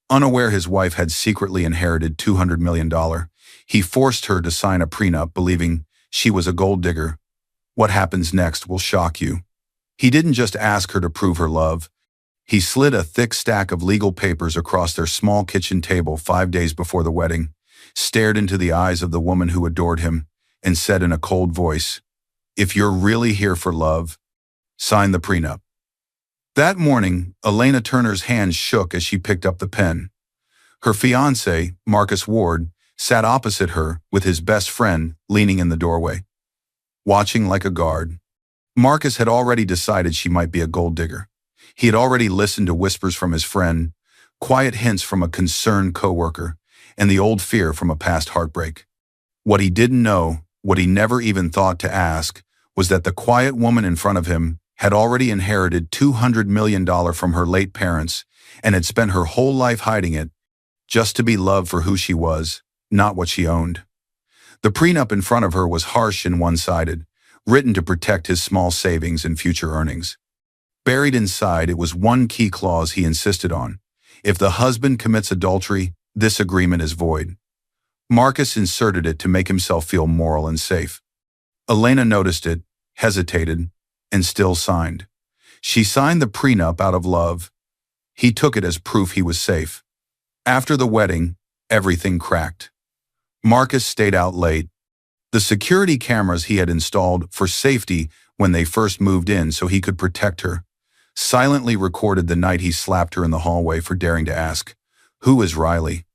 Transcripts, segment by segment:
Unaware his wife had secretly inherited $200 million, he forced her to sign a prenup believing she was a gold digger. What happens next will shock you. He didn't just ask her to prove her love. He slid a thick stack of legal papers across their small kitchen table 5 days before the wedding, stared into the eyes of the woman who adored him, and said in a cold voice, "If you're really here for love, sign the prenup." That morning, Elena Turner's hands shook as she picked up the pen. Her fiancé, Marcus Ward, sat opposite her with his best friend leaning in the doorway, watching like a guard. Marcus had already decided she might be a gold digger. He had already listened to whispers from his friend, quiet hints from a concerned coworker, and the old fear from a past heartbreak. What he didn't know, what he never even thought to ask, was that the quiet woman in front of him had already inherited $200 million from her late parents and had spent her whole life hiding it, just to be loved for who she was, not what she owned. The prenup in front of her was harsh and one-sided, written to protect his small savings and future earnings. Buried inside, it was one key clause he insisted on. If the husband commits adultery, this agreement is void. Marcus inserted it to make himself feel moral and safe. Elena noticed it, hesitated, and still signed. She signed the prenup out of love. He took it as proof he was safe. After the wedding, everything cracked. Marcus stayed out late. The security cameras he had installed for safety when they first moved in so he could protect her silently recorded the night he slapped her in the hallway for daring to ask, "Who is Riley?"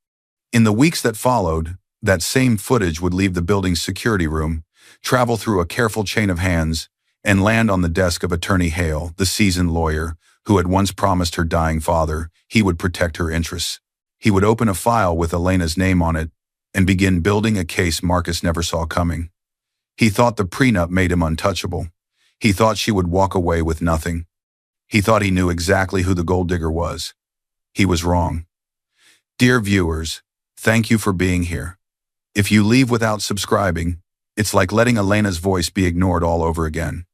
In the weeks that followed, that same footage would leave the building's security room, travel through a careful chain of hands, and land on the desk of Attorney Hale, the seasoned lawyer who had once promised her dying father he would protect her interests. He would open a file with Elena's name on it and begin building a case Marcus never saw coming. He thought the prenup made him untouchable. He thought she would walk away with nothing. He thought he knew exactly who the gold digger was. He was wrong. Dear viewers, thank you for being here. If you leave without subscribing, it's like letting Elena's voice be ignored all over again.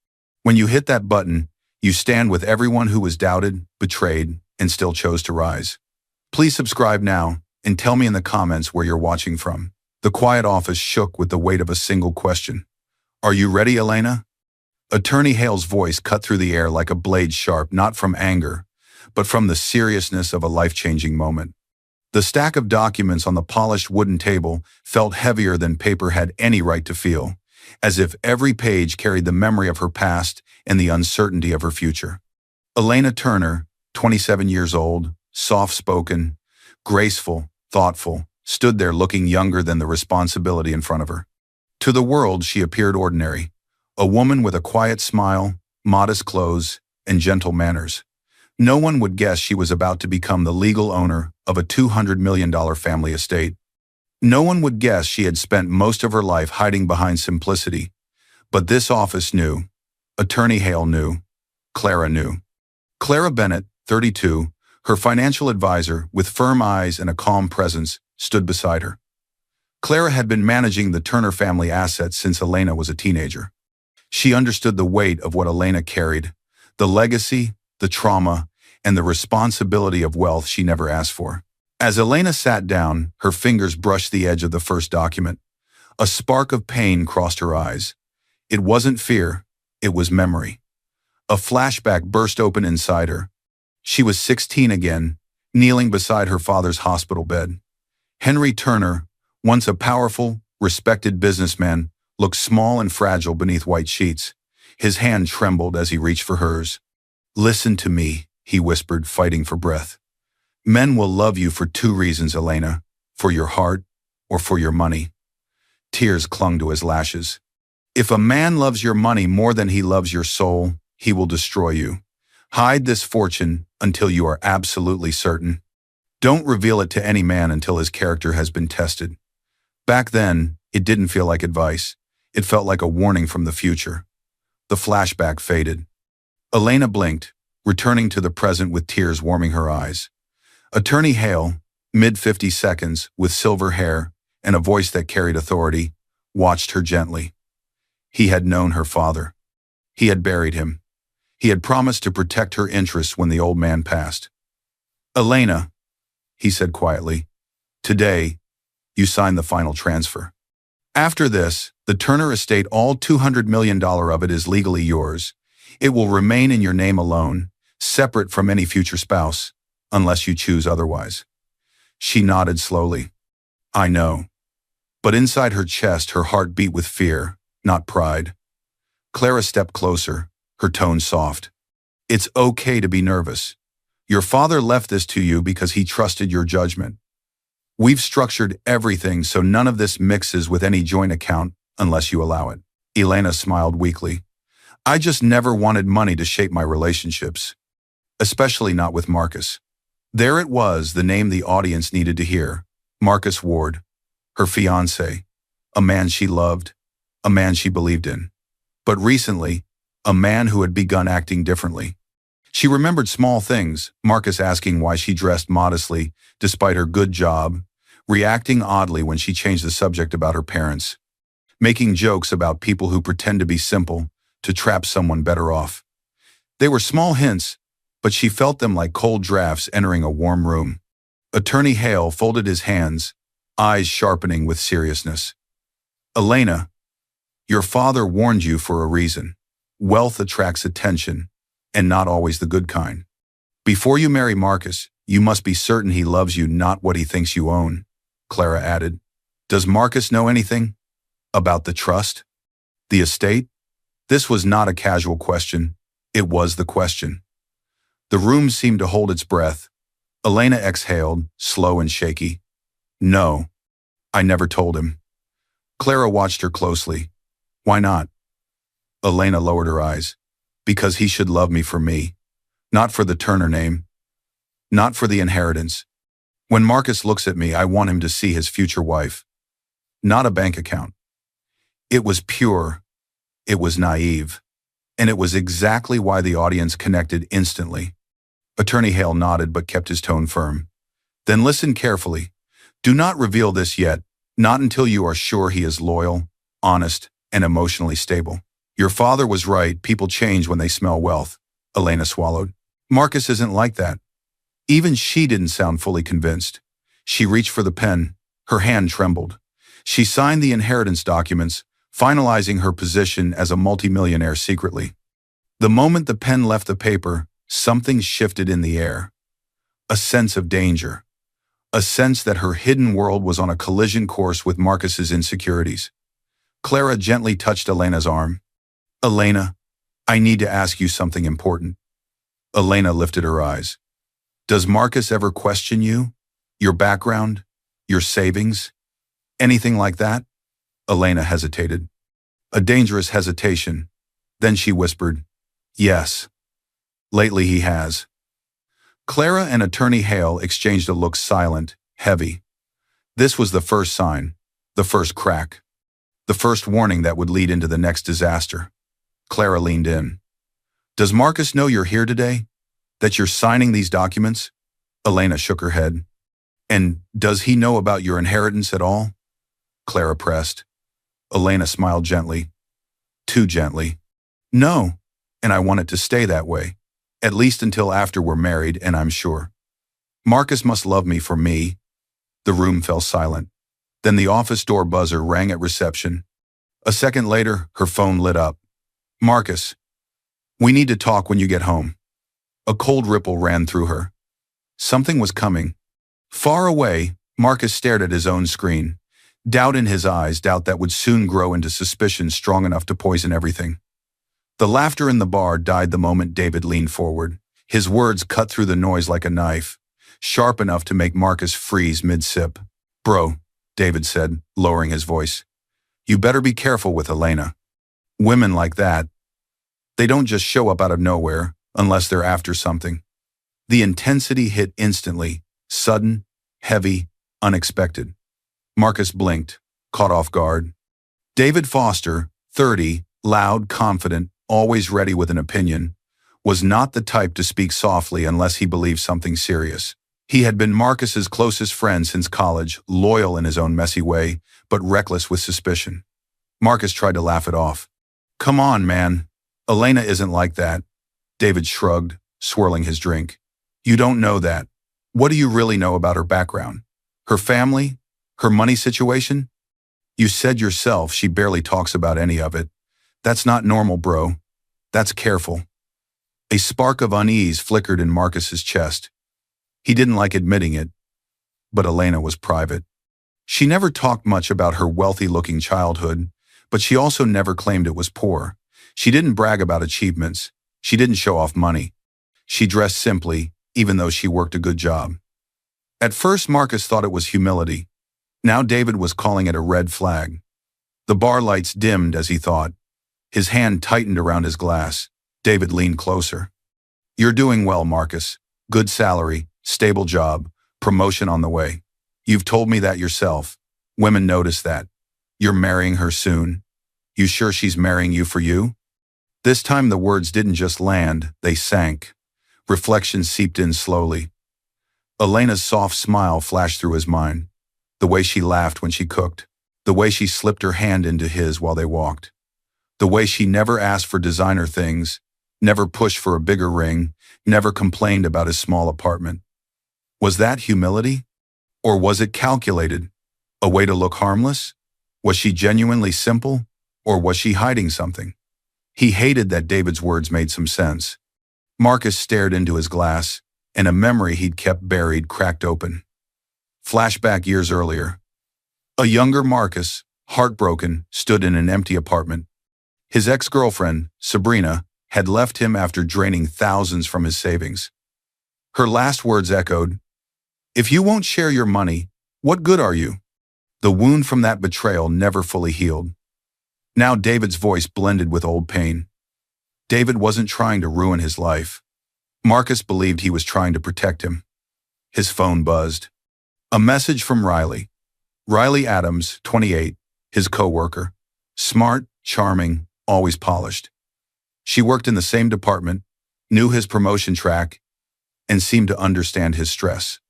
When you hit that button, you stand with everyone who was doubted, betrayed, and still chose to rise. Please subscribe now and tell me in the comments where you're watching from. The quiet office shook with the weight of a single question. Are you ready, Elena? Attorney Hale's voice cut through the air like a blade sharp, not from anger, but from the seriousness of a life-changing moment. The stack of documents on the polished wooden table felt heavier than paper had any right to feel, as if every page carried the memory of her past and the uncertainty of her future. Elena Turner, 27 years old, soft-spoken, graceful, thoughtful, stood there looking younger than the responsibility in front of her. To the world, she appeared ordinary, a woman with a quiet smile, modest clothes, and gentle manners. No one would guess she was about to become the legal owner of a $200 million family estate. No one would guess she had spent most of her life hiding behind simplicity. But this office knew. Attorney Hale knew. Clara knew. Clara Bennett, 32, her financial advisor, with firm eyes and a calm presence, stood beside her. Clara had been managing the Turner family assets since Elena was a teenager. She understood the weight of what Elena carried, the legacy, the trauma, and the responsibility of wealth she never asked for. As Elena sat down, her fingers brushed the edge of the first document. A spark of pain crossed her eyes. It wasn't fear, it was memory. A flashback burst open inside her. She was 16 again, kneeling beside her father's hospital bed. Henry Turner, once a powerful, respected businessman, looked small and fragile beneath white sheets. His hand trembled as he reached for hers. "Listen to me," he whispered, fighting for breath. "Men will love you for 2 reasons, Elena, for your heart or for your money." Tears clung to his lashes. "If a man loves your money more than he loves your soul, he will destroy you. Hide this fortune until you are absolutely certain. Don't reveal it to any man until his character has been tested." Back then, it didn't feel like advice. It felt like a warning from the future. The flashback faded. Elena blinked, returning to the present with tears warming her eyes. Attorney Hale, mid-50 seconds, with silver hair and a voice that carried authority, watched her gently. He had known her father. He had buried him. He had promised to protect her interests when the old man passed. "Elena," he said quietly. Today, you sign the final transfer. After this, the Turner estate, all $200 million of it, is legally yours. It will remain in your name alone, separate from any future spouse, unless you choose otherwise. She nodded slowly. I know. But inside her chest, her heart beat with fear, not pride. Clara stepped closer, her tone soft. It's okay to be nervous. Your father left this to you because he trusted your judgment. We've structured everything so none of this mixes with any joint account unless you allow it. Elena smiled weakly. I just never wanted money to shape my relationships, especially not with Marcus. There it was, the name the audience needed to hear. Marcus Ward, her fiancé, a man she loved, a man she believed in. But recently, a man who had begun acting differently. She remembered small things, Marcus asking why she dressed modestly despite her good job, reacting oddly when she changed the subject about her parents, making jokes about people who pretend to be simple to trap someone better off. They were small hints, but she felt them like cold drafts entering a warm room. Attorney Hale folded his hands, eyes sharpening with seriousness. Elena, your father warned you for a reason. Wealth attracts attention, and not always the good kind. Before you marry Marcus, you must be certain he loves you, not what he thinks you own, Clara added. Does Marcus know anything about the trust? The estate? This was not a casual question. It was the question. The room seemed to hold its breath. Elena exhaled, slow and shaky. No, I never told him. Clara watched her closely. Why not? Elena lowered her eyes. Because he should love me for me, not for the Turner name, not for the inheritance. When Marcus looks at me, I want him to see his future wife, not a bank account. It was pure, it was naive, and it was exactly why the audience connected instantly. Attorney Hale nodded but kept his tone firm. Then listen carefully. Do not reveal this yet, not until you are sure he is loyal, honest, and emotionally stable. Your father was right, people change when they smell wealth, Elena swallowed. Marcus isn't like that. Even she didn't sound fully convinced. She reached for the pen, her hand trembled. She signed the inheritance documents, finalizing her position as a multimillionaire secretly. The moment the pen left the paper, something shifted in the air. A sense of danger. A sense that her hidden world was on a collision course with Marcus's insecurities. Clara gently touched Elena's arm. Elena, I need to ask you something important. Elena lifted her eyes. Does Marcus ever question you? Your background? Your savings? Anything like that? Elena hesitated. A dangerous hesitation. Then she whispered, yes. Lately he has. Clara and Attorney Hale exchanged a look, silent, heavy. This was the first sign, the first crack, the first warning that would lead into the next disaster. Clara leaned in. Does Marcus know you're here today? That you're signing these documents? Elena shook her head. And does he know about your inheritance at all? Clara pressed. Elena smiled gently. Too gently. No, and I want it to stay that way. At least until after we're married, and I'm sure. Marcus must love me for me. The room fell silent. Then the office door buzzer rang at reception. A second later, her phone lit up. Marcus, we need to talk when you get home. A cold ripple ran through her. Something was coming. Far away, Marcus stared at his own screen. Doubt in his eyes, doubt that would soon grow into suspicion strong enough to poison everything. The laughter in the bar died the moment David leaned forward. His words cut through the noise like a knife, sharp enough to make Marcus freeze mid-sip. Bro, David said, lowering his voice. You better be careful with Elena. Women like that, they don't just show up out of nowhere unless they're after something. The intensity hit instantly, sudden, heavy, unexpected. Marcus blinked, caught off guard. David Foster, 30, loud, confident, always ready with an opinion, was not the type to speak softly unless he believed something serious. He had been Marcus's closest friend since college, loyal in his own messy way, but reckless with suspicion. Marcus tried to laugh it off. Come on, man. Elena isn't like that. David shrugged, swirling his drink. You don't know that. What do you really know about her background? Her family? Her money situation? You said yourself she barely talks about any of it. That's not normal, bro. That's careful. A spark of unease flickered in Marcus's chest. He didn't like admitting it, but Elena was private. She never talked much about her wealthy-looking childhood, but she also never claimed it was poor. She didn't brag about achievements. She didn't show off money. She dressed simply, even though she worked a good job. At first, Marcus thought it was humility. Now David was calling it a red flag. The bar lights dimmed as he thought. His hand tightened around his glass. David leaned closer. You're doing well, Marcus. Good salary, stable job, promotion on the way. You've told me that yourself. Women notice that. You're marrying her soon. You sure she's marrying you for you? This time the words didn't just land, they sank. Reflection seeped in slowly. Elena's soft smile flashed through his mind. The way she laughed when she cooked. The way she slipped her hand into his while they walked. The way she never asked for designer things, never pushed for a bigger ring, never complained about his small apartment. Was that humility? Or was it calculated? A way to look harmless? Was she genuinely simple? Or was she hiding something? He hated that David's words made some sense. Marcus stared into his glass, and a memory he'd kept buried cracked open. Flashback years earlier. A younger Marcus, heartbroken, stood in an empty apartment. His ex-girlfriend, Sabrina, had left him after draining thousands from his savings. Her last words echoed, "If you won't share your money, what good are you?" The wound from that betrayal never fully healed. Now David's voice blended with old pain. David wasn't trying to ruin his life. Marcus believed he was trying to protect him. His phone buzzed. A message from Riley. Riley Adams, 28, his co-worker. Smart, charming, always polished. She worked in the same department, knew his promotion track, and seemed to understand his stress.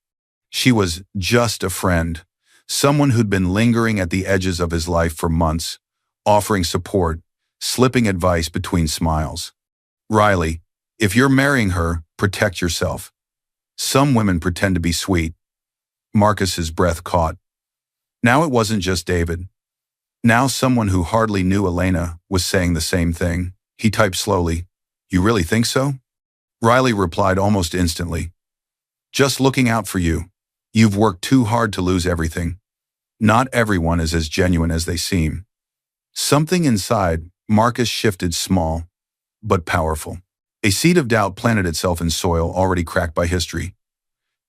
She was just a friend, someone who'd been lingering at the edges of his life for months, offering support, slipping advice between smiles. Riley, if you're marrying her, protect yourself. Some women pretend to be sweet. Marcus's breath caught. Now it wasn't just David. Now someone who hardly knew Elena was saying the same thing. He typed slowly, "You really think so?" Riley replied almost instantly, "Just looking out for you. You've worked too hard to lose everything. Not everyone is as genuine as they seem." Something inside Marcus shifted, small, but powerful. A seed of doubt planted itself in soil already cracked by history.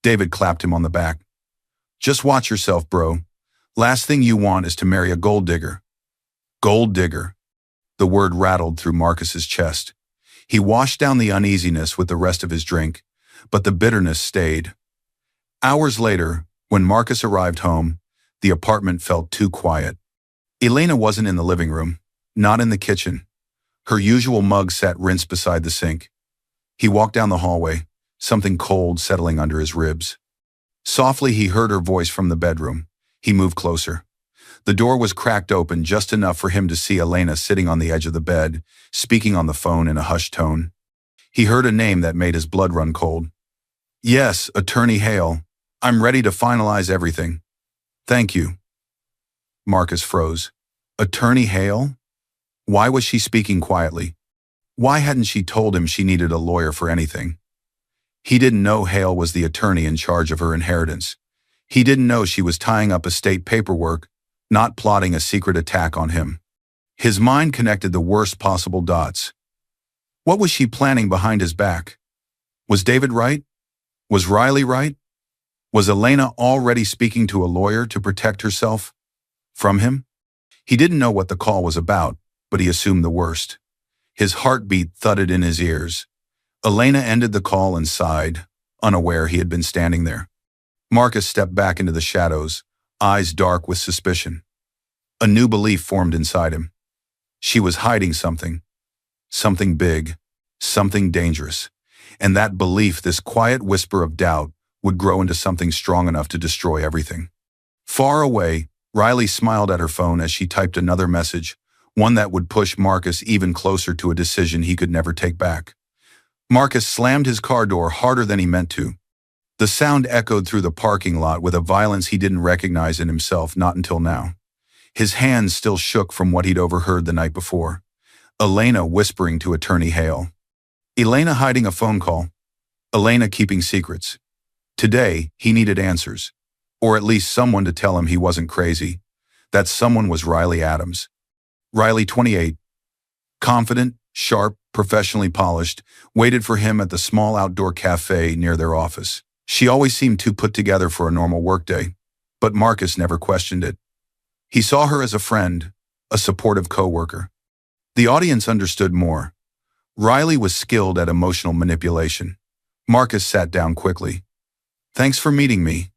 David clapped him on the back. "Just watch yourself, bro. Last thing you want is to marry a gold digger." Gold digger. The word rattled through Marcus's chest. He washed down the uneasiness with the rest of his drink, but the bitterness stayed. Hours later, when Marcus arrived home, the apartment felt too quiet. Elena wasn't in the living room, not in the kitchen. Her usual mug sat rinsed beside the sink. He walked down the hallway, something cold settling under his ribs. Softly, he heard her voice from the bedroom. He moved closer. The door was cracked open just enough for him to see Elena sitting on the edge of the bed, speaking on the phone in a hushed tone. He heard a name that made his blood run cold. "Yes, Attorney Hale. I'm ready to finalize everything. Thank you." Marcus froze. Attorney Hale? Why was she speaking quietly? Why hadn't she told him she needed a lawyer for anything? He didn't know Hale was the attorney in charge of her inheritance. He didn't know she was tying up estate paperwork, not plotting a secret attack on him. His mind connected the worst possible dots. What was she planning behind his back? Was David right? Was Riley right? Was Elena already speaking to a lawyer to protect herself from him? He didn't know what the call was about, but he assumed the worst. His heartbeat thudded in his ears. Elena ended the call and sighed, unaware he had been standing there. Marcus stepped back into the shadows, eyes dark with suspicion. A new belief formed inside him. She was hiding something. Something big. Something dangerous. And that belief, this quiet whisper of doubt, would grow into something strong enough to destroy everything. Far away, Riley smiled at her phone as she typed another message, one that would push Marcus even closer to a decision he could never take back. Marcus slammed his car door harder than he meant to. The sound echoed through the parking lot with a violence he didn't recognize in himself, not until now. His hands still shook from what he'd overheard the night before. Elena whispering to Attorney Hale. Elena hiding a phone call. Elena keeping secrets. Today, he needed answers. Or at least someone to tell him he wasn't crazy. That someone was Riley Adams. Riley, 28. Confident, sharp, professionally polished, waited for him at the small outdoor cafe near their office. She always seemed too put together for a normal workday, but Marcus never questioned it. He saw her as a friend, a supportive coworker. The audience understood more. Riley was skilled at emotional manipulation. Marcus sat down quickly. Thanks for meeting me.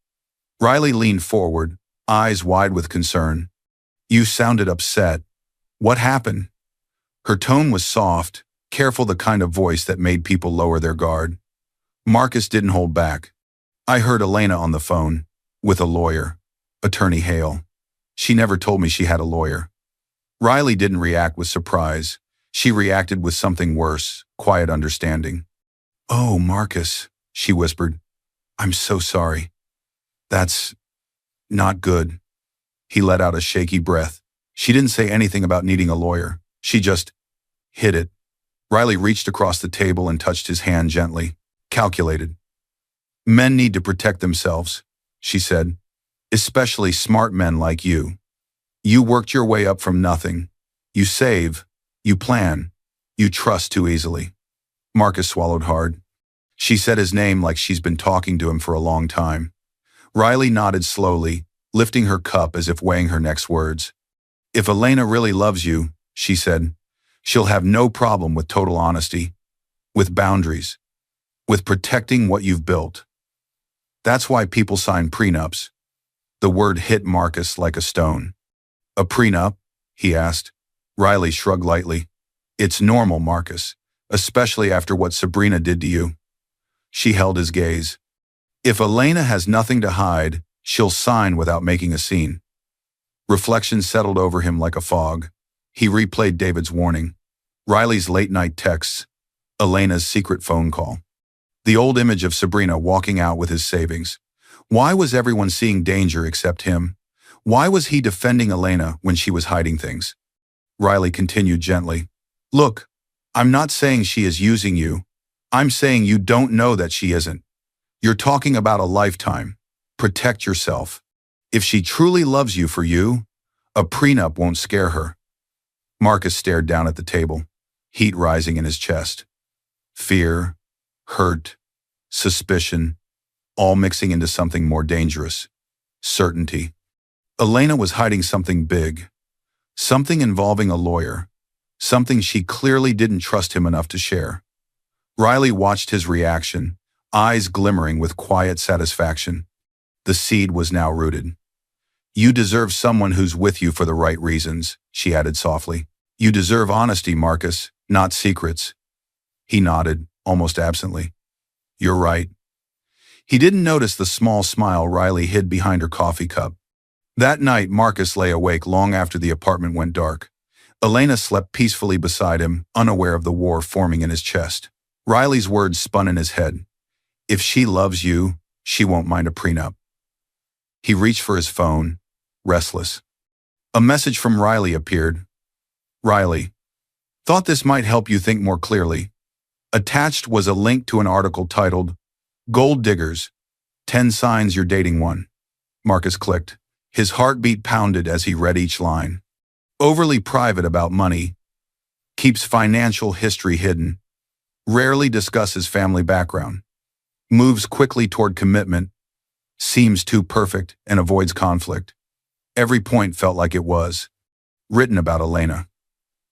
Riley leaned forward, eyes wide with concern. You sounded upset. What happened? Her tone was soft, careful, the kind of voice that made people lower their guard. Marcus didn't hold back. I heard Elena on the phone, with a lawyer, Attorney Hale. She never told me she had a lawyer. Riley didn't react with surprise. She reacted with something worse, quiet understanding. Oh, Marcus, she whispered. I'm so sorry. That's not good. He let out a shaky breath. She didn't say anything about needing a lawyer. She just hid it. Riley reached across the table and touched his hand gently. Calculated. Men need to protect themselves, she said. Especially smart men like you. You worked your way up from nothing. You save. You plan. You trust too easily. Marcus swallowed hard. She said his name like she's been talking to him for a long time. Riley nodded slowly, lifting her cup as if weighing her next words. If Elena really loves you, she said, she'll have no problem with total honesty, with boundaries, with protecting what you've built. That's why people sign prenups. The word hit Marcus like a stone. A prenup? He asked. Riley shrugged lightly. It's normal, Marcus, especially after what Sabrina did to you. She held his gaze. If Elena has nothing to hide, she'll sign without making a scene. Reflection settled over him like a fog. He replayed David's warning, Riley's late-night texts, Elena's secret phone call. The old image of Sabrina walking out with his savings. Why was everyone seeing danger except him? Why was he defending Elena when she was hiding things? Riley continued gently. Look, I'm not saying she is using you. I'm saying you don't know that she isn't. You're talking about a lifetime. Protect yourself. If she truly loves you for you, a prenup won't scare her. Marcus stared down at the table, heat rising in his chest. Fear, hurt, suspicion, all mixing into something more dangerous. Certainty. Elena was hiding something big. Something involving a lawyer. Something she clearly didn't trust him enough to share. Riley watched his reaction, eyes glimmering with quiet satisfaction. The seed was now rooted. You deserve someone who's with you for the right reasons, she added softly. You deserve honesty, Marcus, not secrets. He nodded, almost absently. You're right. He didn't notice the small smile Riley hid behind her coffee cup. That night, Marcus lay awake long after the apartment went dark. Elena slept peacefully beside him, unaware of the war forming in his chest. Riley's words spun in his head. If she loves you, she won't mind a prenup. He reached for his phone, restless. A message from Riley appeared. Riley. Thought this might help you think more clearly. Attached was a link to an article titled, Gold Diggers, 10 Signs You're Dating One. Marcus clicked. His heartbeat pounded as he read each line. Overly private about money. Keeps financial history hidden. Rarely discusses family background. Moves quickly toward commitment. Seems too perfect and avoids conflict. Every point felt like it was written about Elena.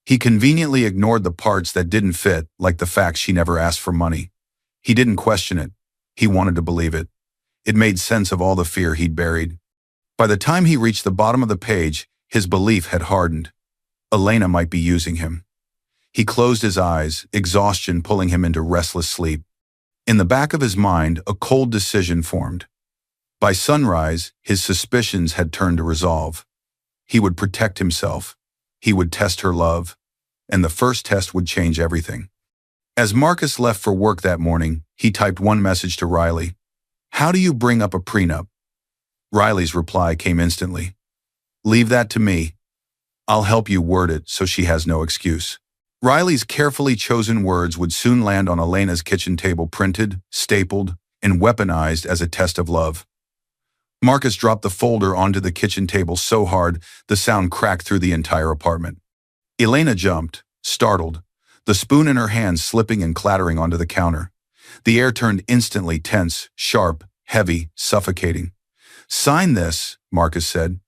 He conveniently ignored the parts that didn't fit, like the fact she never asked for money. He didn't question it. He wanted to believe it. It made sense of all the fear he'd buried. By the time he reached the bottom of the page, his belief had hardened. Elena might be using him. He closed his eyes, exhaustion pulling him into restless sleep. In the back of his mind, a cold decision formed. By sunrise, his suspicions had turned to resolve. He would protect himself. He would test her love. And the first test would change everything. As Marcus left for work that morning, he typed one message to Riley. How do you bring up a prenup? Riley's reply came instantly. Leave that to me. I'll help you word it so she has no excuse. Riley's carefully chosen words would soon land on Elena's kitchen table, printed, stapled, and weaponized as a test of love. Marcus dropped the folder onto the kitchen table so hard the sound cracked through the entire apartment. Elena jumped, startled, the spoon in her hand slipping and clattering onto the counter. The air turned instantly tense, sharp, heavy, suffocating. Sign this, Marcus said.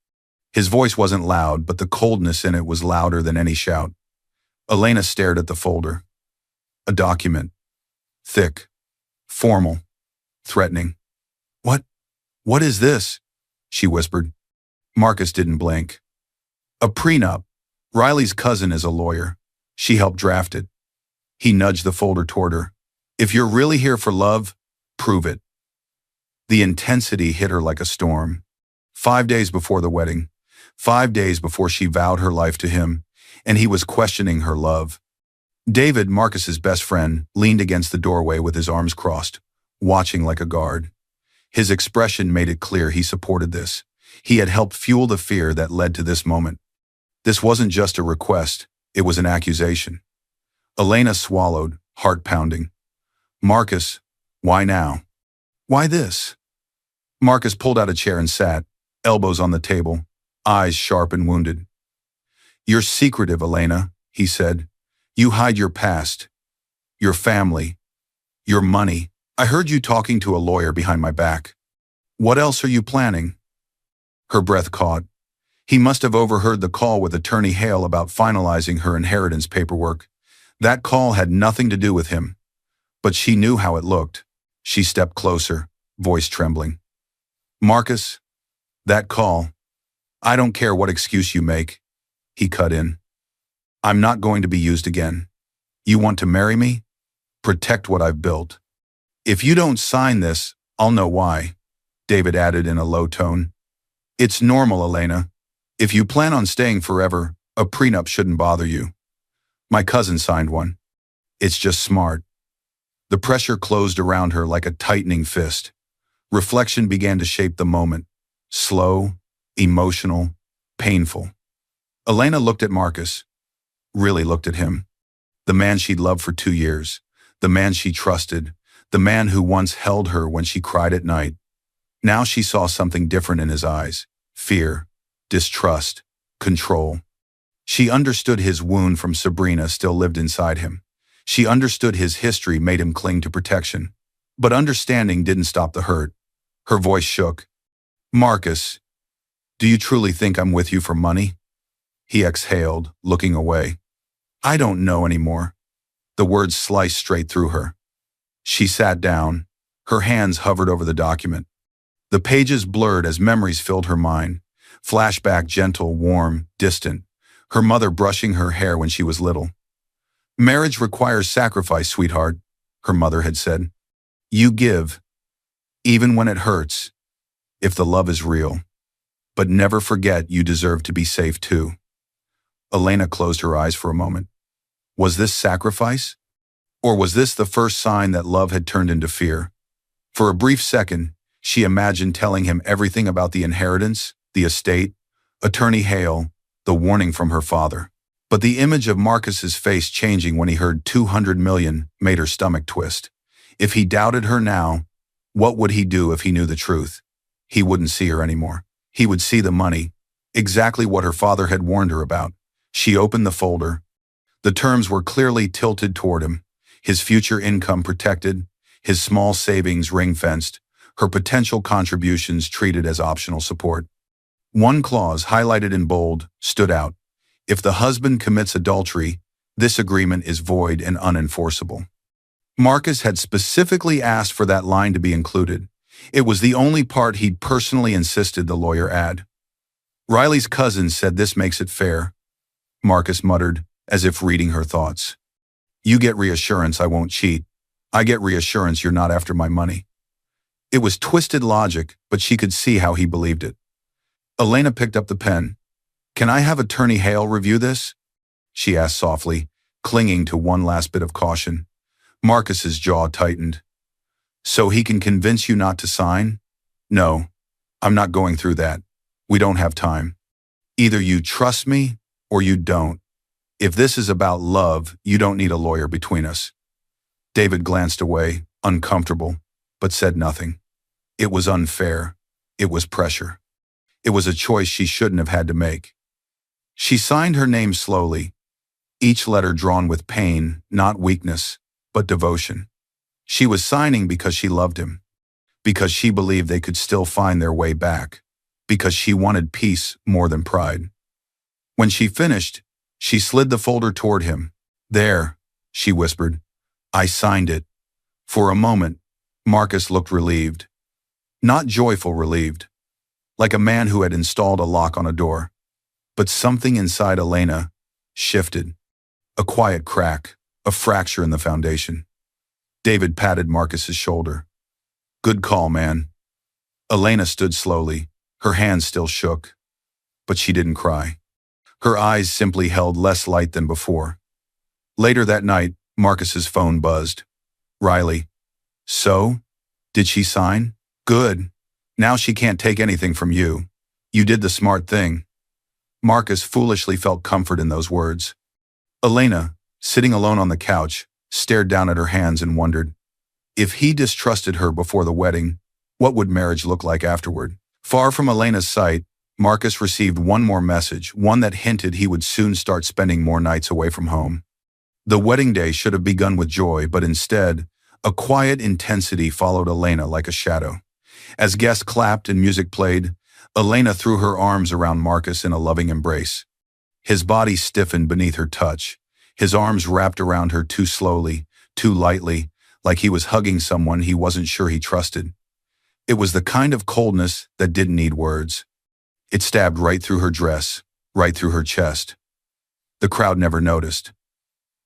His voice wasn't loud, but the coldness in it was louder than any shout. Elena stared at the folder. A document. Thick. Formal. Threatening. What is this? She whispered. Marcus didn't blink. A prenup. Riley's cousin is a lawyer. She helped draft it. He nudged the folder toward her. If you're really here for love, prove it. The intensity hit her like a storm. 5 days before the wedding. 5 days before she vowed her life to him, and he was questioning her love. David, Marcus's best friend, leaned against the doorway with his arms crossed, watching like a guard. His expression made it clear he supported this. He had helped fuel the fear that led to this moment. This wasn't just a request, it was an accusation. Elena swallowed, heart pounding. Marcus, why now? Why this? Marcus pulled out a chair and sat, elbows on the table, eyes sharp and wounded. You're secretive, Elena, he said. You hide your past, your family, your money. I heard you talking to a lawyer behind my back. What else are you planning? Her breath caught. He must have overheard the call with Attorney Hale about finalizing her inheritance paperwork. That call had nothing to do with him. But she knew how it looked. She stepped closer, voice trembling. Marcus, that call. I don't care what excuse you make. He cut in. I'm not going to be used again. You want to marry me? Protect what I've built. If you don't sign this, I'll know why, David added in a low tone. It's normal, Elena. If you plan on staying forever, a prenup shouldn't bother you. My cousin signed one. It's just smart. The pressure closed around her like a tightening fist. Reflection began to shape the moment. Slow, emotional, painful. Elena looked at Marcus. Really looked at him. The man she'd loved for 2 years. The man she trusted. The man who once held her when she cried at night. Now she saw something different in his eyes. Fear, distrust, control. She understood his wound from Sabrina still lived inside him. She understood his history made him cling to protection. But understanding didn't stop the hurt. Her voice shook. Marcus, do you truly think I'm with you for money? He exhaled, looking away. I don't know anymore. The words sliced straight through her. She sat down. Her hands hovered over the document. The pages blurred as memories filled her mind. Flashback, gentle, warm, distant. Her mother brushing her hair when she was little. Marriage requires sacrifice, sweetheart, her mother had said. You give, even when it hurts, if the love is real. But never forget you deserve to be safe too. Elena closed her eyes for a moment. Was this sacrifice? Or was this the first sign that love had turned into fear? For a brief second, she imagined telling him everything about the inheritance, the estate, Attorney Hale, the warning from her father. But the image of Marcus's face changing when he heard 200 million made her stomach twist. If he doubted her now, what would he do if he knew the truth? He wouldn't see her anymore. He would see the money, exactly what her father had warned her about. She opened the folder. The terms were clearly tilted toward him. His future income protected, his small savings ring-fenced, her potential contributions treated as optional support. One clause, highlighted in bold, stood out. If the husband commits adultery, this agreement is void and unenforceable. Marcus had specifically asked for that line to be included. It was the only part he'd personally insisted the lawyer add. Riley's cousin said this makes it fair, Marcus muttered, as if reading her thoughts. You get reassurance I won't cheat. I get reassurance you're not after my money. It was twisted logic, but she could see how he believed it. Elena picked up the pen. Can I have Attorney Hale review this? She asked softly, clinging to one last bit of caution. Marcus's jaw tightened. So he can convince you not to sign? No, I'm not going through that. We don't have time. Either you trust me or you don't. If this is about love, you don't need a lawyer between us. David glanced away, uncomfortable, but said nothing. It was unfair. It was pressure. It was a choice she shouldn't have had to make. She signed her name slowly, each letter drawn with pain, not weakness, but devotion. She was signing because she loved him, because she believed they could still find their way back, because she wanted peace more than pride. When she finished, she slid the folder toward him. There, she whispered. I signed it. For a moment, Marcus looked relieved. Not joyful relieved, like a man who had installed a lock on a door. But something inside Elena shifted. A quiet crack, a fracture in the foundation. David patted Marcus's shoulder. Good call, man. Elena stood slowly, her hands still shook. But she didn't cry. Her eyes simply held less light than before. Later that night, Marcus's phone buzzed. Riley. So? Did she sign? Good. Now she can't take anything from you. You did the smart thing. Marcus foolishly felt comfort in those words. Elena, sitting alone on the couch, stared down at her hands and wondered, if he distrusted her before the wedding, what would marriage look like afterward? Far from Elena's sight, Marcus received one more message, one that hinted he would soon start spending more nights away from home. The wedding day should have begun with joy, but instead, a quiet intensity followed Elena like a shadow. As guests clapped and music played, Elena threw her arms around Marcus in a loving embrace. His body stiffened beneath her touch, his arms wrapped around her too slowly, too lightly, like he was hugging someone he wasn't sure he trusted. It was the kind of coldness that didn't need words. It stabbed right through her dress, right through her chest. The crowd never noticed.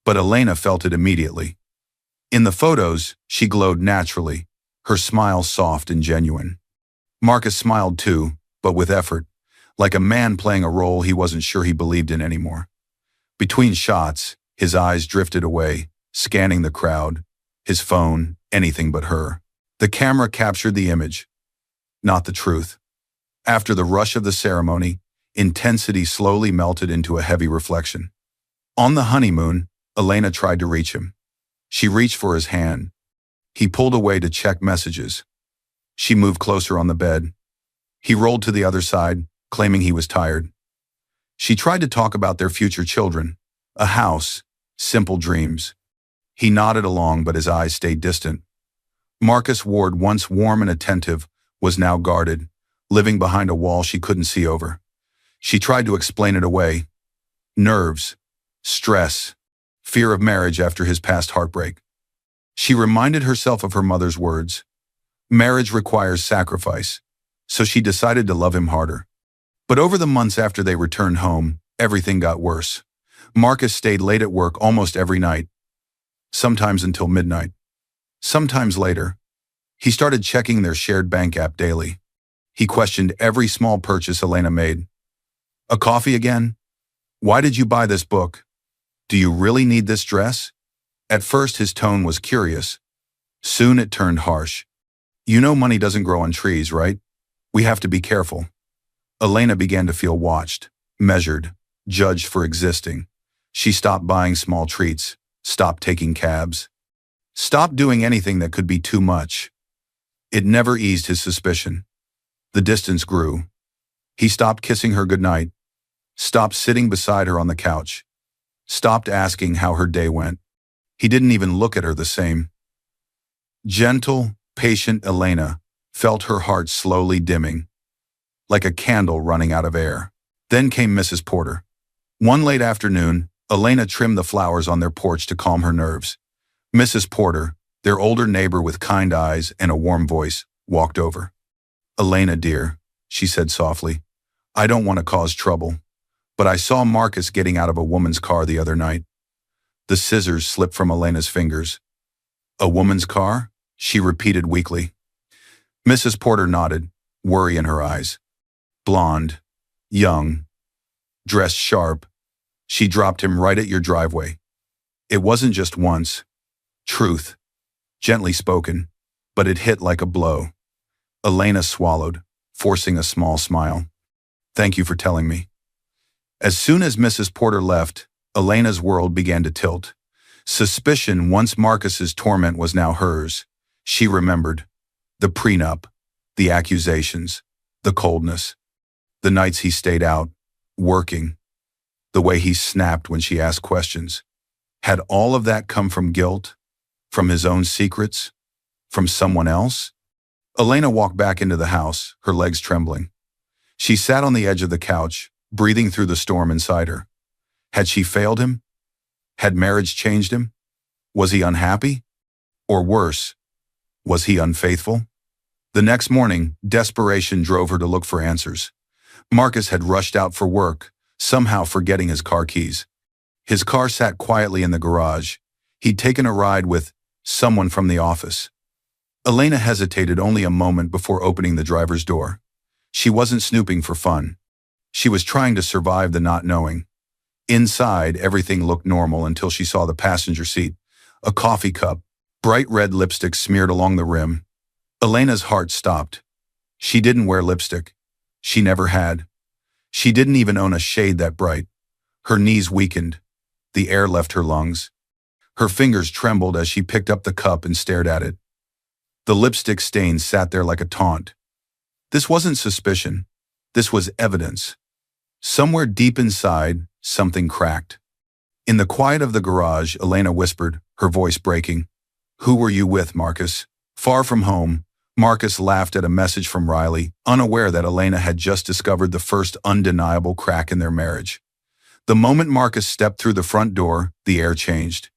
But Elena felt it immediately. In the photos, she glowed naturally, her smile soft and genuine. Marcus smiled too, but with effort, like a man playing a role he wasn't sure he believed in anymore. Between shots, his eyes drifted away, scanning the crowd, his phone, anything but her. The camera captured the image, not the truth. After the rush of the ceremony, intensity slowly melted into a heavy reflection. On the honeymoon, Elena tried to reach him. She reached for his hand. He pulled away to check messages. She moved closer on the bed. He rolled to the other side, claiming he was tired. She tried to talk about their future children, a house, simple dreams. He nodded along, but his eyes stayed distant. Marcus Ward, once warm and attentive, was now guarded, living behind a wall she couldn't see over. She tried to explain it away. Nerves, stress, fear of marriage after his past heartbreak. She reminded herself of her mother's words. Marriage requires sacrifice, so she decided to love him harder. But over the months after they returned home, everything got worse. Marcus stayed late at work almost every night, sometimes until midnight. Sometimes later, he started checking their shared bank app daily. He questioned every small purchase Elena made. A coffee again? Why did you buy this book? Do you really need this dress? At first his tone was curious. Soon it turned harsh. You know money doesn't grow on trees, right? We have to be careful. Elena began to feel watched, measured, judged for existing. She stopped buying small treats, stopped taking cabs, stopped doing anything that could be too much. It never eased his suspicion. The distance grew. He stopped kissing her goodnight, stopped sitting beside her on the couch, stopped asking how her day went. He didn't even look at her the same. Gentle, patient Elena felt her heart slowly dimming, like a candle running out of air. Then came Mrs. Porter. One late afternoon, Elena trimmed the flowers on their porch to calm her nerves. Mrs. Porter, their older neighbor with kind eyes and a warm voice, walked over. Elena, dear, she said softly, I don't want to cause trouble, but I saw Marcus getting out of a woman's car the other night. The scissors slipped from Elena's fingers. A woman's car? She repeated weakly. Mrs. Porter nodded, worry in her eyes. Blonde, young, dressed sharp. She dropped him right at your driveway. It wasn't just once. Truth, gently spoken, but it hit like a blow. Elena swallowed, forcing a small smile. Thank you for telling me. As soon as Mrs. Porter left, Elena's world began to tilt. Suspicion, once Marcus's torment, was now hers. She remembered. The prenup, the accusations, the coldness, the nights he stayed out, working, the way he snapped when she asked questions. Had all of that come from guilt? From his own secrets? From someone else? Elena walked back into the house, her legs trembling. She sat on the edge of the couch, breathing through the storm inside her. Had she failed him? Had marriage changed him? Was he unhappy? Or worse, was he unfaithful? The next morning, desperation drove her to look for answers. Marcus had rushed out for work, somehow forgetting his car keys. His car sat quietly in the garage. He'd taken a ride with someone from the office. Elena hesitated only a moment before opening the driver's door. She wasn't snooping for fun. She was trying to survive the not knowing. Inside, everything looked normal until she saw the passenger seat. A coffee cup, bright red lipstick smeared along the rim. Elena's heart stopped. She didn't wear lipstick. She never had. She didn't even own a shade that bright. Her knees weakened. The air left her lungs. Her fingers trembled as she picked up the cup and stared at it. The lipstick stain sat there like a taunt. This wasn't suspicion. This was evidence. Somewhere deep inside, something cracked. In the quiet of the garage, Elena whispered, her voice breaking. Who were you with, Marcus? Far from home, Marcus laughed at a message from Riley, unaware that Elena had just discovered the first undeniable crack in their marriage. The moment Marcus stepped through the front door, the air changed.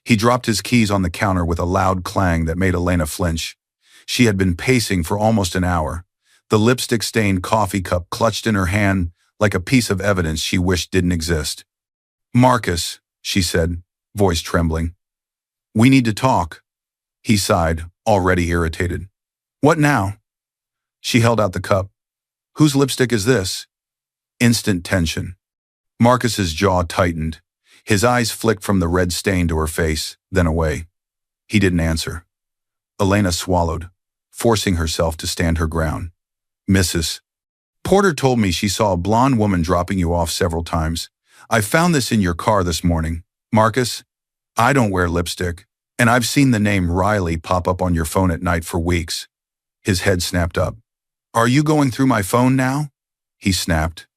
He dropped his keys on the counter with a loud clang that made Elena flinch. She had been pacing for almost an hour, the lipstick-stained coffee cup clutched in her hand like a piece of evidence she wished didn't exist. Marcus, she said, voice trembling. We need to talk. He sighed, already irritated. What now? She held out the cup. Whose lipstick is this? Instant tension. Marcus's jaw tightened. His eyes flicked from the red stain to her face, then away. He didn't answer. Elena swallowed, forcing herself to stand her ground. Mrs. Porter told me she saw a blonde woman dropping you off several times. I found this in your car this morning. Marcus, I don't wear lipstick, and I've seen the name Riley pop up on your phone at night for weeks. His head snapped up. Are you going through my phone now? He snapped.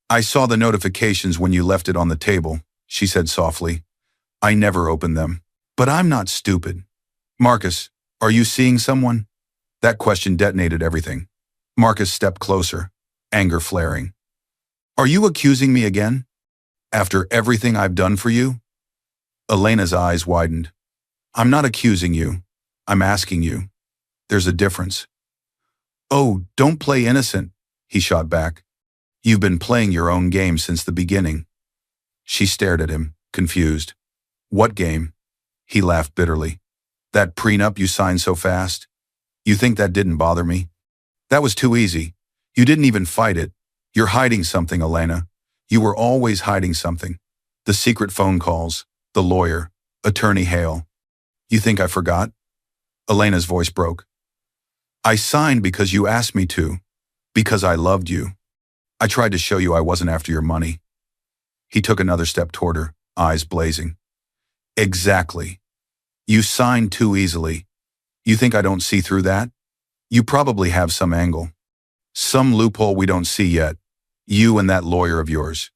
I saw the notifications when you left it on the table, she said softly. I never opened them. But I'm not stupid. Marcus, are you seeing someone? That question detonated everything. Marcus stepped closer, anger flaring. Are you accusing me again? After everything I've done for you? Elena's eyes widened. I'm not accusing you. I'm asking you. There's a difference. Oh, don't play innocent, he shot back. You've been playing your own game since the beginning. She stared at him, confused. What game? He laughed bitterly. That prenup you signed so fast? You think that didn't bother me? That was too easy. You didn't even fight it. You're hiding something, Elena. You were always hiding something. The secret phone calls, the lawyer, Attorney Hale. You think I forgot? Elena's voice broke. I signed because you asked me to, because I loved you. I tried to show you I wasn't after your money. He took another step toward her, eyes blazing. Exactly. You signed too easily. You think I don't see through that? You probably have some angle. Some loophole we don't see yet. You and that lawyer of yours.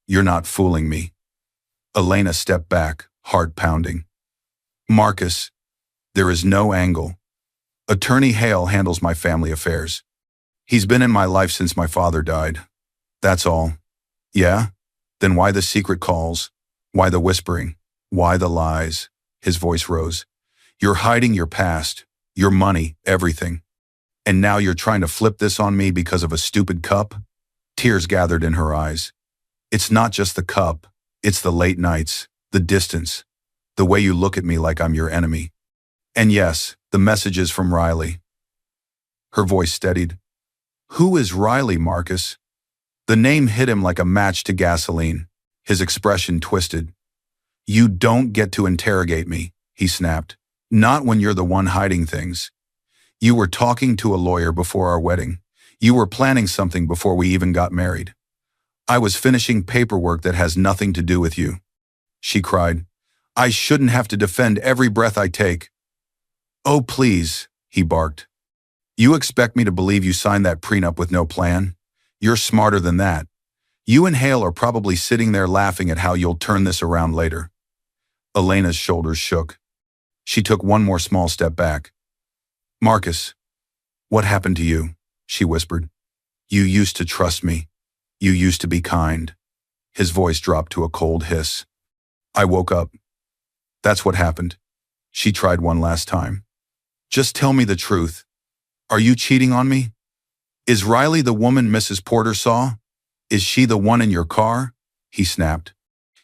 You're not fooling me. Elena stepped back, heart pounding. Marcus, there is no angle. Attorney Hale handles my family affairs. He's been in my life since my father died. That's all. Yeah? Then why the secret calls? Why the whispering? Why the lies? His voice rose. You're hiding your past, your money, everything. And now you're trying to flip this on me because of a stupid cup? Tears gathered in her eyes. It's not just the cup. It's the late nights, the distance, the way you look at me like I'm your enemy. And yes, the messages from Riley. Her voice steadied. Who is Riley, Marcus? The name hit him like a match to gasoline. His expression twisted. You don't get to interrogate me, he snapped. Not when you're the one hiding things. You were talking to a lawyer before our wedding. You were planning something before we even got married. I was finishing paperwork that has nothing to do with you." She cried. "I shouldn't have to defend every breath I take." "Oh, please," he barked. "You expect me to believe you signed that prenup with no plan? You're smarter than that. You and Hale are probably sitting there laughing at how you'll turn this around later." Elena's shoulders shook. She took one more small step back. "Marcus, what happened to you?" she whispered. "You used to trust me. You used to be kind." His voice dropped to a cold hiss. "I woke up. That's what happened." She tried one last time. "Just tell me the truth. Are you cheating on me? Is Riley the woman Mrs. Porter saw? Is she the one in your car?" He snapped.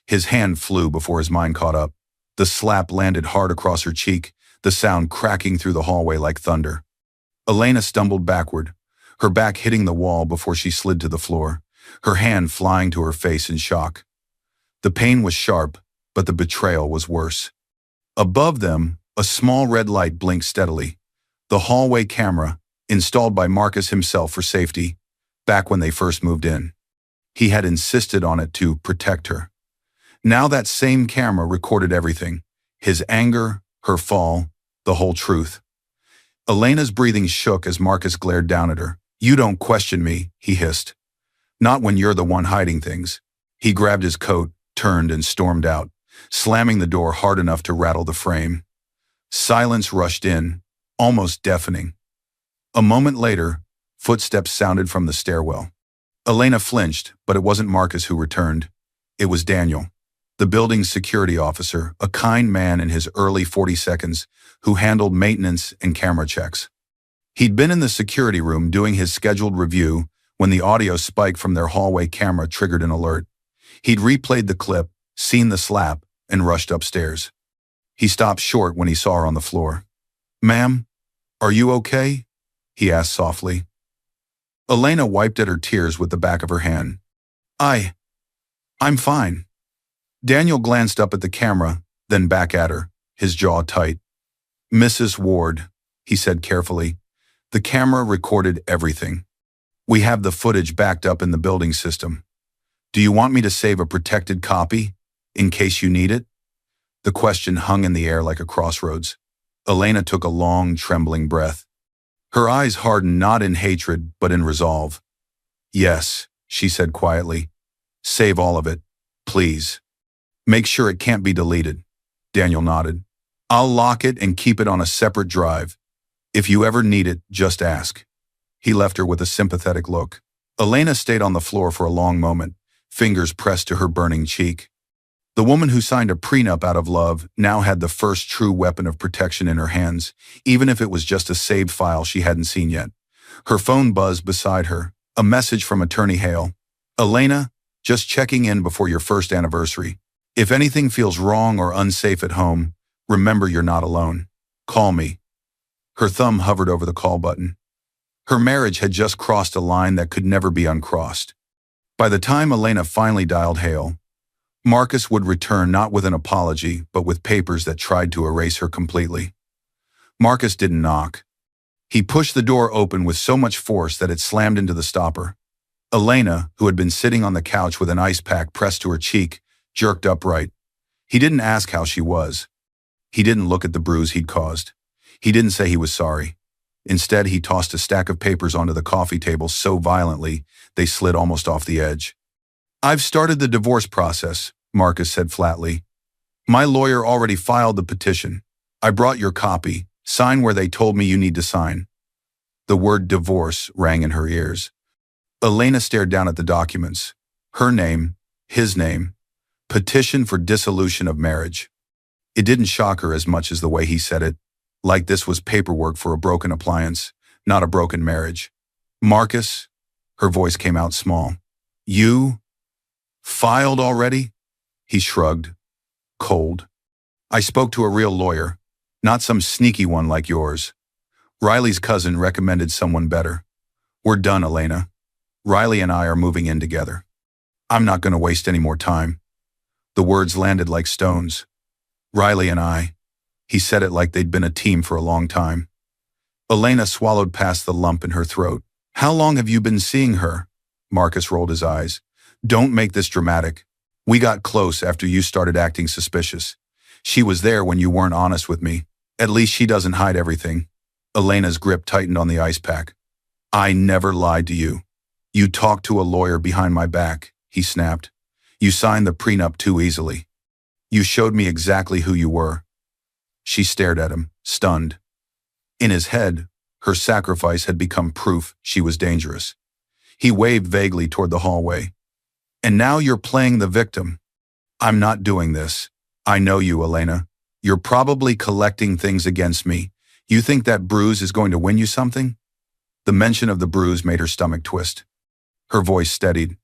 His hand flew before his mind caught up. The slap landed hard across her cheek, the sound cracking through the hallway like thunder. Elena stumbled backward, her back hitting the wall before she slid to the floor, her hand flying to her face in shock. The pain was sharp, but the betrayal was worse. Above them, a small red light blinked steadily. The hallway camera, installed by Marcus himself for safety, back when they first moved in. He had insisted on it to protect her. Now that same camera recorded everything: his anger, her fall, the whole truth. Elena's breathing shook as Marcus glared down at her. "You don't question me," he hissed. "Not when you're the one hiding things." He grabbed his coat, turned, and stormed out, slamming the door hard enough to rattle the frame. Silence rushed in, almost deafening. A moment later, footsteps sounded from the stairwell. Elena flinched, but it wasn't Marcus who returned. It was Daniel, the building's security officer, a kind man in his early 42s who handled maintenance and camera checks. He'd been in the security room doing his scheduled review when the audio spike from their hallway camera triggered an alert. He'd replayed the clip, seen the slap, and rushed upstairs. He stopped short when he saw her on the floor. "Ma'am, are you okay?" he asked softly. Elena wiped at her tears with the back of her hand. I'm fine." Daniel glanced up at the camera, then back at her, his jaw tight. "Mrs. Ward," he said carefully, "the camera recorded everything. We have the footage backed up in the building system. Do you want me to save a protected copy, in case you need it?" The question hung in the air like a crossroads. Elena took a long, trembling breath. Her eyes hardened not in hatred, but in resolve. "Yes," she said quietly. "Save all of it, please. Make sure it can't be deleted." Daniel nodded. "I'll lock it and keep it on a separate drive. If you ever need it, just ask." He left her with a sympathetic look. Elena stayed on the floor for a long moment, fingers pressed to her burning cheek. The woman who signed a prenup out of love now had the first true weapon of protection in her hands, even if it was just a saved file she hadn't seen yet. Her phone buzzed beside her, a message from Attorney Hale. "Elena, just checking in before your first anniversary. If anything feels wrong or unsafe at home, remember you're not alone. Call me." Her thumb hovered over the call button. Her marriage had just crossed a line that could never be uncrossed. By the time Elena finally dialed Hale, Marcus would return not with an apology, but with papers that tried to erase her completely. Marcus didn't knock. He pushed the door open with so much force that it slammed into the stopper. Elena, who had been sitting on the couch with an ice pack pressed to her cheek, jerked upright. He didn't ask how she was. He didn't look at the bruise he'd caused. He didn't say he was sorry. Instead, he tossed a stack of papers onto the coffee table so violently they slid almost off the edge. "I've started the divorce process," Marcus said flatly. "My lawyer already filed the petition. I brought your copy. Sign where they told me you need to sign." The word divorce rang in her ears. Elena stared down at the documents. Her name, his name, petition for dissolution of marriage. It didn't shock her as much as the way he said it, like this was paperwork for a broken appliance, not a broken marriage. "Marcus," her voice came out small. "You filed already?" He shrugged. Cold. "I spoke to a real lawyer, not some sneaky one like yours. Riley's cousin recommended someone better. We're done, Elena. Riley and I are moving in together. I'm not going to waste any more time." The words landed like stones. Riley and I. He said it like they'd been a team for a long time. Elena swallowed past the lump in her throat. How long have you been seeing her? Marcus rolled his eyes. Don't make this dramatic. We got close after you started acting suspicious. She was there when you weren't honest with me. At least she doesn't hide everything. Elena's grip tightened on the ice pack. I never lied to you. You talked to a lawyer behind my back, he snapped. You signed the prenup too easily. You showed me exactly who you were. She stared at him, stunned. In his head, her sacrifice had become proof she was dangerous. He waved vaguely toward the hallway. And now you're playing the victim. I'm not doing this. I know you, Elena. You're probably collecting things against me. You think that bruise is going to win you something? The mention of the bruise made her stomach twist. Her voice steadied.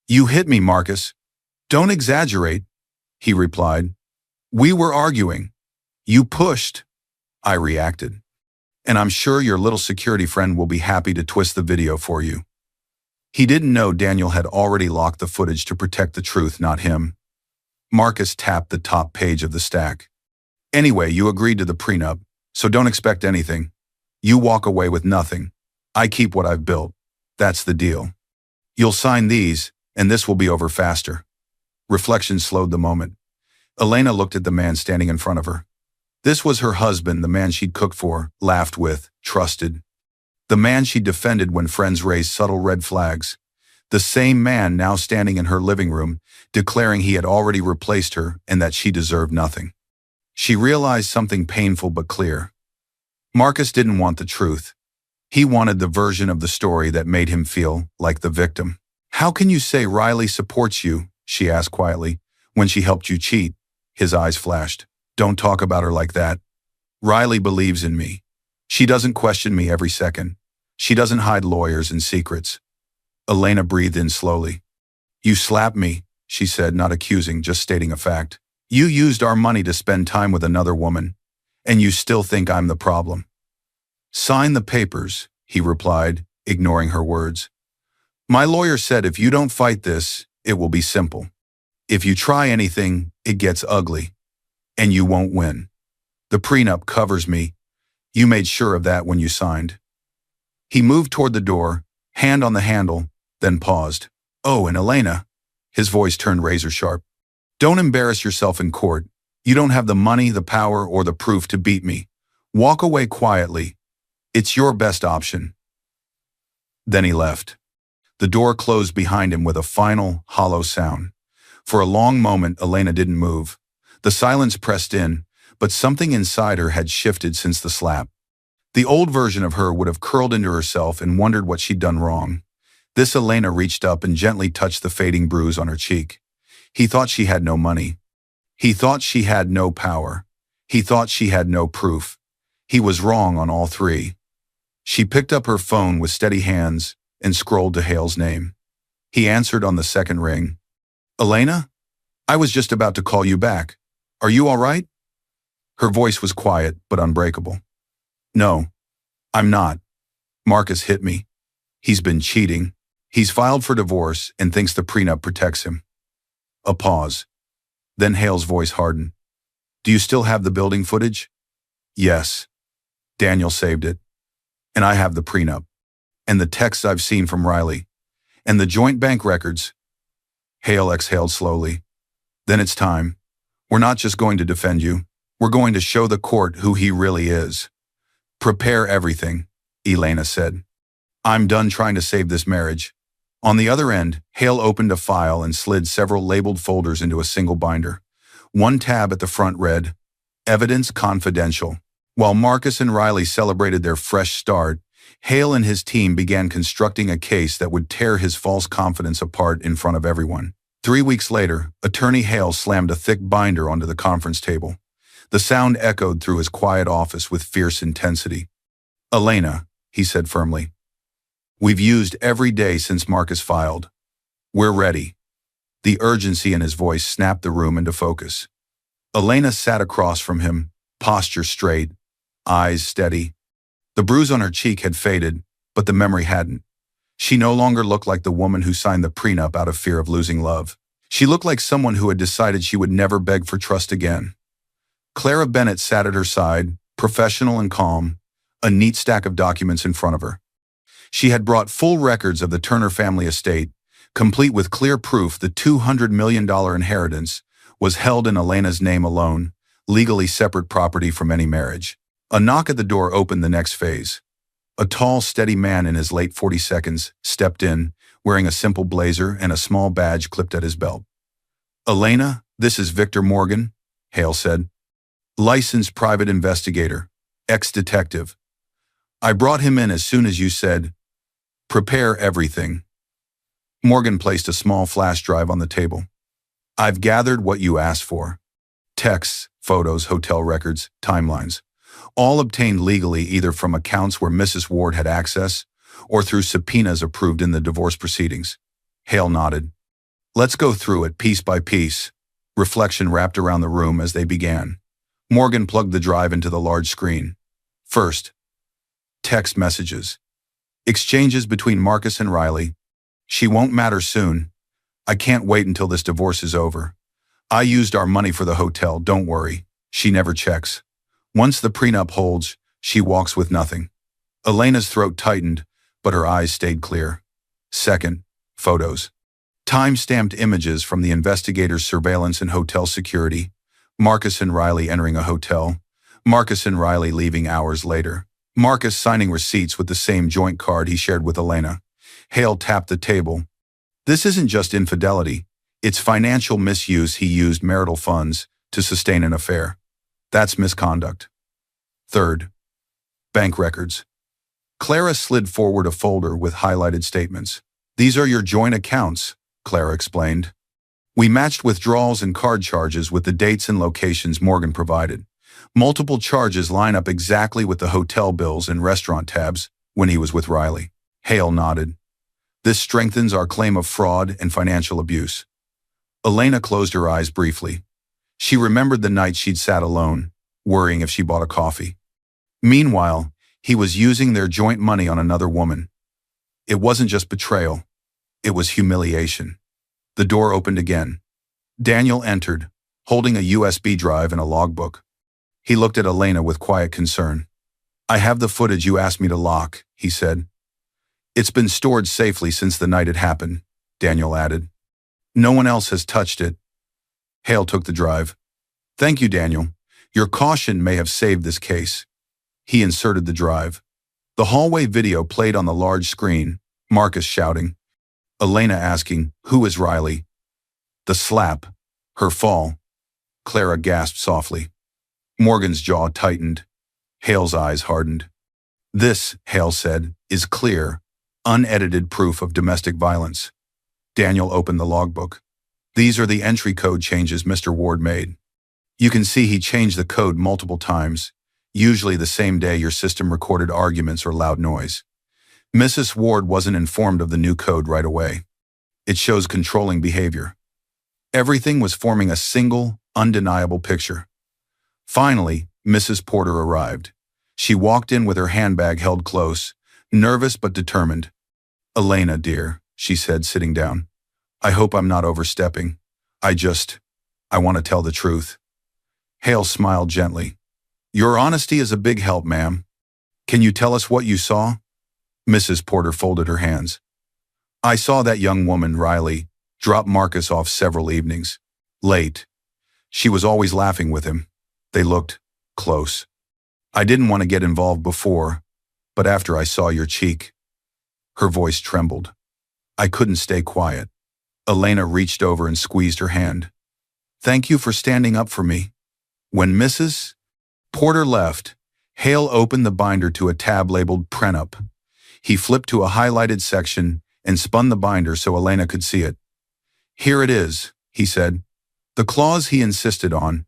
You hit me, Marcus. Don't exaggerate, he replied. We were arguing. You pushed. I reacted. And I'm sure your little security friend will be happy to twist the video for you. He didn't know Daniel had already locked the footage to protect the truth, not him. Marcus tapped the top page of the stack. Anyway, you agreed to the prenup, so don't expect anything. You walk away with nothing. I keep what I've built. That's the deal. You'll sign these, and this will be over faster. Reflection slowed the moment. Elena looked at the man standing in front of her. This was her husband, the man she'd cooked for, laughed with, trusted. The man she defended when friends raised subtle red flags. The same man now standing in her living room, declaring he had already replaced her and that she deserved nothing. She realized something painful but clear. Marcus didn't want the truth. He wanted the version of the story that made him feel like the victim. How can you say Riley supports you? She asked quietly. When she helped you cheat. His eyes flashed. Don't talk about her like that. Riley believes in me. She doesn't question me every second. She doesn't hide lawyers and secrets. Elena breathed in slowly. You slapped me, she said, not accusing, just stating a fact. You used our money to spend time with another woman, and you still think I'm the problem. Sign the papers, he replied, ignoring her words. My lawyer said if you don't fight this, it will be simple. If you try anything, it gets ugly, and you won't win. The prenup covers me. You made sure of that when you signed. He moved toward the door, hand on the handle, then paused. Oh, and Elena, his voice turned razor sharp. Don't embarrass yourself in court. You don't have the money, the power, or the proof to beat me. Walk away quietly. It's your best option. Then he left. The door closed behind him with a final, hollow sound. For a long moment, Elena didn't move. The silence pressed in, but something inside her had shifted since the slap. The old version of her would have curled into herself and wondered what she'd done wrong. This Elena reached up and gently touched the fading bruise on her cheek. He thought she had no money. He thought she had no power. He thought she had no proof. He was wrong on all three. She picked up her phone with steady hands and scrolled to Hale's name. He answered on the second ring. Elena? I was just about to call you back. Are you all right? Her voice was quiet but unbreakable. No, I'm not. Marcus hit me. He's been cheating. He's filed for divorce and thinks the prenup protects him. A pause. Then Hale's voice hardened. Do you still have the building footage? Yes. Daniel saved it. And I have the prenup. And the texts I've seen from Riley. And the joint bank records. Hale exhaled slowly. Then it's time. We're not just going to defend you. We're going to show the court who he really is. Prepare everything, Elena said. I'm done trying to save this marriage. On the other end, Hale opened a file and slid several labeled folders into a single binder. One tab at the front read, Evidence Confidential. While Marcus and Riley celebrated their fresh start, Hale and his team began constructing a case that would tear his false confidence apart in front of everyone. 3 weeks later, Attorney Hale slammed a thick binder onto the conference table. The sound echoed through his quiet office with fierce intensity. Elena, he said firmly. We've used every day since Marcus filed. We're ready. The urgency in his voice snapped the room into focus. Elena sat across from him, posture straight, eyes steady. The bruise on her cheek had faded, but the memory hadn't. She no longer looked like the woman who signed the prenup out of fear of losing love. She looked like someone who had decided she would never beg for trust again. Clara Bennett sat at her side, professional and calm, a neat stack of documents in front of her. She had brought full records of the Turner family estate, complete with clear proof the $200 million inheritance was held in Elena's name alone, legally separate property from any marriage. A knock at the door opened the next phase. A tall, steady man in his late 40s stepped in, wearing a simple blazer and a small badge clipped at his belt. "Elena, this is Victor Morgan," Hale said. "Licensed private investigator, ex-detective. I brought him in as soon as you said, prepare everything." Morgan placed a small flash drive on the table. "I've gathered what you asked for. Texts, photos, hotel records, timelines. All obtained legally either from accounts where Mrs. Ward had access or through subpoenas approved in the divorce proceedings." Hale nodded. "Let's go through it piece by piece." Reflection wrapped around the room as they began. Morgan plugged the drive into the large screen. First, text messages. Exchanges between Marcus and Riley. "She won't matter soon. I can't wait until this divorce is over. I used our money for the hotel, don't worry. She never checks. Once the prenup holds, she walks with nothing." Elena's throat tightened, but her eyes stayed clear. Second, photos. Time-stamped images from the investigators' surveillance and hotel security. Marcus and Riley entering a hotel. Marcus and Riley leaving hours later. Marcus signing receipts with the same joint card he shared with Elena. Hale tapped the table. "This isn't just infidelity. It's financial misuse. He used marital funds to sustain an affair. That's misconduct." Third, bank records. Clara slid forward a folder with highlighted statements. "These are your joint accounts," Clara explained. "We matched withdrawals and card charges with the dates and locations Morgan provided. Multiple charges line up exactly with the hotel bills and restaurant tabs when he was with Riley." Hale nodded. "This strengthens our claim of fraud and financial abuse." Elena closed her eyes briefly. She remembered the night she'd sat alone, worrying if she bought a coffee. Meanwhile, he was using their joint money on another woman. It wasn't just betrayal. It was humiliation. The door opened again. Daniel entered, holding a USB drive and a logbook. He looked at Elena with quiet concern. "I have the footage you asked me to lock," he said. "It's been stored safely since the night it happened," Daniel added. "No one else has touched it." Hale took the drive. "Thank you, Daniel. Your caution may have saved this case." He inserted the drive. The hallway video played on the large screen, Marcus shouting. Elena asking, "Who is Riley?" The slap. Her fall. Clara gasped softly. Morgan's jaw tightened. Hale's eyes hardened. "This," Hale said, "is clear, unedited proof of domestic violence." Daniel opened the logbook. "These are the entry code changes Mr. Ward made. You can see he changed the code multiple times, usually the same day your system recorded arguments or loud noise. Mrs. Ward wasn't informed of the new code right away. It shows controlling behavior. Everything was forming a single, undeniable picture. Finally, Mrs. Porter arrived. She walked in with her handbag held close, nervous but determined. "Elena, dear," she said, sitting down. "I hope I'm not overstepping. I want to tell the truth." Hale smiled gently. "Your honesty is a big help, ma'am. Can you tell us what you saw?" Mrs. Porter folded her hands. "I saw that young woman, Riley, drop Marcus off several evenings. Late. She was always laughing with him. They looked close. I didn't want to get involved before, but after I saw your cheek." Her voice trembled. "I couldn't stay quiet." Elena reached over and squeezed her hand. "Thank you for standing up for me." When Mrs. Porter left, Hale opened the binder to a tab labeled Prenup. He flipped to a highlighted section and spun the binder so Elena could see it. "Here it is," he said. "The clause he insisted on.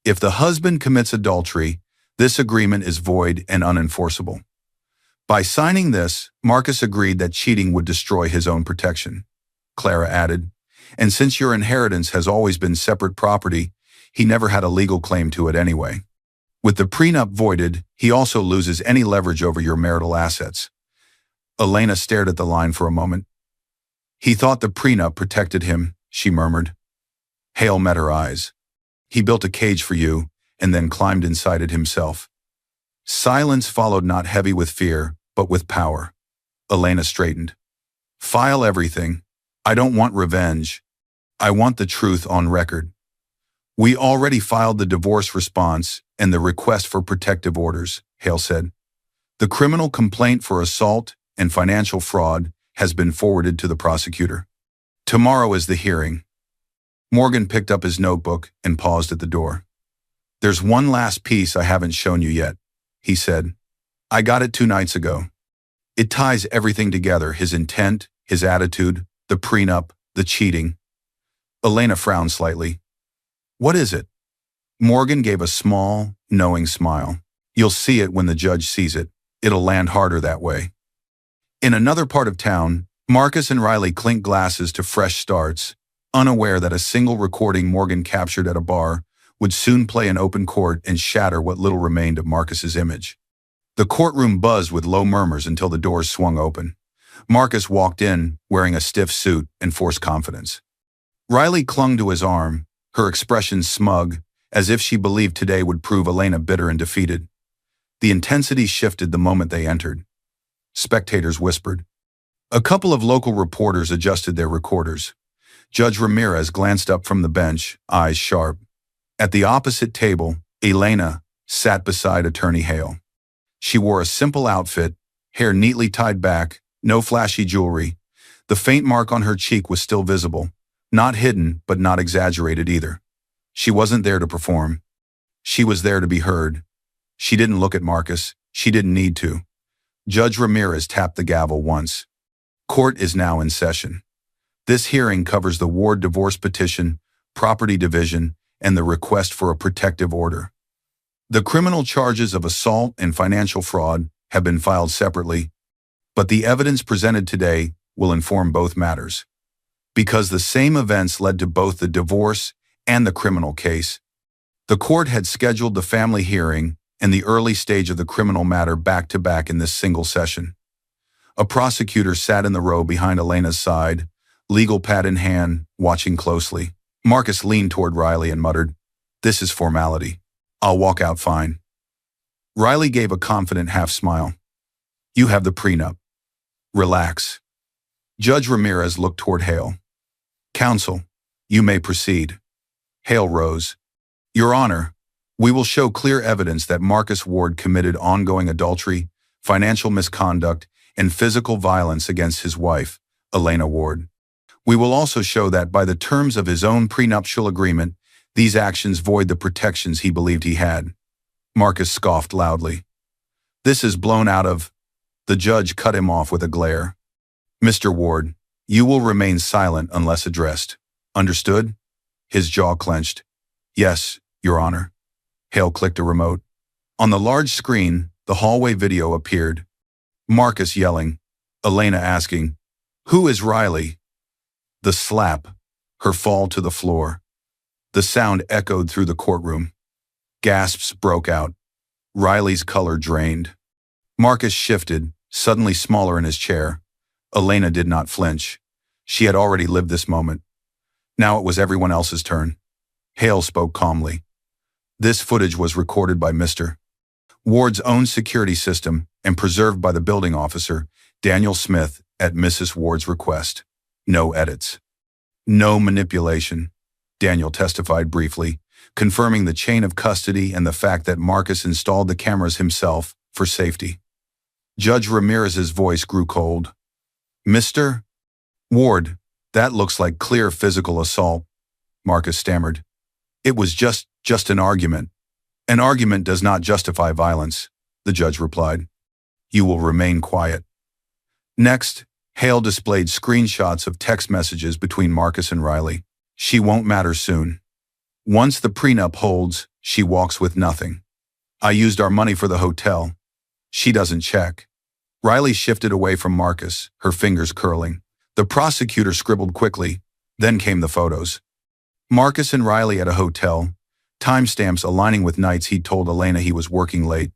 If the husband commits adultery, this agreement is void and unenforceable." By signing this, Marcus agreed that cheating would destroy his own protection. Clara added, "And since your inheritance has always been separate property, he never had a legal claim to it anyway. With the prenup voided, he also loses any leverage over your marital assets." Elena stared at the line for a moment. "He thought the prenup protected him," she murmured. Hale met her eyes. "He built a cage for you and then climbed inside it himself." Silence followed, not heavy with fear, but with power. Elena straightened. File everything. I don't want revenge. I want the truth on record. We already filed the divorce response and the request for protective orders, Hale said. The criminal complaint for assault and financial fraud has been forwarded to the prosecutor. Tomorrow is the hearing. Morgan picked up his notebook and paused at the door. There's one last piece I haven't shown you yet, he said. I got it 2 nights ago. It ties everything together, his intent, his attitude, the prenup, the cheating. Elena frowned slightly. What is it? Morgan gave a small, knowing smile. You'll see it when the judge sees it. It'll land harder that way. In another part of town, Marcus and Riley clinked glasses to fresh starts, unaware that a single recording Morgan captured at a bar would soon play in open court and shatter what little remained of Marcus's image. The courtroom buzzed with low murmurs until the doors swung open. Marcus walked in, wearing a stiff suit and forced confidence. Riley clung to his arm, her expression smug, as if she believed today would prove Elena bitter and defeated. The intensity shifted the moment they entered. Spectators whispered. A couple of local reporters adjusted their recorders. Judge Ramirez glanced up from the bench, eyes sharp. At the opposite table, Elena sat beside Attorney Hale. She wore a simple outfit, hair neatly tied back, no flashy jewelry. The faint mark on her cheek was still visible, not hidden but not exaggerated either. She wasn't there to perform. She was there to be heard. She didn't look at Marcus. She didn't need to. Judge Ramirez tapped the gavel once. Court is now in session. This hearing covers the Ward divorce petition, property division, and the request for a protective order. The criminal charges of assault and financial fraud have been filed separately, but the evidence presented today will inform both matters. Because the same events led to both the divorce and the criminal case, the court had scheduled the family hearing and the early stage of the criminal matter back-to-back in this single session. A prosecutor sat in the row behind Elena's side, legal pad in hand, watching closely. Marcus leaned toward Riley and muttered, "This is formality. I'll walk out fine." Riley gave a confident half-smile. "You have the prenup. Relax." Judge Ramirez looked toward Hale. "Counsel, you may proceed." Hale rose. "Your Honor, we will show clear evidence that Marcus Ward committed ongoing adultery, financial misconduct, and physical violence against his wife, Elena Ward. We will also show that by the terms of his own prenuptial agreement, these actions void the protections he believed he had." Marcus scoffed loudly. "This is blown out of—" The judge cut him off with a glare. "Mr. Ward, you will remain silent unless addressed. Understood?" His jaw clenched. "Yes, Your Honor." Hale clicked a remote. On the large screen, the hallway video appeared. Marcus yelling, Elena asking, "Who is Riley?" The slap, her fall to the floor. The sound echoed through the courtroom. Gasps broke out. Riley's color drained. Marcus shifted, suddenly smaller in his chair. Elena did not flinch. She had already lived this moment. Now it was everyone else's turn. Hale spoke calmly. This footage was recorded by Mr. Ward's own security system and preserved by the building officer, Daniel Smith, at Mrs. Ward's request. No edits. No manipulation. Daniel testified briefly, confirming the chain of custody and the fact that Marcus installed the cameras himself for safety. Judge Ramirez's voice grew cold. "Mr. Ward, that looks like clear physical assault," Marcus stammered. "It was just an argument." "An argument does not justify violence," the judge replied. "You will remain quiet." Next, Hale displayed screenshots of text messages between Marcus and Riley. "She won't matter soon. Once the prenup holds, she walks with nothing. I used our money for the hotel. She doesn't check." Riley shifted away from Marcus, her fingers curling. The prosecutor scribbled quickly, then came the photos. Marcus and Riley at a hotel, timestamps aligning with nights he'd told Elena he was working late.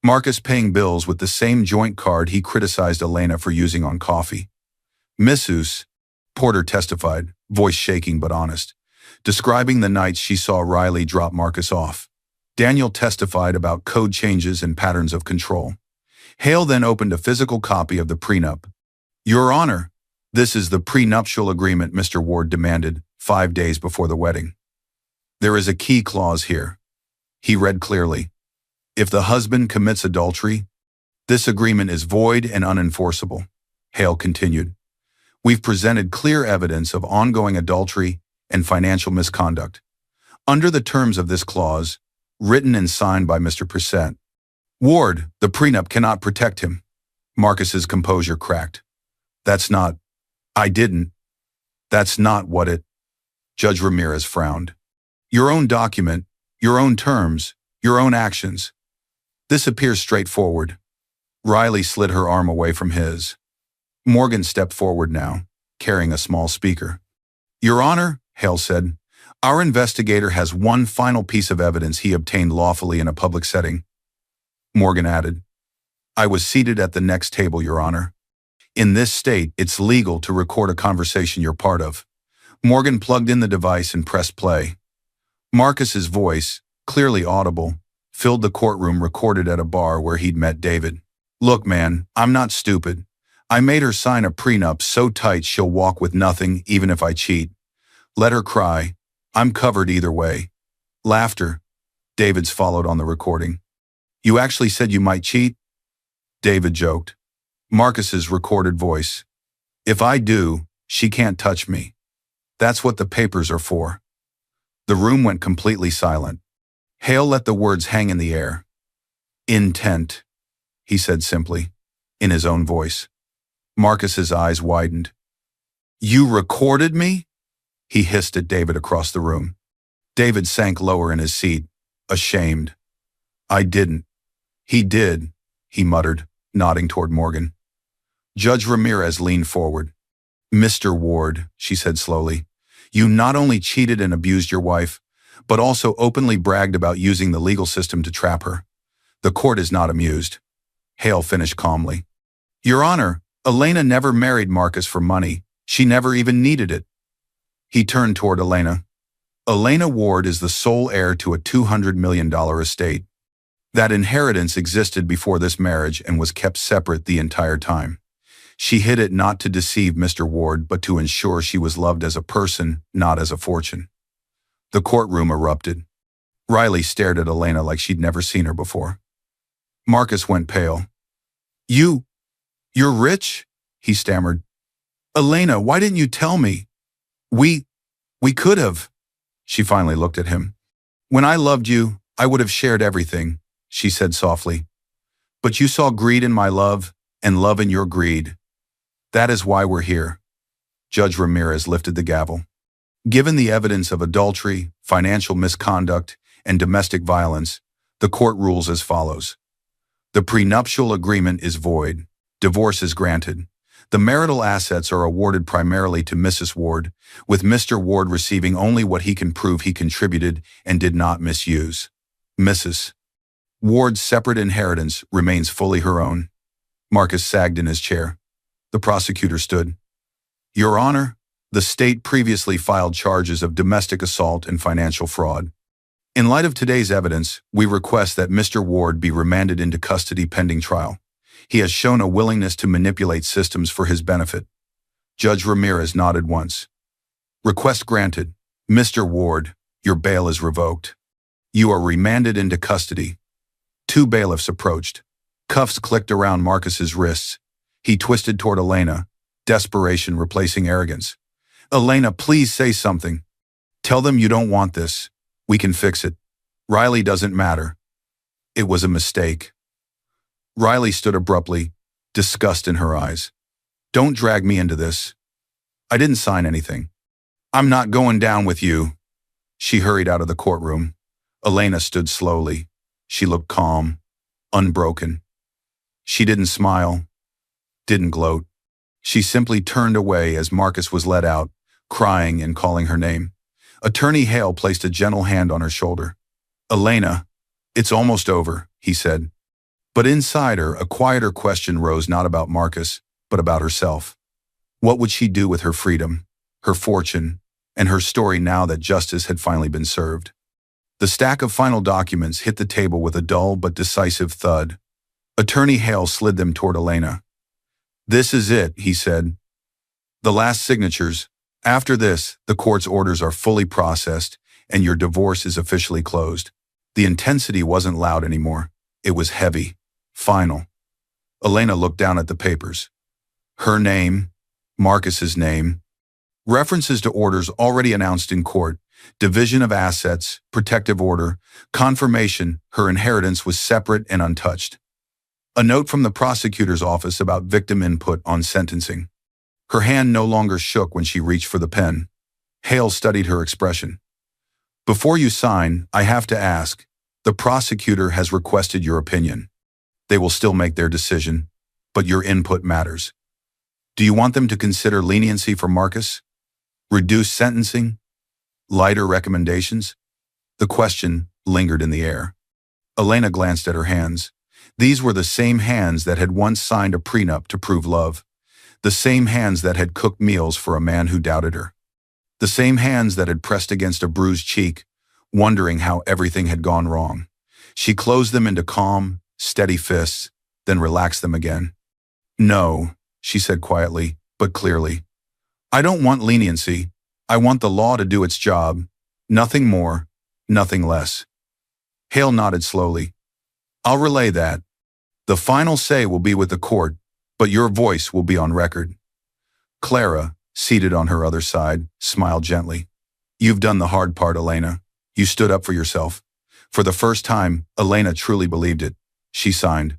Marcus paying bills with the same joint card he criticized Elena for using on coffee. Mrs. Porter testified, voice shaking but honest, describing the nights she saw Riley drop Marcus off. Daniel testified about code changes and patterns of control. Hale then opened a physical copy of the prenup. Your Honor, this is the prenuptial agreement Mr. Ward demanded 5 days before the wedding. There is a key clause here. He read clearly. If the husband commits adultery, this agreement is void and unenforceable. Hale continued. We've presented clear evidence of ongoing adultery and financial misconduct. Under the terms of this clause, written and signed by Mr. Prenup, Ward, the prenup cannot protect him. Marcus's composure cracked. That's not what it. Judge Ramirez frowned. Your own document, your own terms, your own actions. This appears straightforward. Riley slid her arm away from his. Morgan stepped forward now, carrying a small speaker. Your Honor, Hale said, our investigator has one final piece of evidence he obtained lawfully in a public setting. Morgan added, I was seated at the next table, Your Honor. In this state, it's legal to record a conversation you're part of. Morgan plugged in the device and pressed play. Marcus's voice, clearly audible, filled the courtroom recorded at a bar where he'd met David. Look, man, I'm not stupid. I made her sign a prenup so tight she'll walk with nothing even if I cheat. Let her cry. I'm covered either way. Laughter. David's followed on the recording. You actually said you might cheat? David joked. Marcus's recorded voice. If I do, she can't touch me. That's what the papers are for. The room went completely silent. Hale let the words hang in the air. Intent, he said simply, in his own voice. Marcus's eyes widened. You recorded me? He hissed at David across the room. David sank lower in his seat, ashamed. I didn't. He did, he muttered, nodding toward Morgan. Judge Ramirez leaned forward. Mr. Ward, she said slowly, you not only cheated and abused your wife, but also openly bragged about using the legal system to trap her. The court is not amused. Hale finished calmly. Your Honor, Elena never married Marcus for money. She never even needed it. He turned toward Elena. Elena Ward is the sole heir to a $200 million estate. That inheritance existed before this marriage and was kept separate the entire time. She hid it not to deceive Mr. Ward, but to ensure she was loved as a person, not as a fortune. The courtroom erupted. Riley stared at Elena like she'd never seen her before. Marcus went pale. You're rich? He stammered. Elena, why didn't you tell me? We could have. She finally looked at him. When I loved you, I would have shared everything, she said softly. But you saw greed in my love and love in your greed. That is why we're here. Judge Ramirez lifted the gavel. Given the evidence of adultery, financial misconduct, and domestic violence, the court rules as follows. The prenuptial agreement is void. Divorce is granted. The marital assets are awarded primarily to Mrs. Ward, with Mr. Ward receiving only what he can prove he contributed and did not misuse. Mrs. Ward's separate inheritance remains fully her own. Marcus sagged in his chair. The prosecutor stood. Your Honor, the state previously filed charges of domestic assault and financial fraud. In light of today's evidence, we request that Mr. Ward be remanded into custody pending trial. He has shown a willingness to manipulate systems for his benefit. Judge Ramirez nodded once. Request granted. Mr. Ward, your bail is revoked. You are remanded into custody. 2 bailiffs approached. Cuffs clicked around Marcus's wrists. He twisted toward Elena, desperation replacing arrogance. Elena, please say something. Tell them you don't want this. We can fix it. Riley doesn't matter. It was a mistake. Riley stood abruptly, disgust in her eyes. Don't drag me into this. I didn't sign anything. I'm not going down with you. She hurried out of the courtroom. Elena stood slowly. She looked calm, unbroken. She didn't smile, didn't gloat. She simply turned away as Marcus was led out, crying and calling her name. Attorney Hale placed a gentle hand on her shoulder. Elena, it's almost over, he said. But inside her, a quieter question rose not about Marcus, but about herself. What would she do with her freedom, her fortune, and her story now that justice had finally been served? The stack of final documents hit the table with a dull but decisive thud. Attorney Hale slid them toward Elena. "This is it," he said. "The last signatures. After this, the court's orders are fully processed, and your divorce is officially closed." The intensity wasn't loud anymore. It was heavy. Final. Elena looked down at the papers. Her name, Marcus's name, references to orders already announced in court, division of assets, protective order, confirmation her inheritance was separate and untouched. A note from the prosecutor's office about victim input on sentencing. Her hand no longer shook when she reached for the pen. Hale studied her expression. "Before you sign, I have to ask. The prosecutor has requested your opinion. They will still make their decision, but your input matters. Do you want them to consider leniency for Marcus? Reduced sentencing? Lighter recommendations?" The question lingered in the air. Elena glanced at her hands. These were the same hands that had once signed a prenup to prove love. The same hands that had cooked meals for a man who doubted her. The same hands that had pressed against a bruised cheek, wondering how everything had gone wrong. She closed them into calm, steady fists, then relaxed them again. "No," she said quietly, but clearly. "I don't want leniency. I want the law to do its job. Nothing more, nothing less." Hale nodded slowly. "I'll relay that. The final say will be with the court, but your voice will be on record." Clara, seated on her other side, smiled gently. "You've done the hard part, Elena. You stood up for yourself." For the first time, Elena truly believed it. She signed.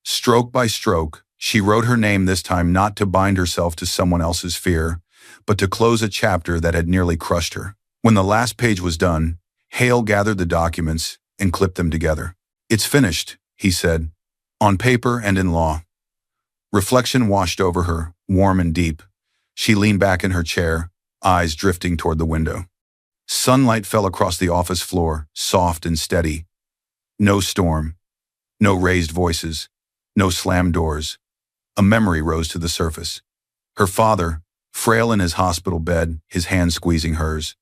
Stroke by stroke, she wrote her name this time not to bind herself to someone else's fear, but to close a chapter that had nearly crushed her. When the last page was done, Hale gathered the documents and clipped them together. "It's finished," he said, "on paper and in law." Reflection washed over her, warm and deep. She leaned back in her chair, eyes drifting toward the window. Sunlight fell across the office floor, soft and steady. No storm. No raised voices. No slammed doors. A memory rose to the surface. Her father, frail in his hospital bed, his hand squeezing hers.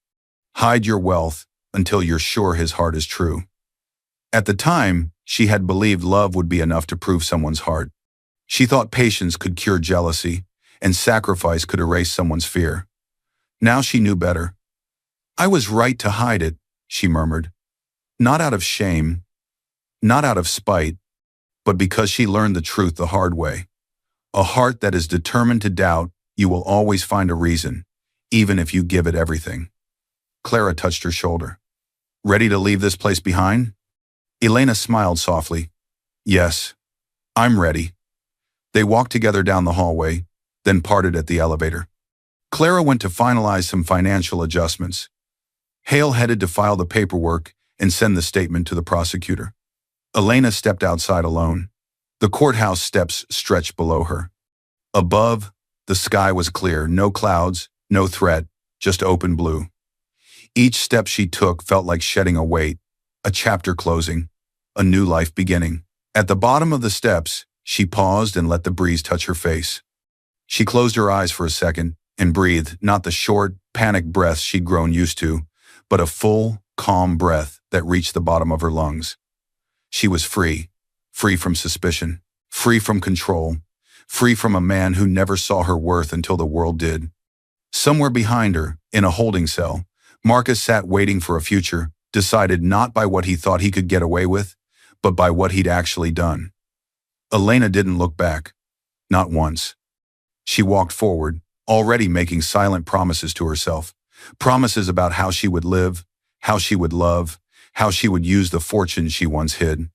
"Hide your wealth until you're sure his heart is true." At the time, she had believed love would be enough to prove someone's heart. She thought patience could cure jealousy, and sacrifice could erase someone's fear. Now she knew better. "I was right to hide it," she murmured. Not out of shame, not out of spite, but because she learned the truth the hard way. A heart that is determined to doubt, you will always find a reason, even if you give it everything. Clara touched her shoulder. "Ready to leave this place behind?" Elena smiled softly. "Yes, I'm ready." They walked together down the hallway, then parted at the elevator. Clara went to finalize some financial adjustments. Hale headed to file the paperwork and send the statement to the prosecutor. Elena stepped outside alone. The courthouse steps stretched below her. Above, the sky was clear, no clouds, no threat, just open blue. Each step she took felt like shedding a weight, a chapter closing, a new life beginning. At the bottom of the steps, she paused and let the breeze touch her face. She closed her eyes for a second and breathed, not the short, panicked breaths she'd grown used to, but a full, calm breath that reached the bottom of her lungs. She was free, free from suspicion, free from control, free from a man who never saw her worth until the world did. Somewhere behind her, in a holding cell, Marcus sat waiting for a future, decided not by what he thought he could get away with, but by what he'd actually done. Elena didn't look back. Not once. She walked forward, already making silent promises to herself. Promises about how she would live, how she would love, how she would use the fortune she once hid.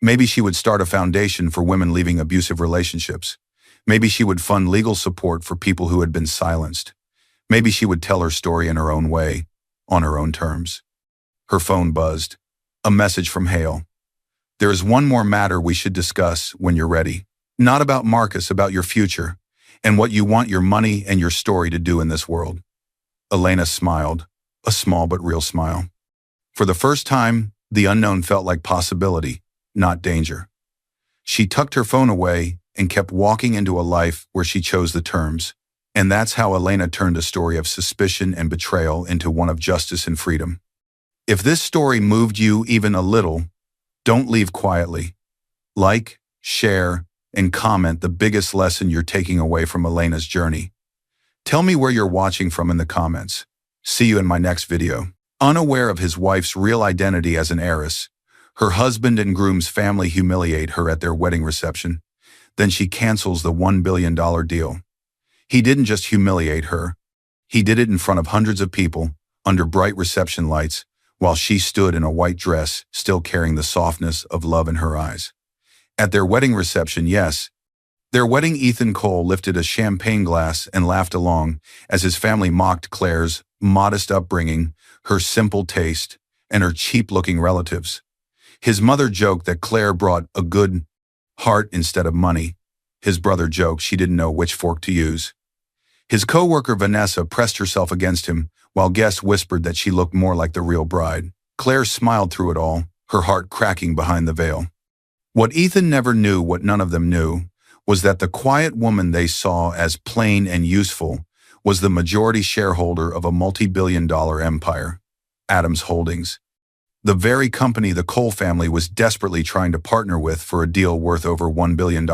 Maybe she would start a foundation for women leaving abusive relationships. Maybe she would fund legal support for people who had been silenced. Maybe she would tell her story in her own way, on her own terms. Her phone buzzed. A message from Hale. "There is one more matter we should discuss when you're ready. Not about Marcus, about your future, and what you want your money and your story to do in this world." Elena smiled, a small but real smile. For the first time, the unknown felt like possibility, not danger. She tucked her phone away and kept walking into a life where she chose the terms. And that's how Elena turned a story of suspicion and betrayal into one of justice and freedom. If this story moved you even a little, don't leave quietly. Like, share, and comment the biggest lesson you're taking away from Elena's journey. Tell me where you're watching from in the comments. See you in my next video. Unaware of his wife's real identity as an heiress, her husband and groom's family humiliate her at their wedding reception. Then she cancels the $1 billion deal. He didn't just humiliate her. He did it in front of hundreds of people, under bright reception lights, while she stood in a white dress, still carrying the softness of love in her eyes. At their wedding reception, yes, their wedding, Ethan Cole lifted a champagne glass and laughed along as his family mocked Claire's modest upbringing, her simple taste, and her cheap-looking relatives. His mother joked that Claire brought a good heart instead of money. His brother joked she didn't know which fork to use. His co-worker Vanessa pressed herself against him, while guests whispered that she looked more like the real bride. Claire smiled through it all, her heart cracking behind the veil. What Ethan never knew, what none of them knew, was that the quiet woman they saw as plain and useful was the majority shareholder of a multi-billion-dollar empire, Adams Holdings, the very company the Cole family was desperately trying to partner with for a deal worth over $1 billion.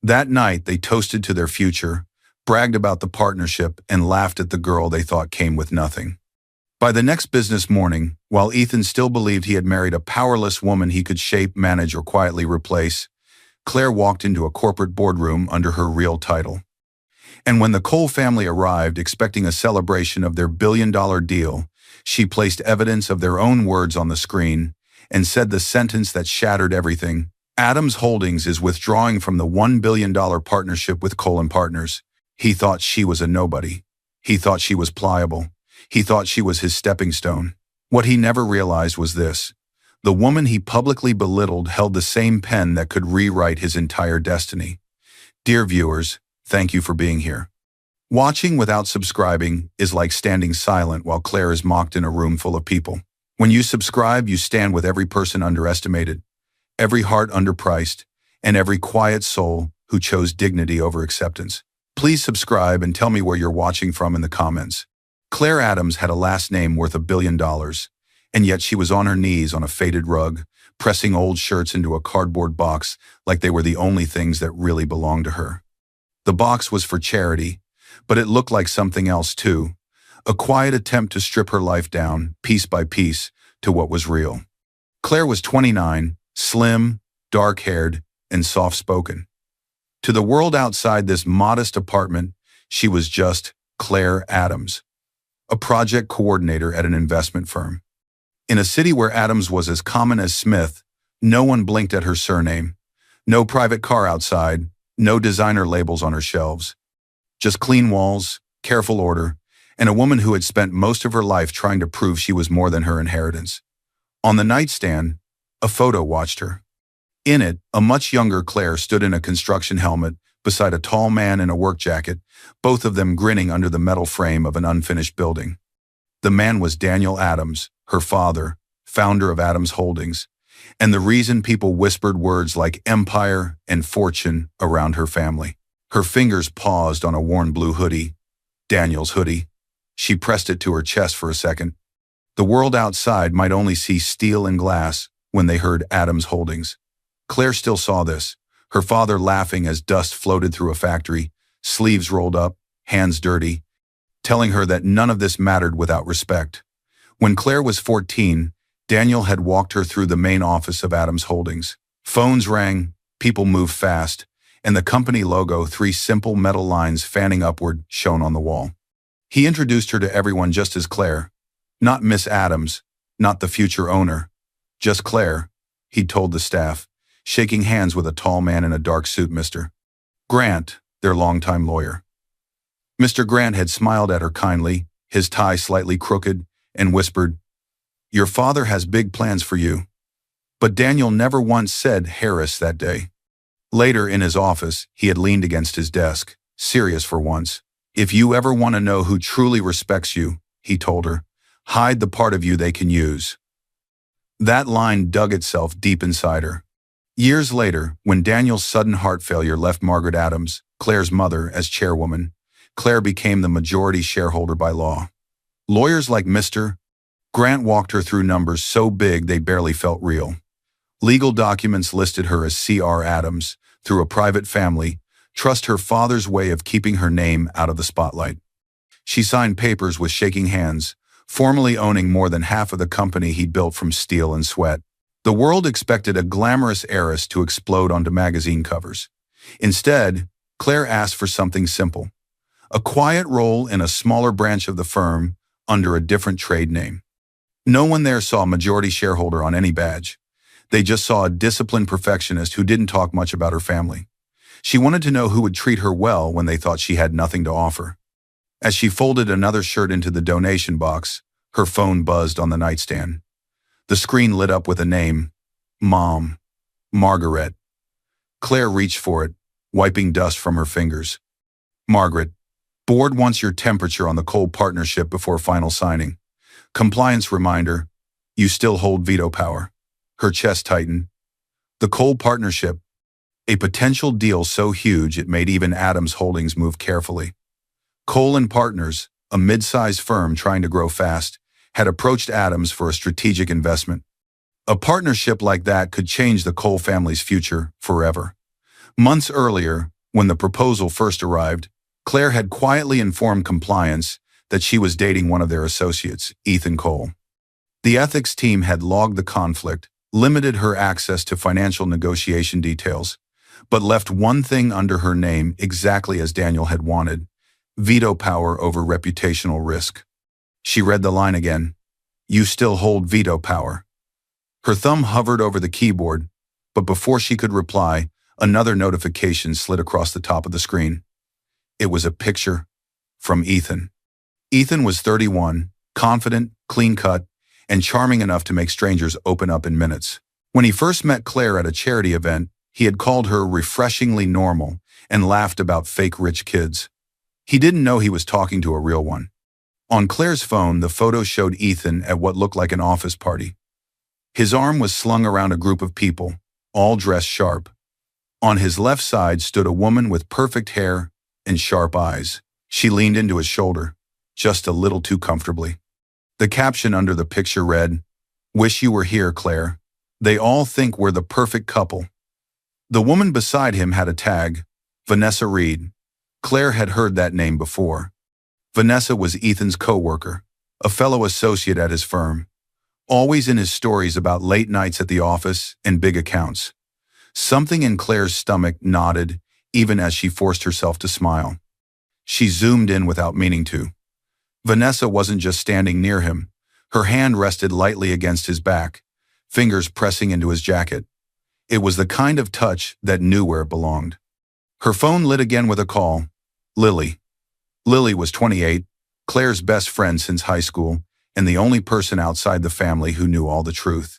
That night, they toasted to their future, bragged about the partnership, and laughed at the girl they thought came with nothing. By the next business morning, while Ethan still believed he had married a powerless woman he could shape, manage, or quietly replace, Claire walked into a corporate boardroom under her real title. And when the Cole family arrived expecting a celebration of their billion-dollar deal, she placed evidence of their own words on the screen and said the sentence that shattered everything. Adams Holdings is withdrawing from the $1 billion partnership with Cole and Partners. He thought she was a nobody. He thought she was pliable. He thought she was his stepping stone. What he never realized was this: the woman he publicly belittled held the same pen that could rewrite his entire destiny. Dear viewers, thank you for being here. Watching without subscribing is like standing silent while Claire is mocked in a room full of people. When you subscribe, you stand with every person underestimated, every heart underpriced, and every quiet soul who chose dignity over acceptance. Please subscribe and tell me where you're watching from in the comments. Claire Adams had a last name worth $1 billion, and yet she was on her knees on a faded rug, pressing old shirts into a cardboard box like they were the only things that really belonged to her. The box was for charity, but it looked like something else too, a quiet attempt to strip her life down, piece by piece, to what was real. Claire was 29, slim, dark-haired, and soft-spoken. To the world outside this modest apartment, she was just Claire Adams, a project coordinator at an investment firm. In a city where Adams was as common as Smith, no one blinked at her surname. No private car outside, no designer labels on her shelves. Just clean walls, careful order, and a woman who had spent most of her life trying to prove she was more than her inheritance. On the nightstand, a photo watched her. In it, a much younger Claire stood in a construction helmet beside a tall man in a work jacket, both of them grinning under the metal frame of an unfinished building. The man was Daniel Adams, her father, founder of Adams Holdings, and the reason people whispered words like empire and fortune around her family. Her fingers paused on a worn blue hoodie, Daniel's hoodie. She pressed it to her chest for a second. The world outside might only see steel and glass when they heard Adams Holdings. Claire still saw this, her father laughing as dust floated through a factory, sleeves rolled up, hands dirty, telling her that none of this mattered without respect. When Claire was 14, Daniel had walked her through the main office of Adams Holdings. Phones rang, people moved fast, and the company logo, 3 simple metal lines fanning upward, shone on the wall. He introduced her to everyone just as Claire. Not Miss Adams, not the future owner, just Claire, he'd told the staff, shaking hands with a tall man in a dark suit, Mr. Grant, their longtime lawyer. Mr. Grant had smiled at her kindly, his tie slightly crooked, and whispered, "Your father has big plans for you." But Daniel never once said Harris that day. Later in his office, he had leaned against his desk, serious for once. "If you ever want to know who truly respects you," he told her, "hide the part of you they can use." That line dug itself deep inside her. Years later, when Daniel's sudden heart failure left Margaret Adams, Claire's mother, as chairwoman, Claire became the majority shareholder by law. Lawyers like Mr. Grant walked her through numbers so big they barely felt real. Legal documents listed her as C.R. Adams, through a private family, trust her father's way of keeping her name out of the spotlight. She signed papers with shaking hands, formally owning more than half of the company he'd built from steel and sweat. The world expected a glamorous heiress to explode onto magazine covers. Instead, Claire asked for something simple: a quiet role in a smaller branch of the firm under a different trade name. No one there saw a majority shareholder on any badge. They just saw a disciplined perfectionist who didn't talk much about her family. She wanted to know who would treat her well when they thought she had nothing to offer. As she folded another shirt into the donation box, her phone buzzed on the nightstand. The screen lit up with a name: Mom. Margaret. Claire reached for it, wiping dust from her fingers. Margaret, board wants your temperature on the coal partnership before final signing. Compliance reminder, you still hold veto power. Her chest tightened. The coal partnership, a potential deal so huge it made even Adams Holdings move carefully. Cole and Partners, a mid-sized firm trying to grow fast, had approached Adams for a strategic investment. A partnership like that could change the Cole family's future forever. Months earlier, when the proposal first arrived, Claire had quietly informed compliance that she was dating one of their associates, Ethan Cole. The ethics team had logged the conflict, limited her access to financial negotiation details, but left one thing under her name exactly as Daniel had wanted: veto power over reputational risk. She read the line again: you still hold veto power. Her thumb hovered over the keyboard, but before she could reply, another notification slid across the top of the screen. It was a picture from Ethan. Ethan was 31, confident, clean-cut, and charming enough to make strangers open up in minutes. When he first met Claire at a charity event, he had called her refreshingly normal and laughed about fake rich kids. He didn't know he was talking to a real one. On Claire's phone, the photo showed Ethan at what looked like an office party. His arm was slung around a group of people, all dressed sharp. On his left side stood a woman with perfect hair and sharp eyes. She leaned into his shoulder, just a little too comfortably. The caption under the picture read, "Wish you were here, Claire. They all think we're the perfect couple." The woman beside him had a tag, Vanessa Reed. Claire had heard that name before. Vanessa was Ethan's co-worker, a fellow associate at his firm, always in his stories about late nights at the office and big accounts. Something in Claire's stomach nodded, even as she forced herself to smile. She zoomed in without meaning to. Vanessa wasn't just standing near him. Her hand rested lightly against his back, fingers pressing into his jacket. It was the kind of touch that knew where it belonged. Her phone lit again with a call. Lily. Lily was 28, Claire's best friend since high school, and the only person outside the family who knew all the truth.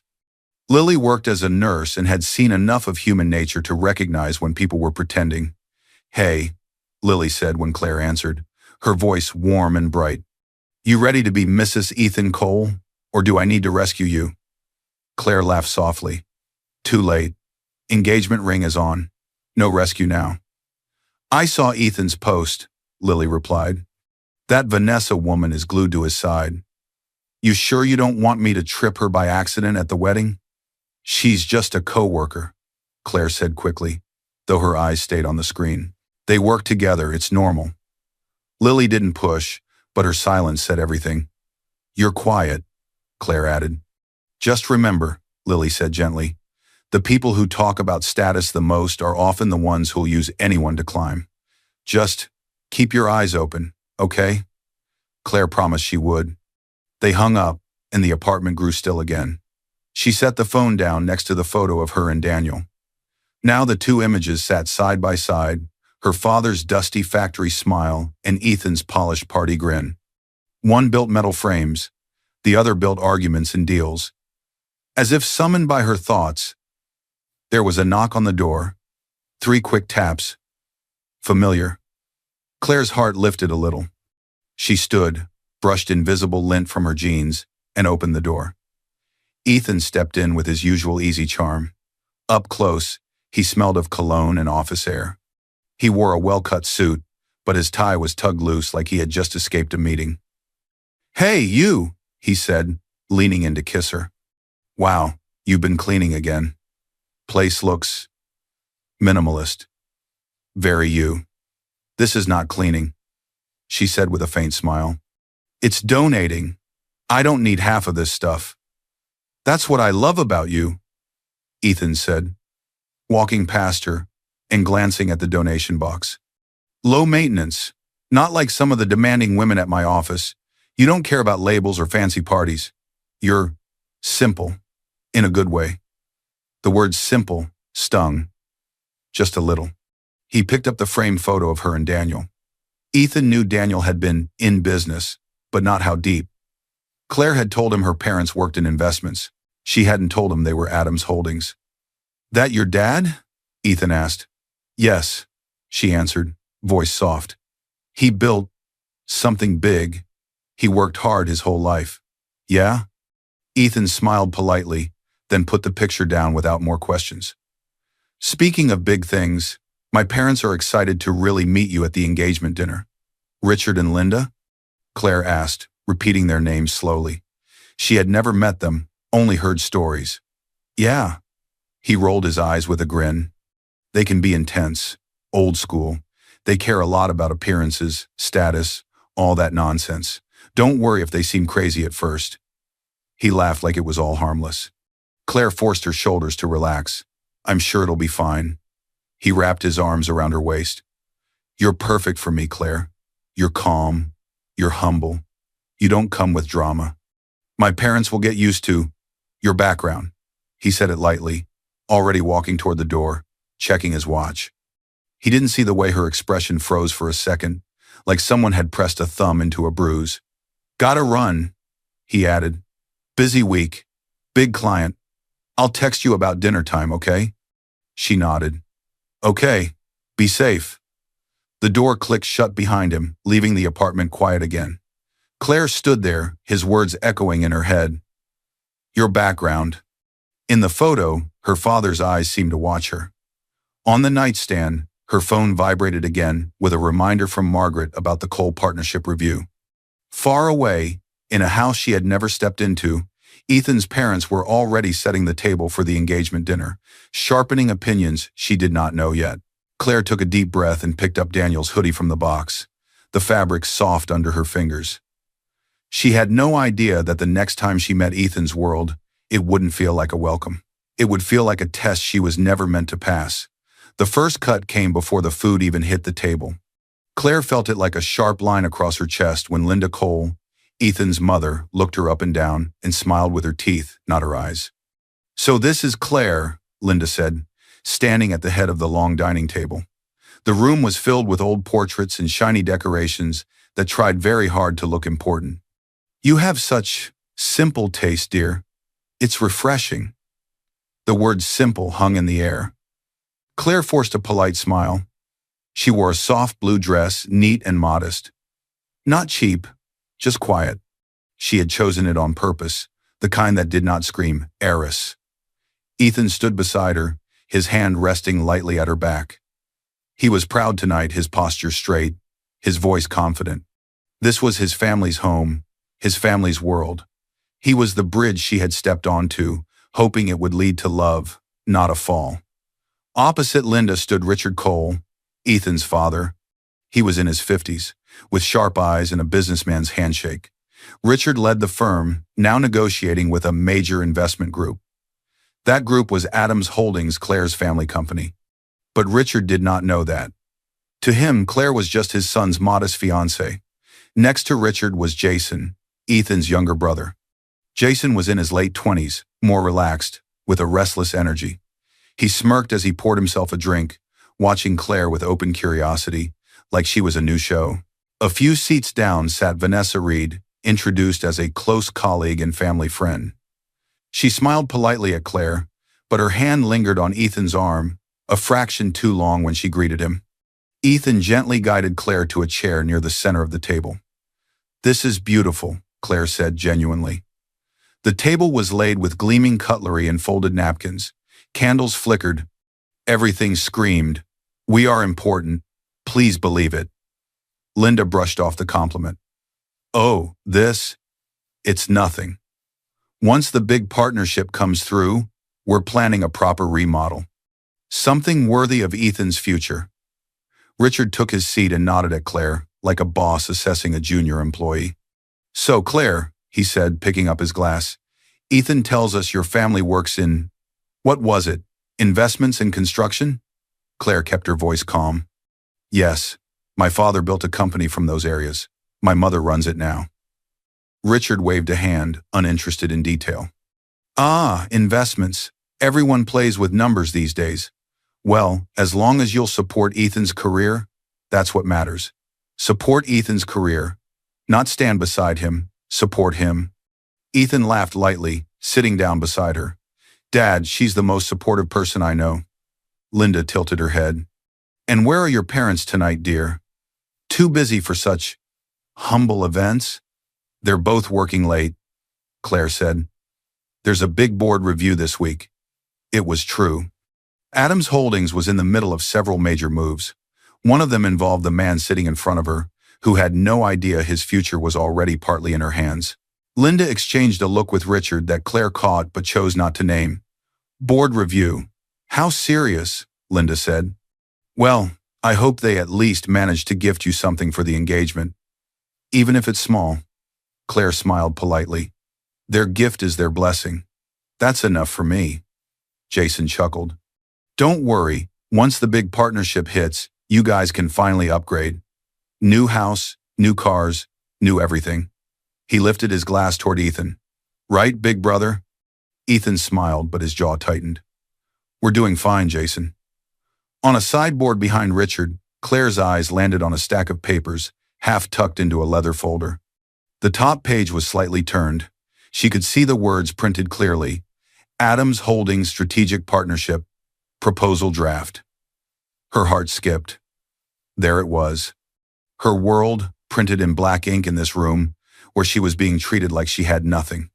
Lily worked as a nurse and had seen enough of human nature to recognize when people were pretending. "Hey," Lily said when Claire answered, her voice warm and bright. "You ready to be Mrs. Ethan Cole, or do I need to rescue you?" Claire laughed softly. "Too late. Engagement ring is on. No rescue now." "I saw Ethan's post," Lily replied. "That Vanessa woman is glued to his side. You sure you don't want me to trip her by accident at the wedding?" "She's just a co-worker," Claire said quickly, though her eyes stayed on the screen. "They work together, it's normal." Lily didn't push, but her silence said everything. "You're quiet," Claire added. "Just remember," Lily said gently, "the people who talk about status the most are often the ones who'll use anyone to climb. Just keep your eyes open, okay?" Claire promised she would. They hung up, and the apartment grew still again. She set the phone down next to the photo of her and Daniel. Now the two images sat side by side, her father's dusty factory smile and Ethan's polished party grin. One built metal frames, the other built arguments and deals. As if summoned by her thoughts, there was a knock on the door, 3 quick taps. Familiar. Claire's heart lifted a little. She stood, brushed invisible lint from her jeans, and opened the door. Ethan stepped in with his usual easy charm. Up close, he smelled of cologne and office air. He wore a well-cut suit, but his tie was tugged loose like he had just escaped a meeting. "Hey, you," he said, leaning in to kiss her. Wow, you've been cleaning again. Place looks minimalist. Very you. This is not cleaning, she said with a faint smile. It's donating. I don't need half of this stuff. That's what I love about you, Ethan said, walking past her and glancing at the donation box. Low maintenance, not like some of the demanding women at my office. You don't care about labels or fancy parties. You're simple, in a good way. The word simple stung, just a little. He picked up the framed photo of her and Daniel. Ethan knew Daniel had been in business, but not how deep. Claire had told him her parents worked in investments. She hadn't told him they were Adams Holdings. That your dad? Ethan asked. Yes, she answered, voice soft. He built something big. He worked hard his whole life. Yeah? Ethan smiled politely, then put the picture down without more questions. Speaking of big things, my parents are excited to really meet you at the engagement dinner. Richard and Linda? Claire asked, repeating their names slowly. She had never met them, only heard stories. Yeah. He rolled his eyes with a grin. They can be intense, old school. They care a lot about appearances, status, all that nonsense. Don't worry if they seem crazy at first. He laughed like it was all harmless. Claire forced her shoulders to relax. I'm sure it'll be fine. He wrapped his arms around her waist. You're perfect for me, Claire. You're calm. You're humble. You don't come with drama. My parents will get used to your background. He said it lightly, already walking toward the door, checking his watch. He didn't see the way her expression froze for a second, like someone had pressed a thumb into a bruise. Gotta run, he added. Busy week. Big client. I'll text you about dinner time, okay? She nodded. Okay. Be safe. The door clicked shut behind him, leaving the apartment quiet again. Claire stood there, his words echoing in her head. Your background. In the photo, her father's eyes seemed to watch her. On the nightstand, her phone vibrated again with a reminder from Margaret about the coal partnership review. Far away, in a house she had never stepped into, Ethan's parents were already setting the table for the engagement dinner, sharpening opinions she did not know yet. Claire took a deep breath and picked up Daniel's hoodie from the box, the fabric soft under her fingers. She had no idea that the next time she met Ethan's world, it wouldn't feel like a welcome. It would feel like a test she was never meant to pass. The first cut came before the food even hit the table. Claire felt it like a sharp line across her chest when Linda Cole, Ethan's mother, looked her up and down and smiled with her teeth, not her eyes. So this is Claire, Linda said, standing at the head of the long dining table. The room was filled with old portraits and shiny decorations that tried very hard to look important. You have such simple taste, dear. It's refreshing. The word simple hung in the air. Claire forced a polite smile. She wore a soft blue dress, neat and modest. Not cheap, just quiet. She had chosen it on purpose, the kind that did not scream, heiress. Ethan stood beside her, his hand resting lightly at her back. He was proud tonight, his posture straight, his voice confident. This was his family's home, his family's world. He was the bridge she had stepped onto, hoping it would lead to love, not a fall. Opposite Linda stood Richard Cole, Ethan's father. He was in his 50s, with sharp eyes and a businessman's handshake. Richard led the firm, now negotiating with a major investment group. That group was Adams Holdings, Claire's family company. But Richard did not know that. To him, Claire was just his son's modest fiancée. Next to Richard was Jason, Ethan's younger brother. Jason was in his late 20s, more relaxed, with a restless energy. He smirked as he poured himself a drink, watching Claire with open curiosity, like she was a new show. A few seats down sat Vanessa Reed, introduced as a close colleague and family friend. She smiled politely at Claire, but her hand lingered on Ethan's arm, a fraction too long when she greeted him. Ethan gently guided Claire to a chair near the center of the table. This is beautiful, Claire said genuinely. The table was laid with gleaming cutlery and folded napkins. Candles flickered. Everything screamed, "We are important. Please believe it." Linda brushed off the compliment. Oh, this? It's nothing. Once the big partnership comes through, we're planning a proper remodel. Something worthy of Ethan's future. Richard took his seat and nodded at Claire, like a boss assessing a junior employee. So, Claire, he said, picking up his glass, Ethan tells us your family works in, what was it, investments and construction? Claire kept her voice calm. Yes, my father built a company from those areas. My mother runs it now. Richard waved a hand, uninterested in detail. Ah, investments. Everyone plays with numbers these days. Well, as long as you'll support Ethan's career, that's what matters. Support Ethan's career. Not stand beside him, support him. Ethan laughed lightly, sitting down beside her. Dad, she's the most supportive person I know. Linda tilted her head. And where are your parents tonight, dear? Too busy for such humble events? They're both working late, Claire said. There's a big board review this week. It was true. Adams Holdings was in the middle of several major moves. One of them involved the man sitting in front of her, who had no idea his future was already partly in her hands. Linda exchanged a look with Richard that Claire caught but chose not to name. Board review. How serious, Linda said. Well, I hope they at least managed to gift you something for the engagement. Even if it's small. Claire smiled politely. Their gift is their blessing. That's enough for me. Jason chuckled. Don't worry, once the big partnership hits, you guys can finally upgrade. New house, new cars, new everything. He lifted his glass toward Ethan. Right, big brother? Ethan smiled, but his jaw tightened. We're doing fine, Jason. On a sideboard behind Richard, Claire's eyes landed on a stack of papers, half tucked into a leather folder. The top page was slightly turned. She could see the words printed clearly. Adams Holdings Strategic Partnership, Proposal Draft. Her heart skipped. There it was. Her world, printed in black ink in this room, where she was being treated like she had nothing.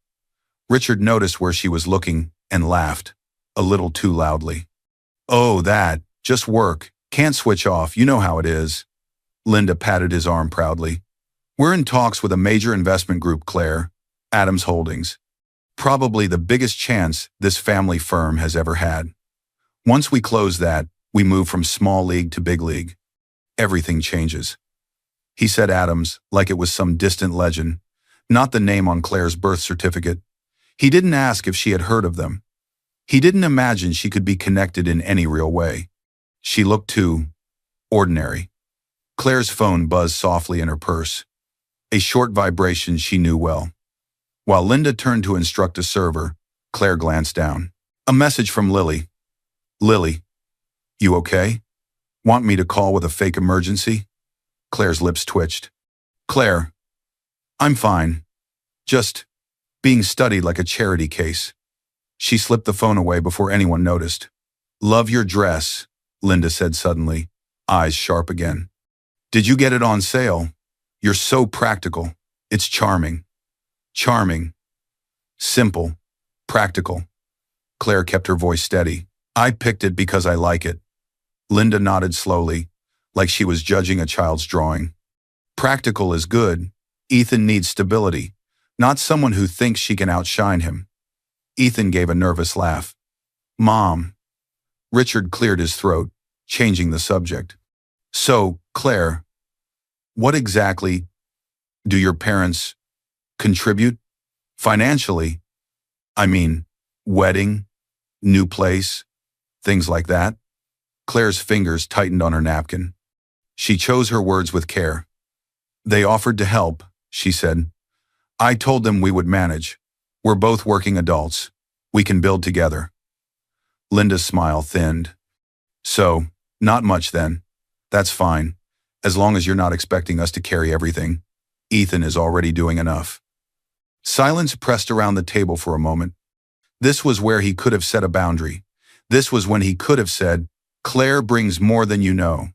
Richard noticed where she was looking and laughed, a little too loudly. Oh, that, just work, can't switch off, you know how it is. Linda patted his arm proudly. We're in talks with a major investment group, Claire, Adams Holdings. Probably the biggest chance this family firm has ever had. Once we close that, we move from small league to big league. Everything changes. He said Adams like it was some distant legend, not the name on Claire's birth certificate. He didn't ask if she had heard of them. He didn't imagine she could be connected in any real way. She looked too ordinary. Claire's phone buzzed softly in her purse. A short vibration she knew well. While Linda turned to instruct a server, Claire glanced down. A message from Lily. Lily, you okay? Want me to call with a fake emergency? Claire's lips twitched. Claire, I'm fine. Just being studied like a charity case. She slipped the phone away before anyone noticed. Love your dress, Linda said suddenly, eyes sharp again. Did you get it on sale? You're so practical. It's charming. Charming. Simple. Practical. Claire kept her voice steady. I picked it because I like it. Linda nodded slowly, like she was judging a child's drawing. Practical is good. Ethan needs stability, not someone who thinks she can outshine him. Ethan gave a nervous laugh. Mom. Richard cleared his throat, changing the subject. So, Claire, what exactly do your parents contribute? Financially? I mean, wedding, new place, things like that? Claire's fingers tightened on her napkin. She chose her words with care. They offered to help, she said. I told them we would manage. We're both working adults. We can build together. Linda's smile thinned. So, not much then. That's fine. As long as you're not expecting us to carry everything. Ethan is already doing enough. Silence pressed around the table for a moment. This was where he could have set a boundary. This was when he could have said, Claire brings more than you know.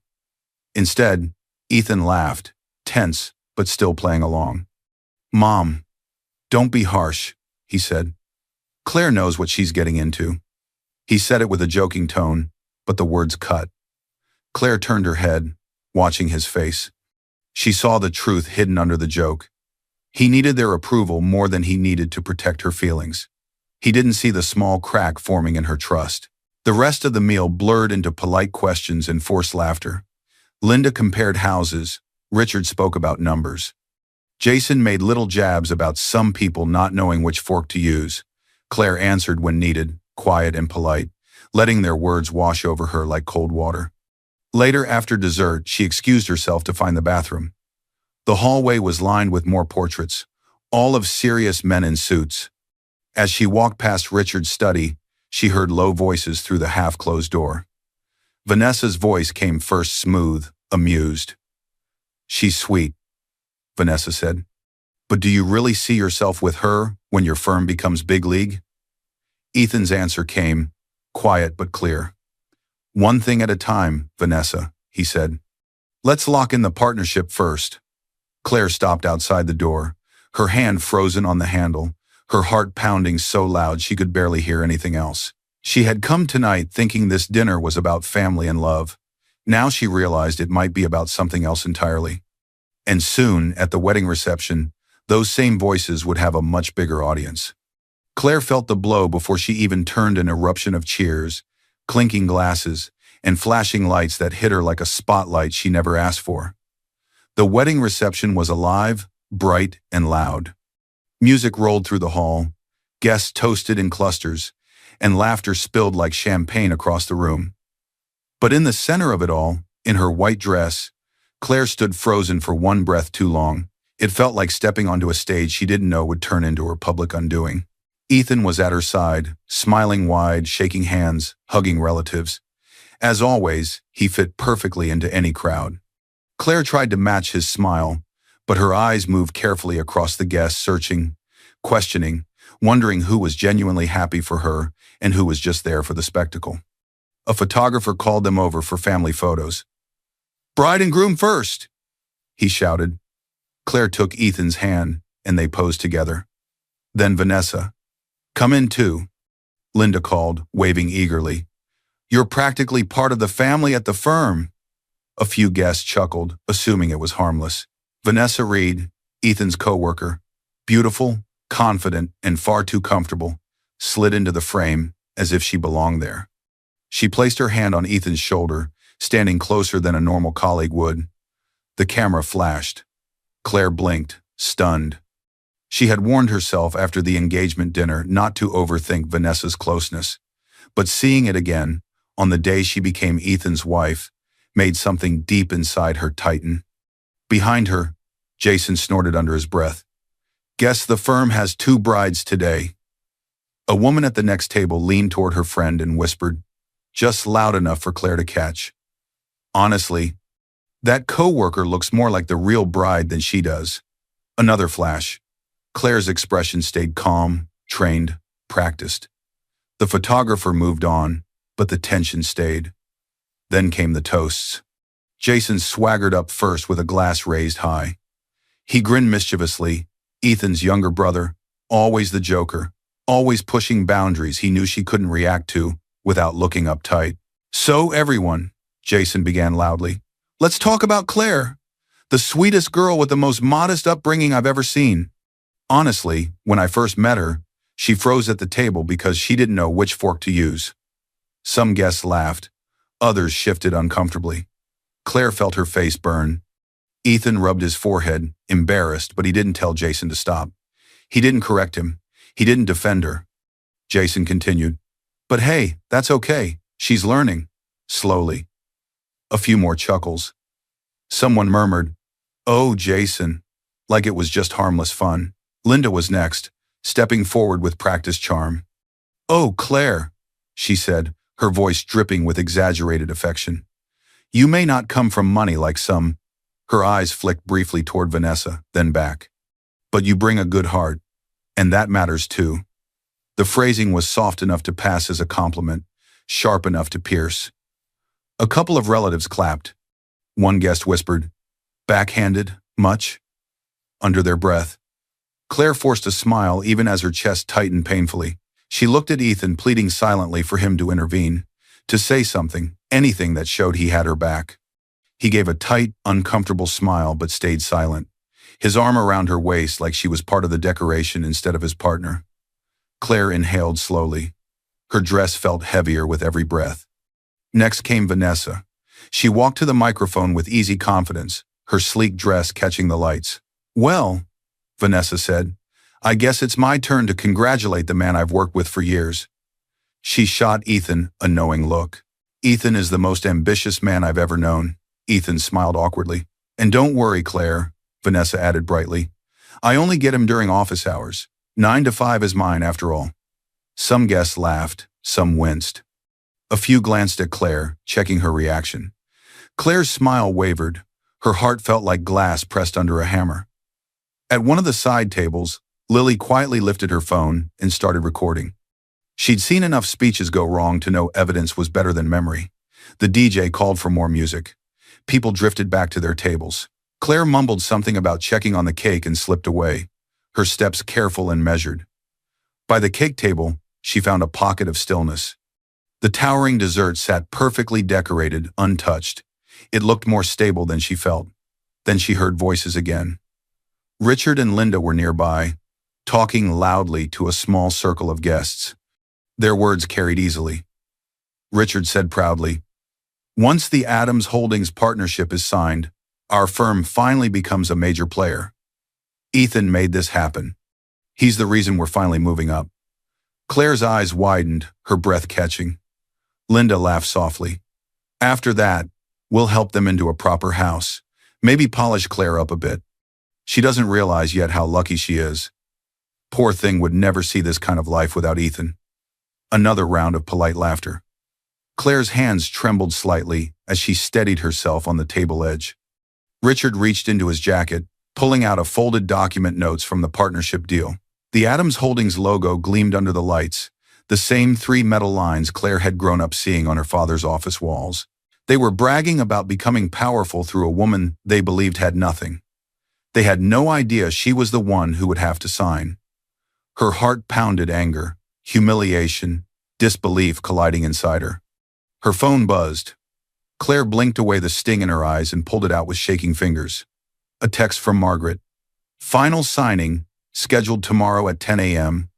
Instead, Ethan laughed, tense, but still playing along. Mom, don't be harsh, he said. Claire knows what she's getting into. He said it with a joking tone, but the words cut. Claire turned her head, watching his face. She saw the truth hidden under the joke. He needed their approval more than he needed to protect her feelings. He didn't see the small crack forming in her trust. The rest of the meal blurred into polite questions and forced laughter. Linda compared houses. Richard spoke about numbers. Jason made little jabs about some people not knowing which fork to use. Claire answered when needed, quiet and polite, letting their words wash over her like cold water. Later, after dessert, she excused herself to find the bathroom. The hallway was lined with more portraits, all of serious men in suits. As she walked past Richard's study, she heard low voices through the half-closed door. Vanessa's voice came first, smooth, amused. "She's sweet," Vanessa said. "But do you really see yourself with her when your firm becomes big league?" Ethan's answer came, quiet but clear. "One thing at a time, Vanessa," he said. "Let's lock in the partnership first." Claire stopped outside the door, her hand frozen on the handle, her heart pounding so loud she could barely hear anything else. She had come tonight thinking this dinner was about family and love. Now she realized it might be about something else entirely. And soon, at the wedding reception, those same voices would have a much bigger audience. Claire felt the blow before she even turned, an eruption of cheers, clinking glasses, and flashing lights that hit her like a spotlight she never asked for. The wedding reception was alive, bright, and loud. Music rolled through the hall, guests toasted in clusters, and laughter spilled like champagne across the room. But in the center of it all, in her white dress, Claire stood frozen for one breath too long. It felt like stepping onto a stage she didn't know would turn into her public undoing. Ethan was at her side, smiling wide, shaking hands, hugging relatives. As always, he fit perfectly into any crowd. Claire tried to match his smile, but her eyes moved carefully across the guests, searching, questioning, wondering who was genuinely happy for her and who was just there for the spectacle. A photographer called them over for family photos. "Bride and groom first," he shouted. Claire took Ethan's hand, and they posed together. Then Vanessa. "Come in too," Linda called, waving eagerly. "You're practically part of the family at the firm." A few guests chuckled, assuming it was harmless. Vanessa Reed, Ethan's co-worker, beautiful, confident, and far too comfortable, slid into the frame as if she belonged there. She placed her hand on Ethan's shoulder, standing closer than a normal colleague would. The camera flashed. Claire blinked, stunned. She had warned herself after the engagement dinner not to overthink Vanessa's closeness, but seeing it again, on the day she became Ethan's wife, made something deep inside her tighten. Behind her, Jason snorted under his breath. "Guess the firm has 2 brides today." A woman at the next table leaned toward her friend and whispered, just loud enough for Claire to catch. "Honestly, that co-worker looks more like the real bride than she does." Another flash. Claire's expression stayed calm, trained, practiced. The photographer moved on, but the tension stayed. Then came the toasts. Jason swaggered up first with a glass raised high. He grinned mischievously, Ethan's younger brother, always the joker, always pushing boundaries he knew she couldn't react to without looking uptight. "So everyone," Jason began loudly, "let's talk about Claire, the sweetest girl with the most modest upbringing I've ever seen. Honestly, when I first met her, she froze at the table because she didn't know which fork to use." Some guests laughed, others shifted uncomfortably. Claire felt her face burn. Ethan rubbed his forehead, embarrassed, but he didn't tell Jason to stop. He didn't correct him. He didn't defend her. Jason continued, "But hey, that's okay. She's learning." Slowly. A few more chuckles. Someone murmured, "Oh, Jason," like it was just harmless fun. Linda was next, stepping forward with practiced charm. "Oh, Claire," she said, her voice dripping with exaggerated affection. "You may not come from money like some." Her eyes flicked briefly toward Vanessa, then back. "But you bring a good heart, and that matters too." The phrasing was soft enough to pass as a compliment, sharp enough to pierce. A couple of relatives clapped. One guest whispered, "Backhanded, much?" under their breath. Claire forced a smile even as her chest tightened painfully. She looked at Ethan, pleading silently for him to intervene, to say something, anything that showed he had her back. He gave a tight, uncomfortable smile but stayed silent. his arm around her waist like she was part of the decoration instead of his partner. Claire inhaled slowly. Her dress felt heavier with every breath. Next came Vanessa. She walked to the microphone with easy confidence, her sleek dress catching the lights. "Well," Vanessa said, "I guess it's my turn to congratulate the man I've worked with for years." She shot Ethan a knowing look. "Ethan is the most ambitious man I've ever known." Ethan smiled awkwardly. "And don't worry, Claire," Vanessa added brightly. "I only get him during office hours. 9 to 5 is mine after all." Some guests laughed, some winced. A few glanced at Claire, checking her reaction. Claire's smile wavered. Her heart felt like glass pressed under a hammer. At one of the side tables, Lily quietly lifted her phone and started recording. She'd seen enough speeches go wrong to know evidence was better than memory. The DJ called for more music. People drifted back to their tables. Claire mumbled something about checking on the cake and slipped away, her steps careful and measured. By the cake table, she found a pocket of stillness. The towering dessert sat perfectly decorated, untouched. It looked more stable than she felt. Then she heard voices again. Richard and Linda were nearby, talking loudly to a small circle of guests. Their words carried easily. Richard said proudly, "Once the Adams Holdings partnership is signed, our firm finally becomes a major player. Ethan made this happen. He's the reason we're finally moving up." Claire's eyes widened, her breath catching. Linda laughed softly. "After that, we'll help them into a proper house. Maybe polish Claire up a bit. She doesn't realize yet how lucky she is. Poor thing would never see this kind of life without Ethan." Another round of polite laughter. Claire's hands trembled slightly as she steadied herself on the table edge. Richard reached into his jacket, pulling out a folded document notes from the partnership deal. The Adams Holdings logo gleamed under the lights, the same 3 metal lines Claire had grown up seeing on her father's office walls. They were bragging about becoming powerful through a woman they believed had nothing. They had no idea she was the one who would have to sign. Her heart pounded, anger, humiliation, disbelief colliding inside her. Her phone buzzed. Claire blinked away the sting in her eyes and pulled it out with shaking fingers. A text from Margaret. "Final signing, scheduled tomorrow at 10 a.m.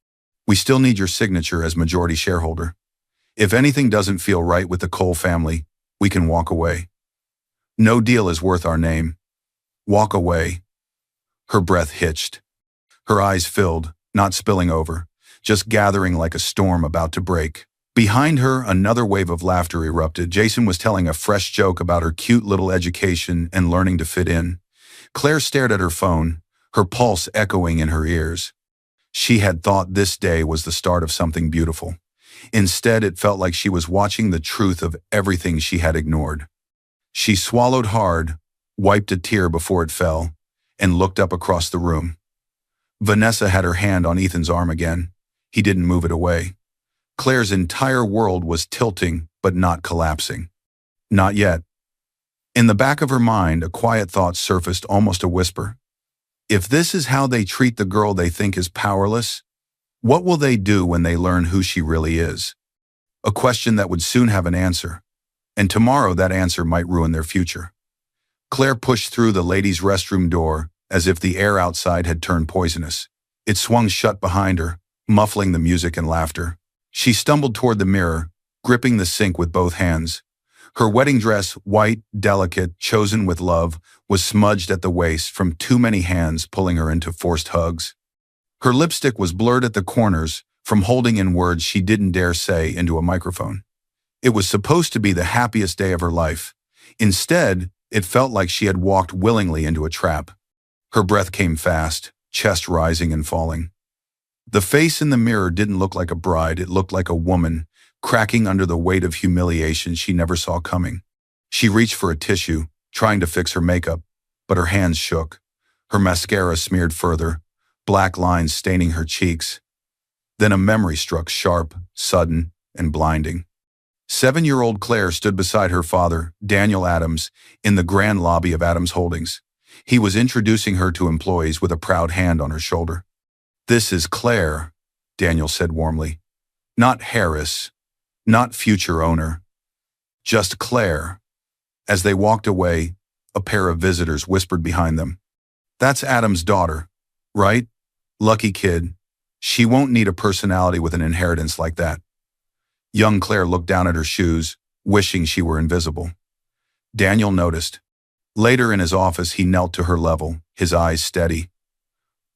We still need your signature as majority shareholder. If anything doesn't feel right with the Cole family, we can walk away. No deal is worth our name. Walk away." Her breath hitched. Her eyes filled, not spilling over, just gathering like a storm about to break. Behind her, another wave of laughter erupted. Jason was telling a fresh joke about her cute little education and learning to fit in. Claire stared at her phone, her pulse echoing in her ears. She had thought this day was the start of something beautiful. Instead, it felt like she was watching the truth of everything she had ignored. She swallowed hard, wiped a tear before it fell, and looked up across the room. Vanessa had her hand on Ethan's arm again. He didn't move it away. Claire's entire world was tilting, but not collapsing. Not yet. In the back of her mind, a quiet thought surfaced, almost a whisper. If this is how they treat the girl they think is powerless, what will they do when they learn who she really is? A question that would soon have an answer, and tomorrow that answer might ruin their future. Claire pushed through the ladies' restroom door as if the air outside had turned poisonous. It swung shut behind her, muffling the music and laughter. She stumbled toward the mirror, gripping the sink with both hands. Her wedding dress, white, delicate, chosen with love, was smudged at the waist from too many hands pulling her into forced hugs. Her lipstick was blurred at the corners from holding in words she didn't dare say into a microphone. It was supposed to be the happiest day of her life. Instead, it felt like she had walked willingly into a trap. Her breath came fast, chest rising and falling. The face in the mirror didn't look like a bride, it looked like a woman, cracking under the weight of humiliation she never saw coming. She reached for a tissue, trying to fix her makeup, but her hands shook. Her mascara smeared further, black lines staining her cheeks. Then a memory struck, sharp, sudden, and blinding. 7-year-old Claire stood beside her father, Daniel Adams, in the grand lobby of Adams Holdings. He was introducing her to employees with a proud hand on her shoulder. "This is Claire," Daniel said warmly. "Not Harris, not future owner. Just Claire." As they walked away, a pair of visitors whispered behind them, That's Adam's daughter, right? Lucky kid. She won't need a personality with an inheritance like that. Young Claire looked down at her shoes, wishing she were invisible. Daniel noticed. Later in his office, he knelt to her level, his eyes steady.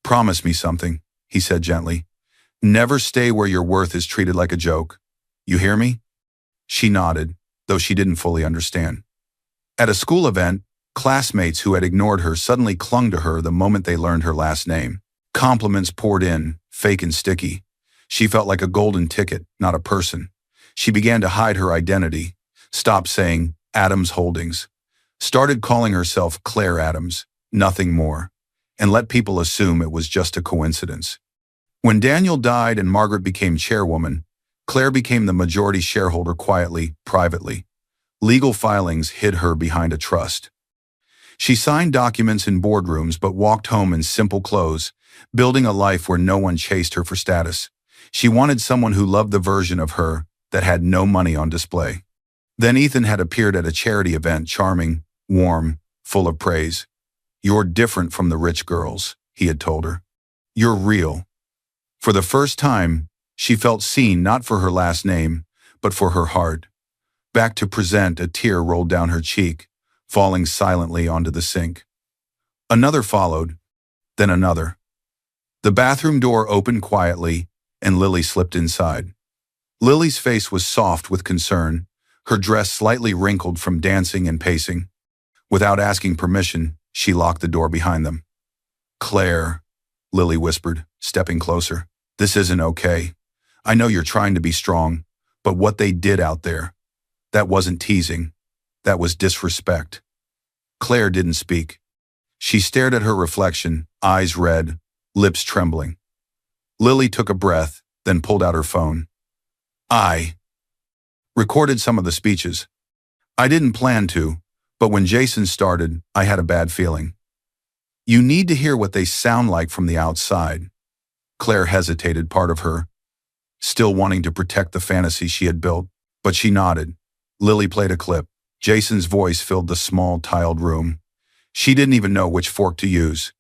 Promise me something, he said gently. Never stay where your worth is treated like a joke. You hear me? She nodded, though she didn't fully understand. At a school event, classmates who had ignored her suddenly clung to her the moment they learned her last name. Compliments poured in, fake and sticky. She felt like a golden ticket, not a person. She began to hide her identity, stopped saying Adams Holdings, started calling herself Claire Adams, nothing more, and let people assume it was just a coincidence. When Daniel died and Margaret became chairwoman, Claire became the majority shareholder quietly, privately. Legal filings hid her behind a trust. She signed documents in boardrooms but walked home in simple clothes, building a life where no one chased her for status. She wanted someone who loved the version of her that had no money on display. Then Ethan had appeared at a charity event, charming, warm, full of praise. You're different from the rich girls, he had told her. You're real. For the first time, she felt seen not for her last name, but for her heart. Back to present, a tear rolled down her cheek, falling silently onto the sink. Another followed, then another. The bathroom door opened quietly, and Lily slipped inside. Lily's face was soft with concern, her dress slightly wrinkled from dancing and pacing. Without asking permission, she locked the door behind them. Claire, Lily whispered, stepping closer. This isn't okay. I know you're trying to be strong, but what they did out there, that wasn't teasing. That was disrespect. Claire didn't speak. She stared at her reflection, eyes red, lips trembling. Lily took a breath, then pulled out her phone. I recorded some of the speeches. I didn't plan to, but when Jason started, I had a bad feeling. You need to hear what they sound like from the outside. Claire hesitated, part of her still wanting to protect the fantasy she had built, but she nodded. Lily played a clip. Jason's voice filled the small, tiled room. She didn't even know which fork to use,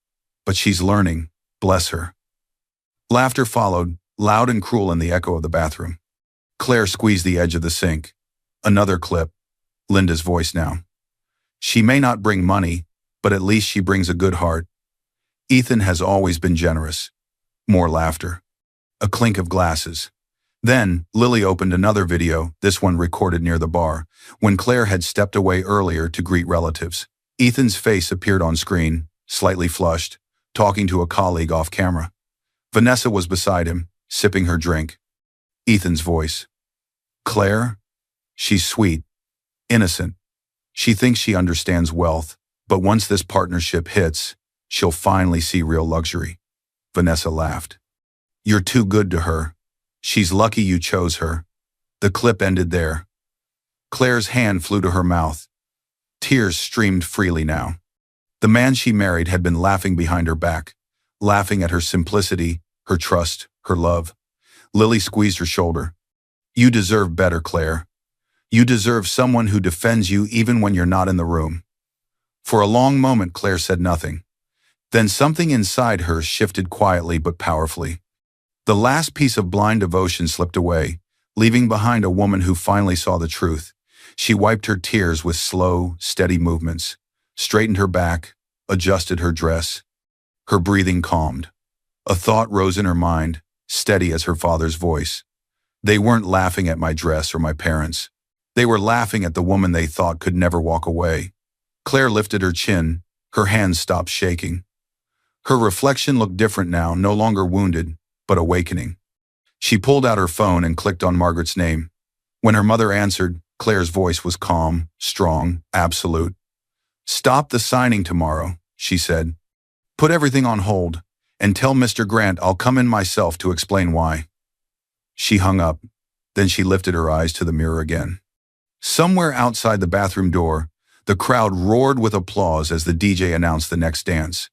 but she's learning, bless her. Laughter followed, loud and cruel in the echo of the bathroom. Claire squeezed the edge of the sink. Another clip. Linda's voice now. She may not bring money, but at least she brings a good heart. Ethan has always been generous. More laughter. A clink of glasses. Then, Lily opened another video, this one recorded near the bar, when Claire had stepped away earlier to greet relatives. Ethan's face appeared on screen, slightly flushed, talking to a colleague off camera. Vanessa was beside him, sipping her drink. Ethan's voice. Claire? She's sweet, innocent. She thinks she understands wealth, but once this partnership hits, she'll finally see real luxury. Vanessa laughed. You're too good to her. She's lucky you chose her. The clip ended there. Claire's hand flew to her mouth. Tears streamed freely now. The man she married had been laughing behind her back, laughing at her simplicity, her trust, her love. Lily squeezed her shoulder. You deserve better, Claire. You deserve someone who defends you even when you're not in the room. For a long moment, Claire said nothing. Then something inside her shifted quietly but powerfully. The last piece of blind devotion slipped away, leaving behind a woman who finally saw the truth. She wiped her tears with slow, steady movements, straightened her back, adjusted her dress. Her breathing calmed. A thought rose in her mind, steady as her father's voice. They weren't laughing at my dress or my parents. They were laughing at the woman they thought could never walk away. Claire lifted her chin, her hands stopped shaking. Her reflection looked different now, no longer wounded, but awakening. She pulled out her phone and clicked on Margaret's name. When her mother answered, Claire's voice was calm, strong, absolute. Stop the signing tomorrow, she said. Put everything on hold, and tell Mr. Grant I'll come in myself to explain why. She hung up, then she lifted her eyes to the mirror again. Somewhere outside the bathroom door, the crowd roared with applause as the DJ announced the next dance.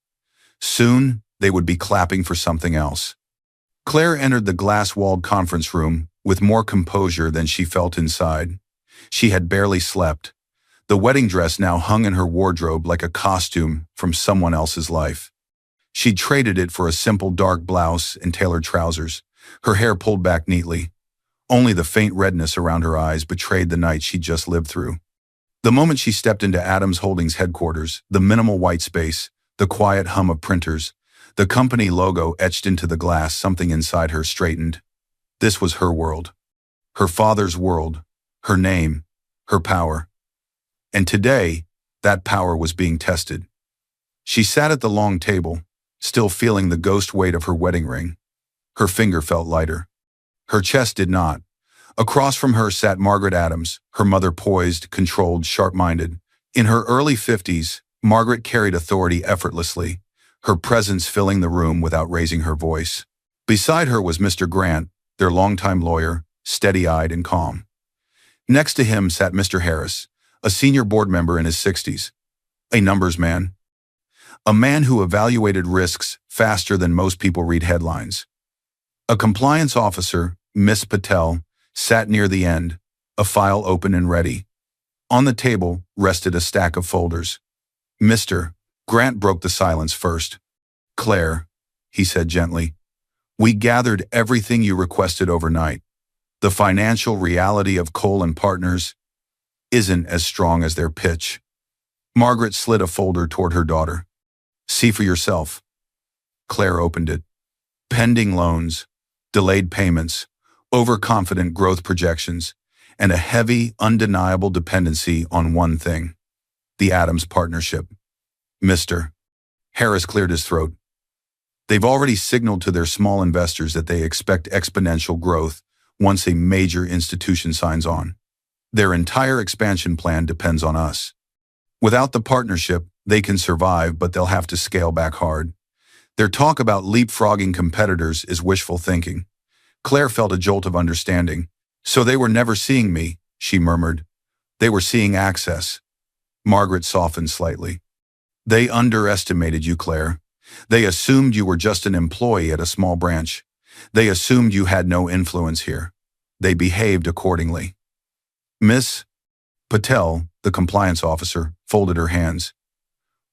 Soon, they would be clapping for something else. Claire entered the glass-walled conference room with more composure than she felt inside. She had barely slept. The wedding dress now hung in her wardrobe like a costume from someone else's life. She'd traded it for a simple dark blouse and tailored trousers, her hair pulled back neatly. Only the faint redness around her eyes betrayed the night she'd just lived through. The moment she stepped into Adams Holdings headquarters, the minimal white space, the quiet hum of printers, the company logo etched into the glass, something inside her straightened. This was her world. Her father's world. Her name. Her power. And today, that power was being tested. She sat at the long table, still feeling the ghost weight of her wedding ring. Her finger felt lighter. Her chest did not. Across from her sat Margaret Adams, her mother poised, controlled, sharp-minded. In her early 50s, Margaret carried authority effortlessly, her presence filling the room without raising her voice. Beside her was Mr. Grant, their longtime lawyer, steady-eyed and calm. Next to him sat Mr. Harris, a senior board member in his 60s, a numbers man. A man who evaluated risks faster than most people read headlines. A compliance officer, Miss Patel, sat near the end, a file open and ready. On the table rested a stack of folders. Mr. Grant broke the silence first. "Claire," he said gently, "we gathered everything you requested overnight. The financial reality of Cole and Partners isn't as strong as their pitch." Margaret slid a folder toward her daughter. "See for yourself." Claire opened it. Pending loans, delayed payments, overconfident growth projections, and a heavy, undeniable dependency on one thing: the Adams partnership. Mr. Harris cleared his throat. "They've already signaled to their small investors that they expect exponential growth once a major institution signs on. Their entire expansion plan depends on us. Without the partnership, they can survive, but they'll have to scale back hard. Their talk about leapfrogging competitors is wishful thinking." Claire felt a jolt of understanding. "So they were never seeing me," she murmured. "They were seeing access." Margaret softened slightly. "They underestimated you, Claire. They assumed you were just an employee at a small branch. They assumed you had no influence here. They behaved accordingly." Miss Patel, the compliance officer, folded her hands.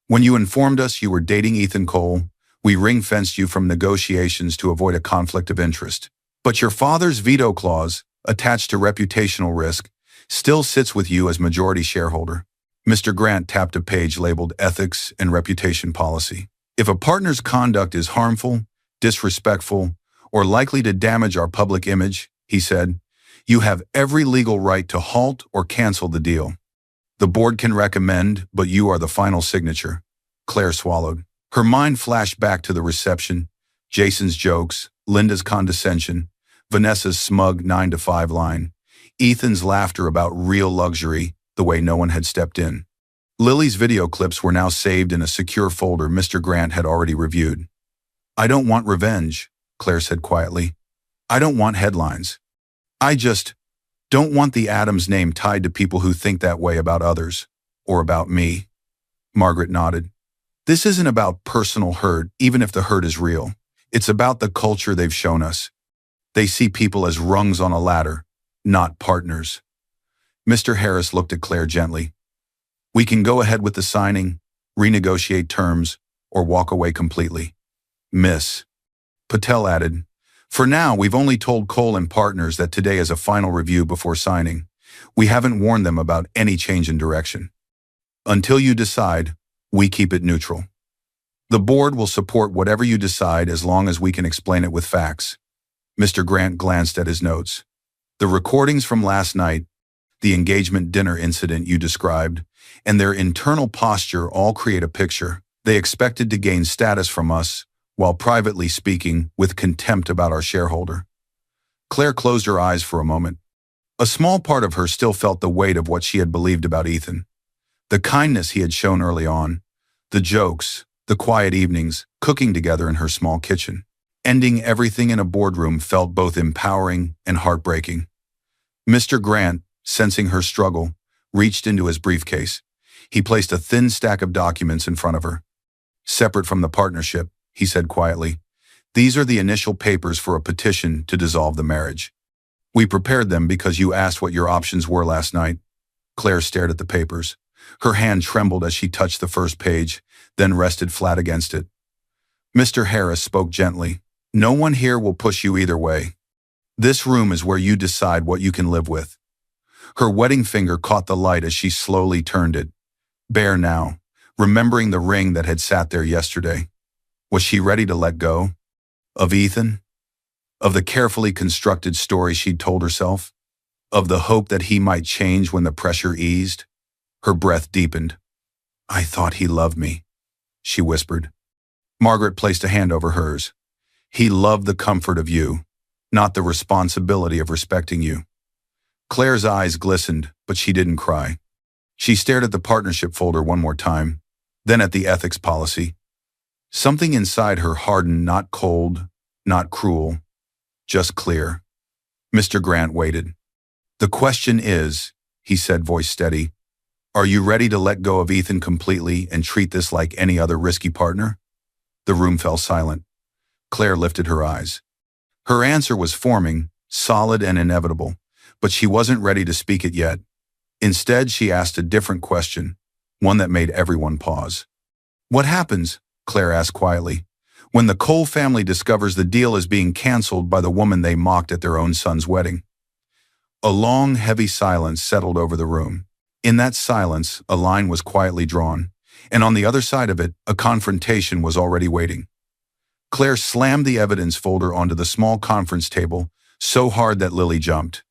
"When you informed us you were dating Ethan Cole, we ring-fenced you from negotiations to avoid a conflict of interest. But your father's veto clause, attached to reputational risk, still sits with you as majority shareholder." Mr. Grant tapped a page labeled Ethics and Reputation Policy. "If a partner's conduct is harmful, disrespectful, or likely to damage our public image," he said, "you have every legal right to halt or cancel the deal. The board can recommend, but you are the final signature." Claire swallowed. Her mind flashed back to the reception, Jason's jokes, Linda's condescension, Vanessa's smug 9-to-5 line, Ethan's laughter about real luxury, the way no one had stepped in. Lily's video clips were now saved in a secure folder Mr. Grant had already reviewed. "I don't want revenge," Claire said quietly. "I don't want headlines. I just don't want the Adams name tied to people who think that way about others, or about me." Margaret nodded. "This isn't about personal hurt, even if the hurt is real. It's about the culture they've shown us. They see people as rungs on a ladder, not partners." Mr. Harris looked at Claire gently. "We can go ahead with the signing, renegotiate terms, or walk away completely." Miss Patel added, "For now, we've only told Cole and Partners that today is a final review before signing. We haven't warned them about any change in direction. Until you decide, we keep it neutral. The board will support whatever you decide as long as we can explain it with facts." Mr. Grant glanced at his notes. "The recordings from last night, the engagement dinner incident you described, and their internal posture all create a picture. They expected to gain status from us, while privately speaking with contempt about our shareholder." Claire closed her eyes for a moment. A small part of her still felt the weight of what she had believed about Ethan. The kindness he had shown early on, the jokes, the quiet evenings, cooking together in her small kitchen. Ending everything in a boardroom felt both empowering and heartbreaking. Mr. Grant, sensing her struggle, reached into his briefcase. He placed a thin stack of documents in front of her. "Separate from the partnership," he said quietly, "these are the initial papers for a petition to dissolve the marriage. We prepared them because you asked what your options were last night." Claire stared at the papers. Her hand trembled as she touched the first page, then rested flat against it. Mr. Harris spoke gently. No one here will push you either way. This room is where you decide what you can live with. Her wedding finger caught the light as she slowly turned it. Bare now, remembering the ring that had sat there yesterday. Was she ready to let go? Of Ethan? Of the carefully constructed story she'd told herself? Of the hope that he might change when the pressure eased? Her breath deepened. I thought he loved me, she whispered. Margaret placed a hand over hers. He loved the comfort of you, not the responsibility of respecting you. Claire's eyes glistened, but she didn't cry. She stared at the partnership folder one more time, then at the ethics policy. Something inside her hardened, not cold, not cruel, just clear. Mr. Grant waited. The question is, he said, voice steady, are you ready to let go of Ethan completely and treat this like any other risky partner? The room fell silent. Claire lifted her eyes. Her answer was forming, solid and inevitable, but she wasn't ready to speak it yet. Instead, she asked a different question, one that made everyone pause. What happens, Claire asked quietly, when the Cole family discovers the deal is being canceled by the woman they mocked at their own son's wedding? A long, heavy silence settled over the room. In that silence, a line was quietly drawn, and on the other side of it, a confrontation was already waiting. Claire slammed the evidence folder onto the small conference table, so hard that Lily jumped.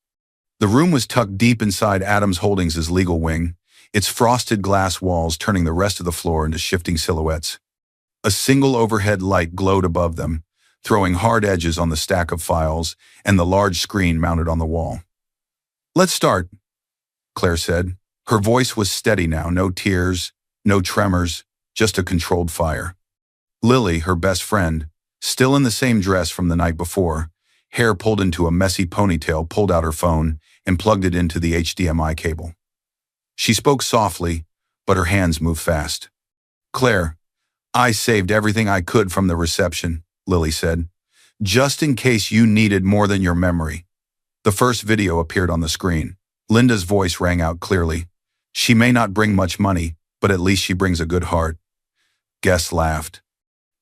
The room was tucked deep inside Adams Holdings' legal wing, its frosted glass walls turning the rest of the floor into shifting silhouettes. A single overhead light glowed above them, throwing hard edges on the stack of files and the large screen mounted on the wall. Let's start, Claire said. Her voice was steady now, no tears, no tremors, just a controlled fire. Lily, her best friend, still in the same dress from the night before, hair pulled into a messy ponytail, pulled out her phone and plugged it into the HDMI cable. She spoke softly, but her hands moved fast. Claire, I saved everything I could from the reception, Lily said, just in case you needed more than your memory. The first video appeared on the screen. Linda's voice rang out clearly. She may not bring much money, but at least she brings a good heart. Guests laughed.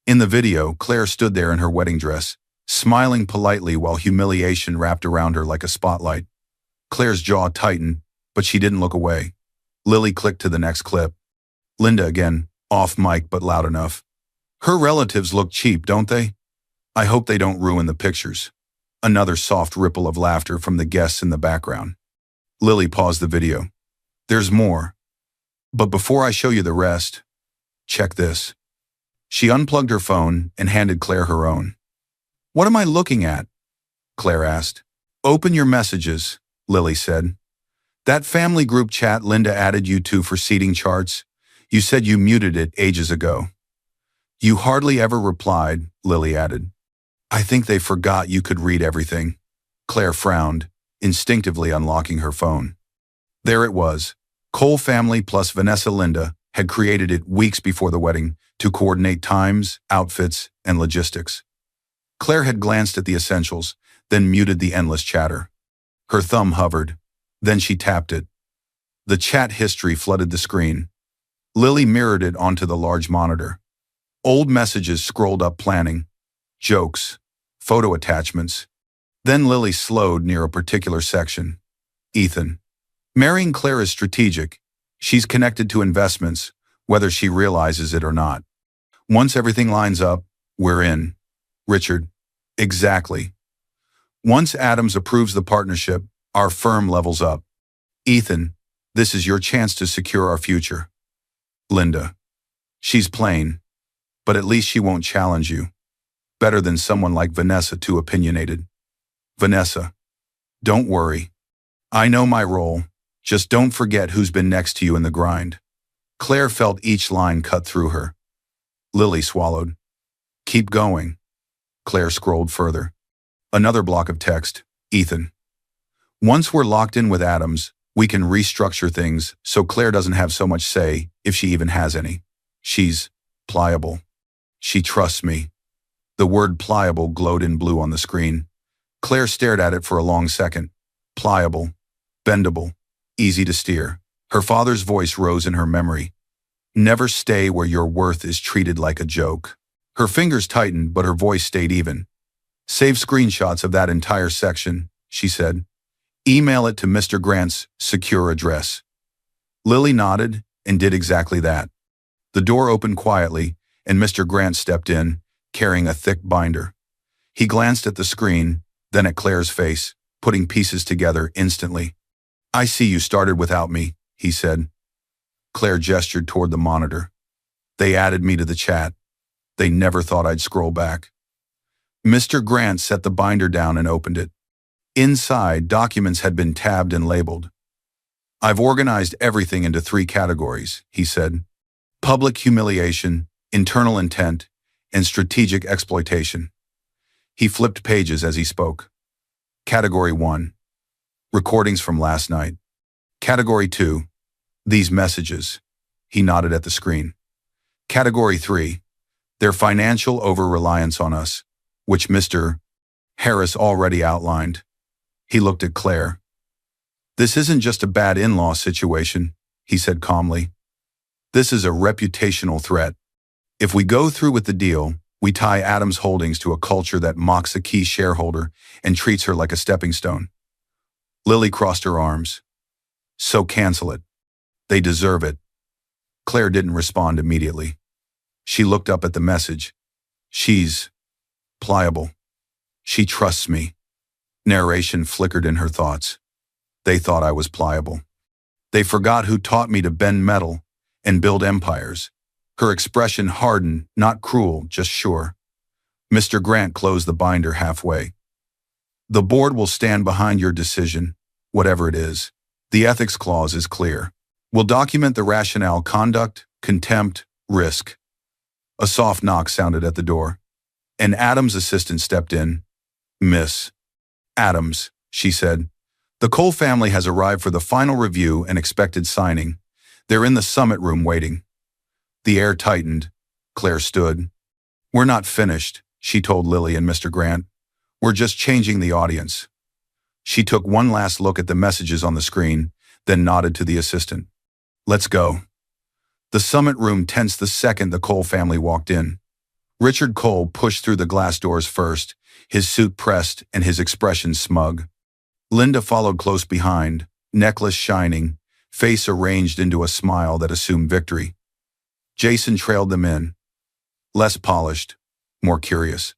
In the video, Claire stood there in her wedding dress, smiling politely while humiliation wrapped around her like a spotlight. Claire's jaw tightened, but she didn't look away. Lily clicked to the next clip. Linda again, off mic but loud enough. Her relatives look cheap, don't they? I hope they don't ruin the pictures. Another soft ripple of laughter from the guests in the background. Lily paused the video. There's more. But before I show you the rest, check this. She unplugged her phone and handed Claire her own. What am I looking at? Claire asked. Open your messages, Lily said. That family group chat Linda added you to for seating charts, you said you muted it ages ago. You hardly ever replied, Lily added. I think they forgot you could read everything. Claire frowned, instinctively unlocking her phone. There it was. Cole family plus Vanessa Linda had created it weeks before the wedding to coordinate times, outfits, and logistics. Claire had glanced at the essentials, then muted the endless chatter. Her thumb hovered. Then she tapped it. The chat history flooded the screen. Lily mirrored it onto the large monitor. Old messages scrolled up, planning, jokes, photo attachments. Then Lily slowed near a particular section. Ethan. Marrying Claire is strategic. She's connected to investments, whether she realizes it or not. Once everything lines up, we're in. Richard. Exactly. Once Adams approves the partnership, our firm levels up. Ethan, this is your chance to secure our future. Linda. She's plain, but at least she won't challenge you. Better than someone like Vanessa, too opinionated. Vanessa. Don't worry. I know my role. Just don't forget who's been next to you in the grind. Claire felt each line cut through her. Lily swallowed. Keep going. Claire scrolled further. Another block of text. Ethan. Once we're locked in with Adams, we can restructure things so Claire doesn't have so much say, if she even has any. She's pliable. She trusts me. The word pliable glowed in blue on the screen. Claire stared at it for a long second. Pliable. Bendable. Easy to steer. Her father's voice rose in her memory. Never stay where your worth is treated like a joke. Her fingers tightened, but her voice stayed even. "Save screenshots of that entire section," she said. "Email it to Mr. Grant's secure address." Lily nodded and did exactly that. The door opened quietly, and Mr. Grant stepped in, carrying a thick binder. He glanced at the screen, then at Claire's face, putting pieces together instantly. "I see you started without me," he said. Claire gestured toward the monitor. "They added me to the chat. They never thought I'd scroll back." Mr. Grant set the binder down and opened it. Inside, documents had been tabbed and labeled. "I've organized everything into 3 categories," he said. "Public humiliation, internal intent, and strategic exploitation." He flipped pages as he spoke. Category 1. Recordings from last night. Category 2. These messages. He nodded at the screen. Category 3. Their financial over-reliance on us, which Mr. Harris already outlined. He looked at Claire. "This isn't just a bad in-law situation," he said calmly. "This is a reputational threat. If we go through with the deal, we tie Adams Holdings to a culture that mocks a key shareholder and treats her like a stepping stone." Lily crossed her arms. "So cancel it. They deserve it." Claire didn't respond immediately. She looked up at the message. "She's pliable. She trusts me." Narration flickered in her thoughts. They thought I was pliable. They forgot who taught me to bend metal and build empires. Her expression hardened, not cruel, just sure. Mr. Grant closed the binder halfway. "The board will stand behind your decision, whatever it is. The ethics clause is clear. We'll document the rationale: conduct, contempt, risk." A soft knock sounded at the door. An Adams assistant stepped in. "Miss Adams," she said, "the Cole family has arrived for the final review and expected signing. They're in the summit room waiting." The air tightened. Claire stood. "We're not finished," she told Lily and Mr. Grant. "We're just changing the audience." She took one last look at the messages on the screen, then nodded to the assistant. "Let's go." The summit room tensed the second the Cole family walked in. Richard Cole pushed through the glass doors first, his suit pressed and his expression smug. Linda followed close behind, necklace shining, face arranged into a smile that assumed victory. Jason trailed them in, less polished, more curious.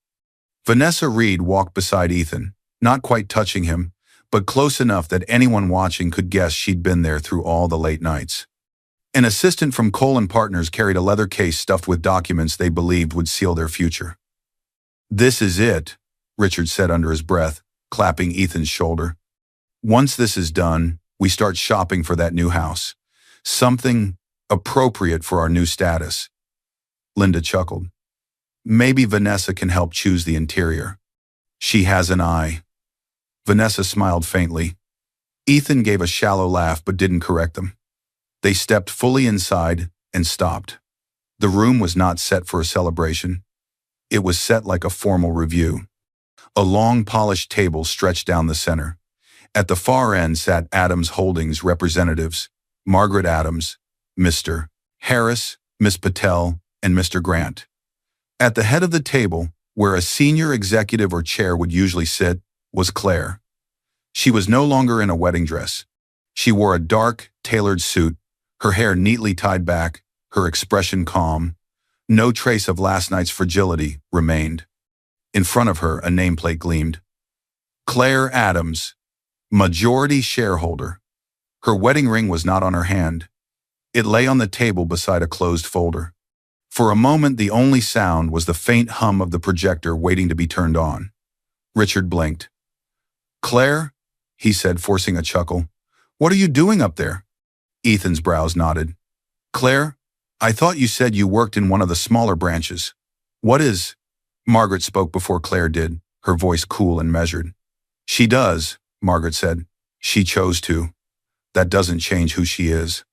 Vanessa Reed walked beside Ethan, not quite touching him, but close enough that anyone watching could guess she'd been there through all the late nights. An assistant from Cole and Partners carried a leather case stuffed with documents they believed would seal their future. "This is it," Richard said under his breath, clapping Ethan's shoulder. "Once this is done, we start shopping for that new house. Something appropriate for our new status." Linda chuckled. "Maybe Vanessa can help choose the interior. She has an eye." Vanessa smiled faintly. Ethan gave a shallow laugh but didn't correct them. They stepped fully inside and stopped. The room was not set for a celebration. It was set like a formal review. A long polished table stretched down the center. At the far end sat Adams Holdings representatives: Margaret Adams, Mr. Harris, Miss Patel, and Mr. Grant. At the head of the table, where a senior executive or chair would usually sit, was Claire. She was no longer in a wedding dress. She wore a dark, tailored suit, her hair neatly tied back, her expression calm. No trace of last night's fragility remained. In front of her, a nameplate gleamed. Claire Adams, majority shareholder. Her wedding ring was not on her hand. It lay on the table beside a closed folder. For a moment, the only sound was the faint hum of the projector waiting to be turned on. Richard blinked. "Claire," he said, forcing a chuckle, "what are you doing up there?" Ethan's brows nodded. "Claire, I thought you said you worked in one of the smaller branches. What is—" Margaret spoke before Claire did, her voice cool and measured. "She does," Margaret said. "She chose to. That doesn't change who she is."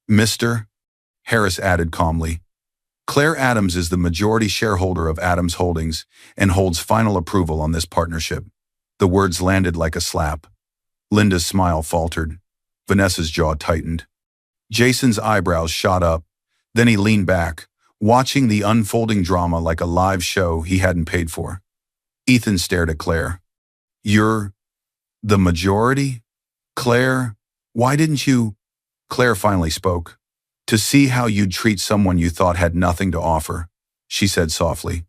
"Mr. Harris added calmly, "Claire Adams is the majority shareholder of Adams Holdings and holds final approval on this partnership." The words landed like a slap. Linda's smile faltered. Vanessa's jaw tightened. Jason's eyebrows shot up. Then he leaned back, watching the unfolding drama like a live show he hadn't paid for. Ethan stared at Claire. "You're the majority? Claire, why didn't you?" Claire finally spoke. "To see how you'd treat someone you thought had nothing to offer," she said softly.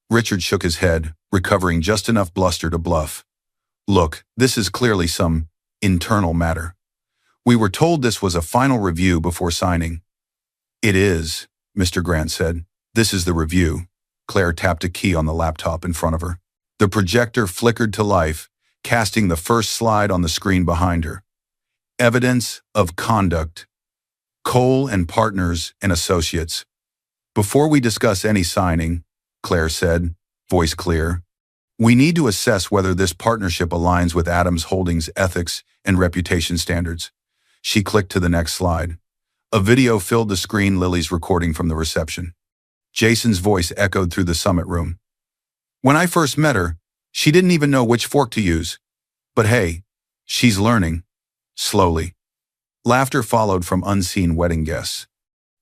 Richard shook his head, recovering just enough bluster to bluff. "Look, this is clearly some internal matter. We were told this was a final review before signing." "It is," Mr. Grant said. "This is the review." Claire tapped a key on the laptop in front of her. The projector flickered to life, casting the first slide on the screen behind her. Evidence of conduct. Cole and Partners and Associates. "Before we discuss any signing," Claire said, voice clear, "we need to assess whether this partnership aligns with Adams Holdings' ethics and reputation standards." She clicked to the next slide. A video filled the screen, Lily's recording from the reception. Jason's voice echoed through the summit room. "When I first met her, she didn't even know which fork to use. But hey, she's learning." Slowly. Laughter followed from unseen wedding guests.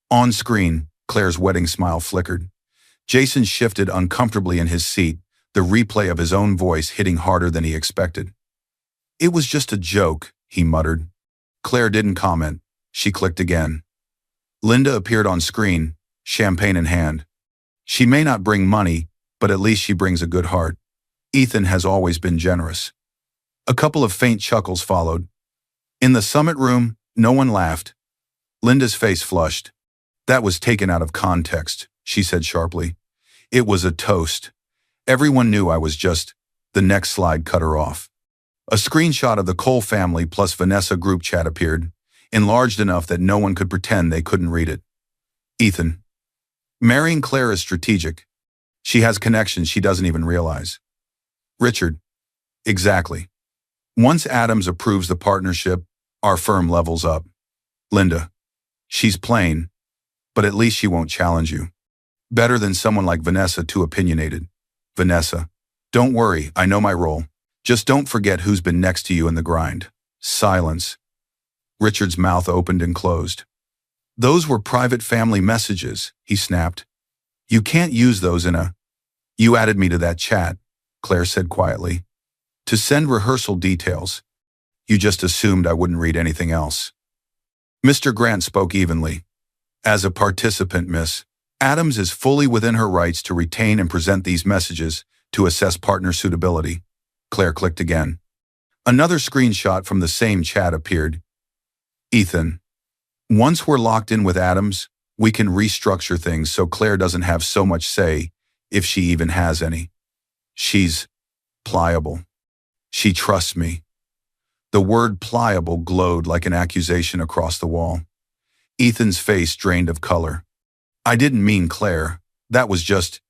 On screen, Claire's wedding smile flickered. Jason shifted uncomfortably in his seat, the replay of his own voice hitting harder than he expected. "It was just a joke," he muttered. Claire didn't comment. She clicked again. Linda appeared on screen, champagne in hand. "She may not bring money, but at least she brings a good heart. Ethan has always been generous." A couple of faint chuckles followed. In the summit room, no one laughed. Linda's face flushed. "That was taken out of context," she said sharply. "It was a toast. Everyone knew I was just..." The next slide cut her off. A screenshot of the Cole family plus Vanessa group chat appeared, enlarged enough that no one could pretend they couldn't read it. "Ethan. Marrying Claire is strategic. She has connections she doesn't even realize." "Richard. Exactly. Once Adams approves the partnership, our firm levels up." "Linda. She's plain, but at least she won't challenge you. Better than someone like Vanessa, too opinionated." "Vanessa. Don't worry, I know my role. Just don't forget who's been next to you in the grind." Silence. Richard's mouth opened and closed. "Those were private family messages," he snapped. "You can't use those in a..." "You added me to that chat," Claire said quietly. "To send rehearsal details. You just assumed I wouldn't read anything else." Mr. Grant spoke evenly. "As a participant, Miss Adams is fully within her rights to retain and present these messages to assess partner suitability." Claire clicked again. Another screenshot from the same chat appeared. "Ethan. Once we're locked in with Adams, we can restructure things so Claire doesn't have so much say, if she even has any. She's pliable. She trusts me." The word pliable glowed like an accusation across the wall. Ethan's face drained of color. "I didn't mean Claire. That was just..."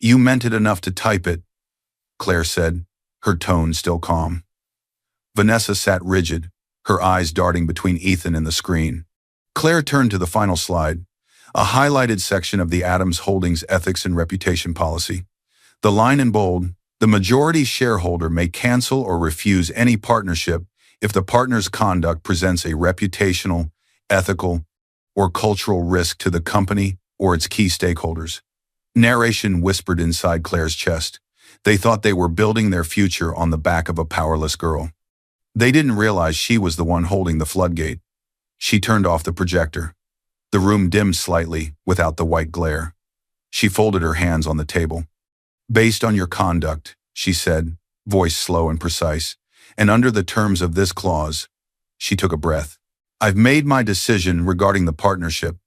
"You meant it enough to type it," Claire said, her tone still calm. Vanessa sat rigid, her eyes darting between Ethan and the screen. Claire turned to the final slide, a highlighted section of the Adams Holdings Ethics and Reputation Policy. The line in bold, "The majority shareholder may cancel or refuse any partnership if the partner's conduct presents a reputational, ethical, or cultural risk to the company or its key stakeholders." Narration whispered inside Claire's chest. They thought they were building their future on the back of a powerless girl. They didn't realize she was the one holding the floodgate. She turned off the projector. The room dimmed slightly without the white glare. She folded her hands on the table. "Based on your conduct," she said, voice slow and precise, "and under the terms of this clause," she took a breath, "I've made my decision regarding the partnership."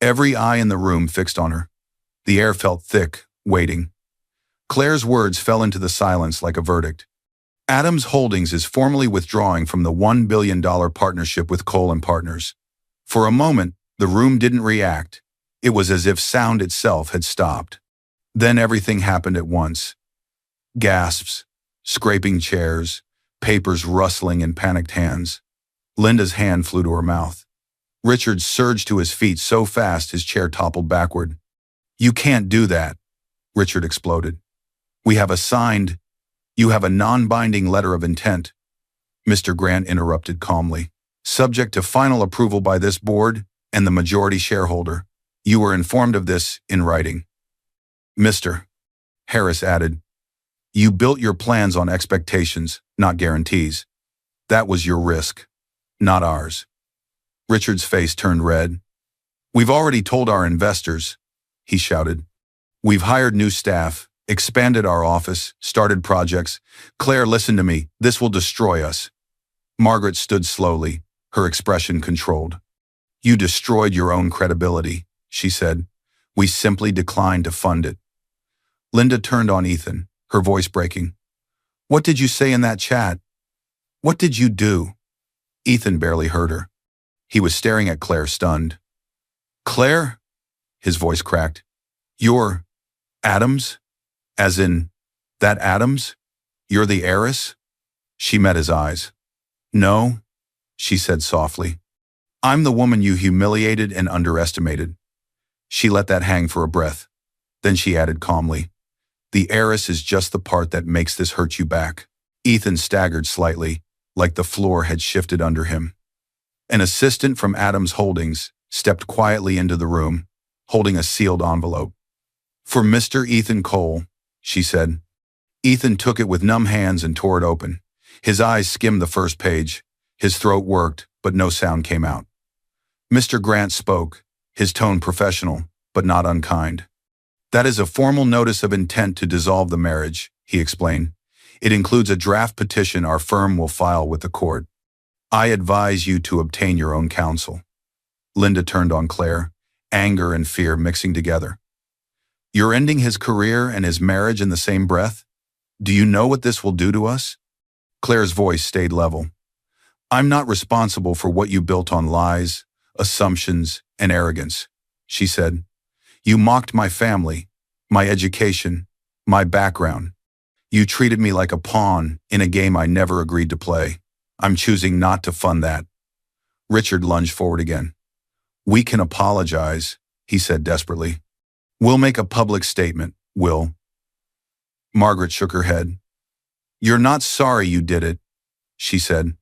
Every eye in the room fixed on her. The air felt thick, waiting. Claire's words fell into the silence like a verdict. Adams Holdings is formally withdrawing from the $1 billion partnership with Cole and Partners. For a moment, the room didn't react. It was as if sound itself had stopped. Then everything happened at once. Gasps, scraping chairs, papers rustling in panicked hands. Linda's hand flew to her mouth. Richard surged to his feet so fast his chair toppled backward. "You can't do that," Richard exploded. "We have a signed..." "You have a non-binding letter of intent," Mr. Grant interrupted calmly, "subject to final approval by this board and the majority shareholder." You were informed of this in writing. Mr. Harris added, you built your plans on expectations, not guarantees. That was your risk, not ours. Richard's face turned red. We've already told our investors, he shouted. We've hired new staff, expanded our office, started projects. Claire, listen to me. This will destroy us. Margaret stood slowly, her expression controlled. You destroyed your own credibility, she said. We simply declined to fund it. Linda turned on Ethan, her voice breaking. What did you say in that chat? What did you do? Ethan barely heard her. He was staring at Claire, stunned. Claire? His voice cracked. You're Adams? As in, that Adams? You're the heiress? She met his eyes. No, she said softly. I'm the woman you humiliated and underestimated. She let that hang for a breath. Then she added calmly, the heiress is just the part that makes this hurt you back. Ethan staggered slightly, like the floor had shifted under him. An assistant from Adams Holdings stepped quietly into the room, holding a sealed envelope. For Mr. Ethan Cole, she said. Ethan took it with numb hands and tore it open. His eyes skimmed the first page. His throat worked, but no sound came out. Mr. Grant spoke, his tone professional, but not unkind. That is a formal notice of intent to dissolve the marriage, he explained. It includes a draft petition our firm will file with the court. I advise you to obtain your own counsel. Linda turned on Claire, anger and fear mixing together. You're ending his career and his marriage in the same breath? Do you know what this will do to us? Claire's voice stayed level. I'm not responsible for what you built on lies, assumptions, and arrogance, she said. You mocked my family, my education, my background. You treated me like a pawn in a game I never agreed to play. I'm choosing not to fund that. Richard lunged forward again. We can apologize, he said desperately. We'll make a public statement, Will. Margaret shook her head. You're not sorry you did it, she said.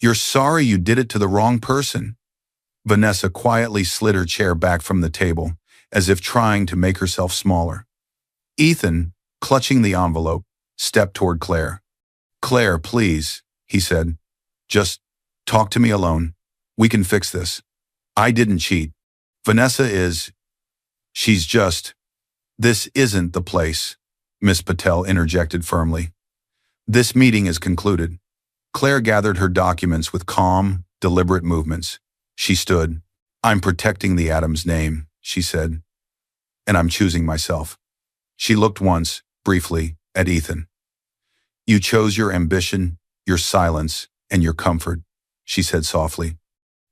You're sorry you did it to the wrong person. Vanessa quietly slid her chair back from the table, as if trying to make herself smaller. Ethan, clutching the envelope, stepped toward Claire. Claire, please, he said. Just talk to me alone. We can fix this. I didn't cheat. Vanessa is... She's just... This isn't the place, Miss Patel interjected firmly. This meeting is concluded. Claire gathered her documents with calm, deliberate movements. She stood. I'm protecting the Adams name, she said. And I'm choosing myself. She looked once, briefly, at Ethan. You chose your ambition, your silence, and your comfort, she said softly.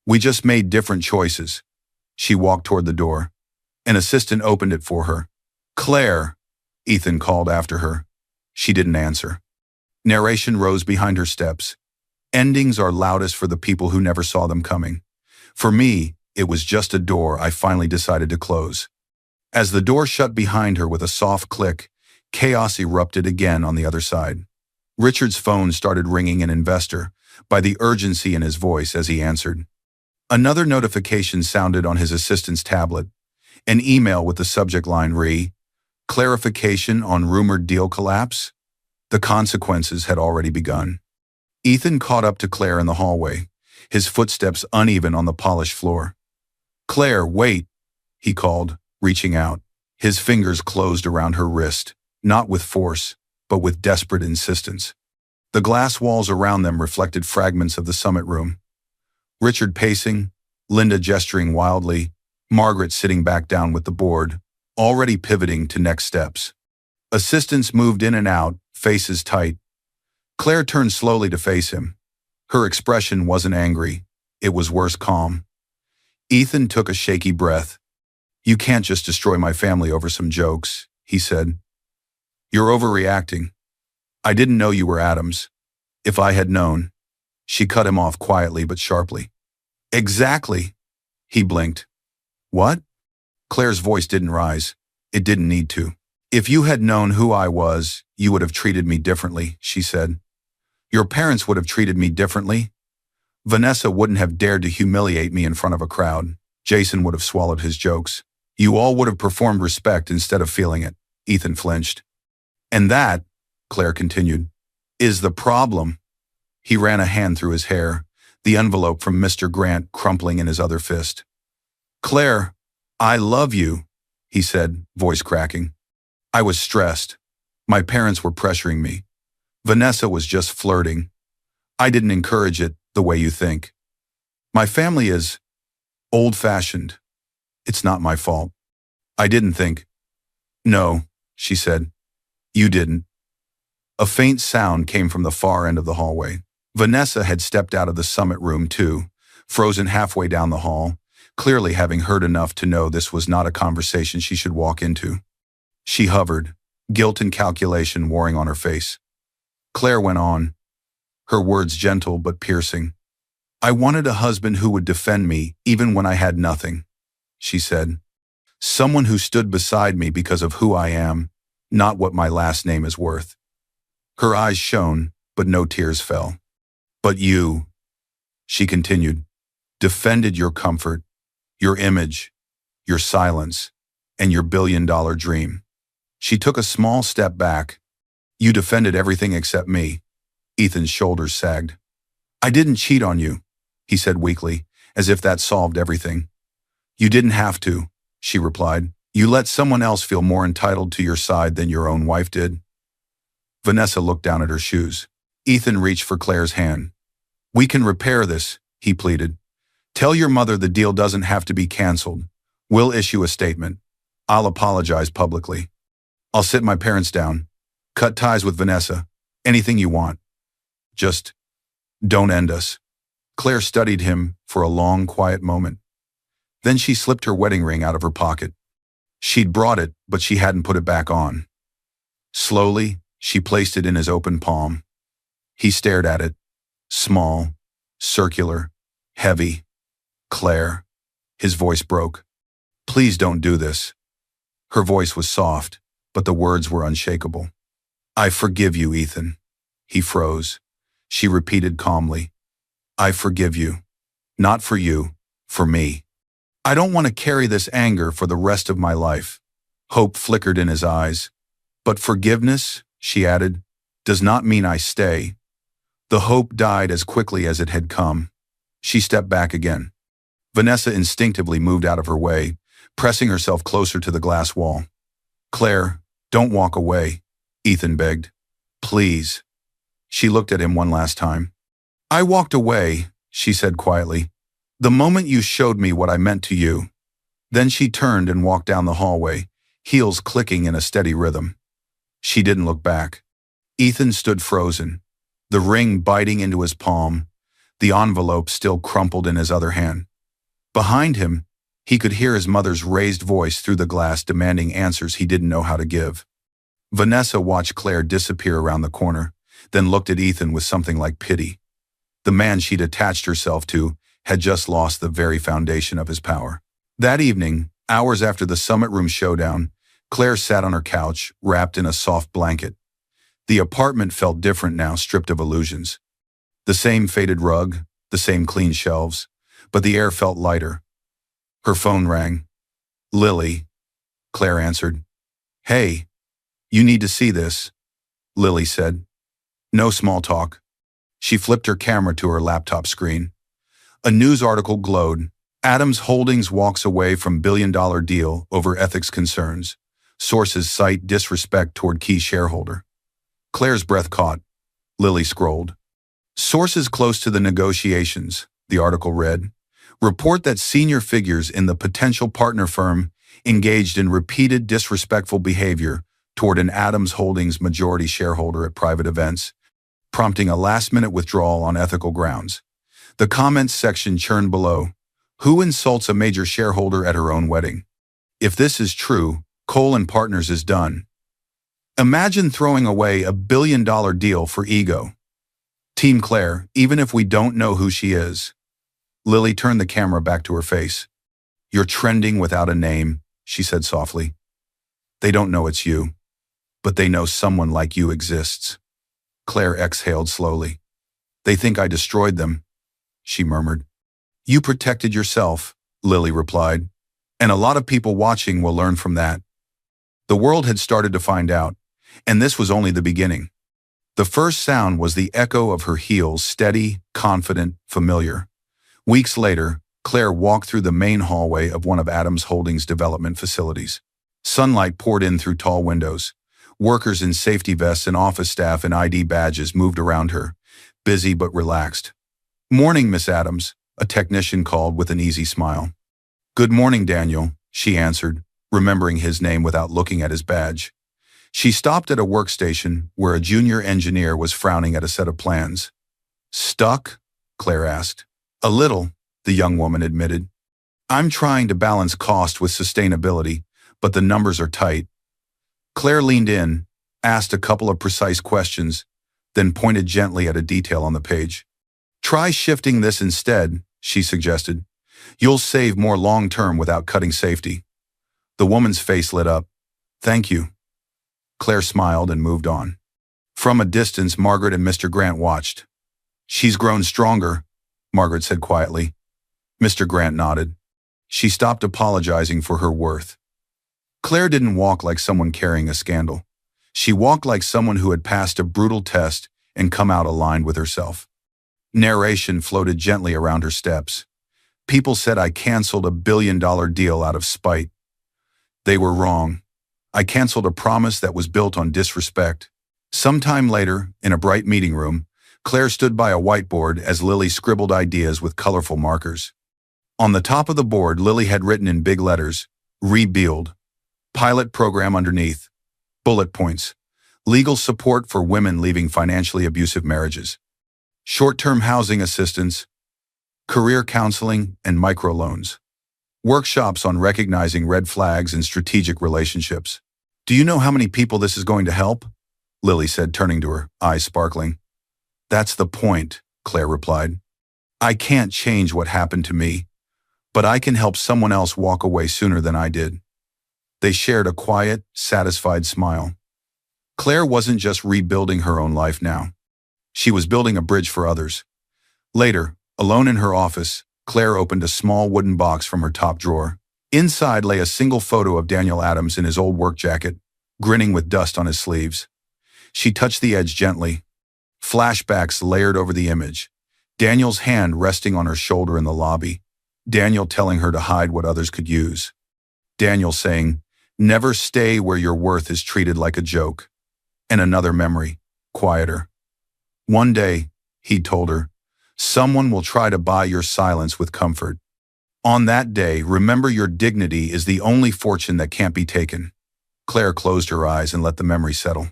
We just made different choices. She walked toward the door. An assistant opened it for her. Claire, Ethan called after her. She didn't answer. Narration rose behind her steps. Endings are loudest for the people who never saw them coming. For me, it was just a door I finally decided to close. As the door shut behind her with a soft click, chaos erupted again on the other side. Richard's phone started ringing an investor, by the urgency in his voice as he answered. Another notification sounded on his assistant's tablet. An email with the subject line clarification on rumored deal collapse. The consequences had already begun. Ethan caught up to Claire in the hallway, his footsteps uneven on the polished floor. Claire, wait, he called, reaching out. His fingers closed around her wrist, not with force, but with desperate insistence. The glass walls around them reflected fragments of the summit room. Richard pacing, Linda gesturing wildly, Margaret sitting back down with the board, already pivoting to next steps. Assistants moved in and out, faces tight. Claire turned slowly to face him. Her expression wasn't angry. It was worse, calm. Ethan took a shaky breath. You can't just destroy my family over some jokes, he said. You're overreacting. I didn't know you were Adams. If I had known. She cut him off quietly but sharply. Exactly. He blinked. What? Claire's voice didn't rise. It didn't need to. If you had known who I was, you would have treated me differently, she said. Your parents would have treated me differently. Vanessa wouldn't have dared to humiliate me in front of a crowd. Jason would have swallowed his jokes. You all would have performed respect instead of feeling it. Ethan flinched. And that, Claire continued, is the problem. He ran a hand through his hair, the envelope from Mr. Grant crumpling in his other fist. Claire, I love you, he said, voice cracking. I was stressed. My parents were pressuring me. Vanessa was just flirting. I didn't encourage it the way you think. My family is old-fashioned. It's not my fault. I didn't think. No, she said. You didn't. A faint sound came from the far end of the hallway. Vanessa had stepped out of the summit room too, frozen halfway down the hall, clearly having heard enough to know this was not a conversation she should walk into. She hovered, guilt and calculation warring on her face. Claire went on, her words gentle but piercing. I wanted a husband who would defend me even when I had nothing, she said. Someone who stood beside me because of who I am, not what my last name is worth. Her eyes shone, but no tears fell. But you, she continued, defended your comfort, your image, your silence, and your billion-dollar dream. She took a small step back. You defended everything except me. Ethan's shoulders sagged. I didn't cheat on you, he said weakly, as if that solved everything. You didn't have to, she replied. You let someone else feel more entitled to your side than your own wife did. Vanessa looked down at her shoes. Ethan reached for Claire's hand. We can repair this, he pleaded. Tell your mother the deal doesn't have to be canceled. We'll issue a statement. I'll apologize publicly. I'll sit my parents down. Cut ties with Vanessa. Anything you want. Just don't end us. Claire studied him for a long, quiet moment. Then she slipped her wedding ring out of her pocket. She'd brought it, but she hadn't put it back on. Slowly, she placed it in his open palm. He stared at it. Small, circular, heavy. Claire. His voice broke. Please don't do this. Her voice was soft, but the words were unshakable. I forgive you, Ethan. He froze. She repeated calmly. I forgive you. Not for you, for me. I don't want to carry this anger for the rest of my life. Hope flickered in his eyes. But forgiveness, she added, does not mean I stay. The hope died as quickly as it had come. She stepped back again. Vanessa instinctively moved out of her way, pressing herself closer to the glass wall. Claire, don't walk away, Ethan begged. Please. She looked at him one last time. I walked away, she said quietly, the moment you showed me what I meant to you. Then she turned and walked down the hallway, heels clicking in a steady rhythm. She didn't look back. Ethan stood frozen, the ring biting into his palm, the envelope still crumpled in his other hand. Behind him, he could hear his mother's raised voice through the glass demanding answers he didn't know how to give. Vanessa watched Claire disappear around the corner, then looked at Ethan with something like pity. The man she'd attached herself to had just lost the very foundation of his power. That evening, hours after the summit room showdown, Claire sat on her couch, wrapped in a soft blanket. The apartment felt different now, stripped of illusions. The same faded rug, the same clean shelves, but the air felt lighter. Her phone rang. Lily, Claire answered. Hey, you need to see this, Lily said. No small talk. She flipped her camera to her laptop screen. A news article glowed. Adams Holdings walks away from billion-dollar deal over ethics concerns. Sources cite disrespect toward key shareholder. Claire's breath caught. Lily scrolled. Sources close to the negotiations, the article read, report that senior figures in the potential partner firm engaged in repeated disrespectful behavior toward an Adams Holdings majority shareholder at private events, prompting a last-minute withdrawal on ethical grounds. The comments section churned below. Who insults a major shareholder at her own wedding? If this is true, Cole and Partners is done. Imagine throwing away a billion-dollar deal for ego. Team Claire, even if we don't know who she is. Lily turned the camera back to her face. You're trending without a name, she said softly. They don't know it's you, but they know someone like you exists. Claire exhaled slowly. They think I destroyed them, she murmured. You protected yourself, Lily replied. And a lot of people watching will learn from that. The world had started to find out, and this was only the beginning. The first sound was the echo of her heels, steady, confident, familiar. Weeks later, Claire walked through the main hallway of one of Adams Holdings' development facilities. Sunlight poured in through tall windows. Workers in safety vests and office staff in ID badges moved around her, busy but relaxed. "Morning, Miss Adams," a technician called with an easy smile. "Good morning, Daniel," she answered, remembering his name without looking at his badge. She stopped at a workstation where a junior engineer was frowning at a set of plans. "Stuck?" Claire asked. "A little," the young woman admitted. "I'm trying to balance cost with sustainability, but the numbers are tight." Claire leaned in, asked a couple of precise questions, then pointed gently at a detail on the page. "Try shifting this instead," she suggested. "You'll save more long-term without cutting safety." The woman's face lit up. "Thank you." Claire smiled and moved on. From a distance, Margaret and Mr. Grant watched. "She's grown stronger," Margaret said quietly. Mr. Grant nodded. She stopped apologizing for her worth. Claire didn't walk like someone carrying a scandal. She walked like someone who had passed a brutal test and come out aligned with herself. Narration floated gently around her steps. "People said I canceled a billion-dollar deal out of spite. They were wrong. I canceled a promise that was built on disrespect." Sometime later, in a bright meeting room, Claire stood by a whiteboard as Lily scribbled ideas with colorful markers. On the top of the board, Lily had written in big letters, "Rebuild." Pilot program underneath. Bullet points. Legal support for women leaving financially abusive marriages. Short-term housing assistance. Career counseling and microloans. Workshops on recognizing red flags and strategic relationships. "Do you know how many people this is going to help?" Lily said, turning to her, eyes sparkling. "That's the point," Claire replied. "I can't change what happened to me, but I can help someone else walk away sooner than I did." They shared a quiet, satisfied smile. Claire wasn't just rebuilding her own life now. She was building a bridge for others. Later, alone in her office, Claire opened a small wooden box from her top drawer. Inside lay a single photo of Daniel Adams in his old work jacket, grinning with dust on his sleeves. She touched the edge gently. Flashbacks layered over the image. Daniel's hand resting on her shoulder in the lobby. Daniel telling her to hide what others could use. Daniel saying, "Never stay where your worth is treated like a joke." And another memory, quieter. "One day," he told her, "someone will try to buy your silence with comfort. On that day, remember your dignity is the only fortune that can't be taken." Claire closed her eyes and let the memory settle.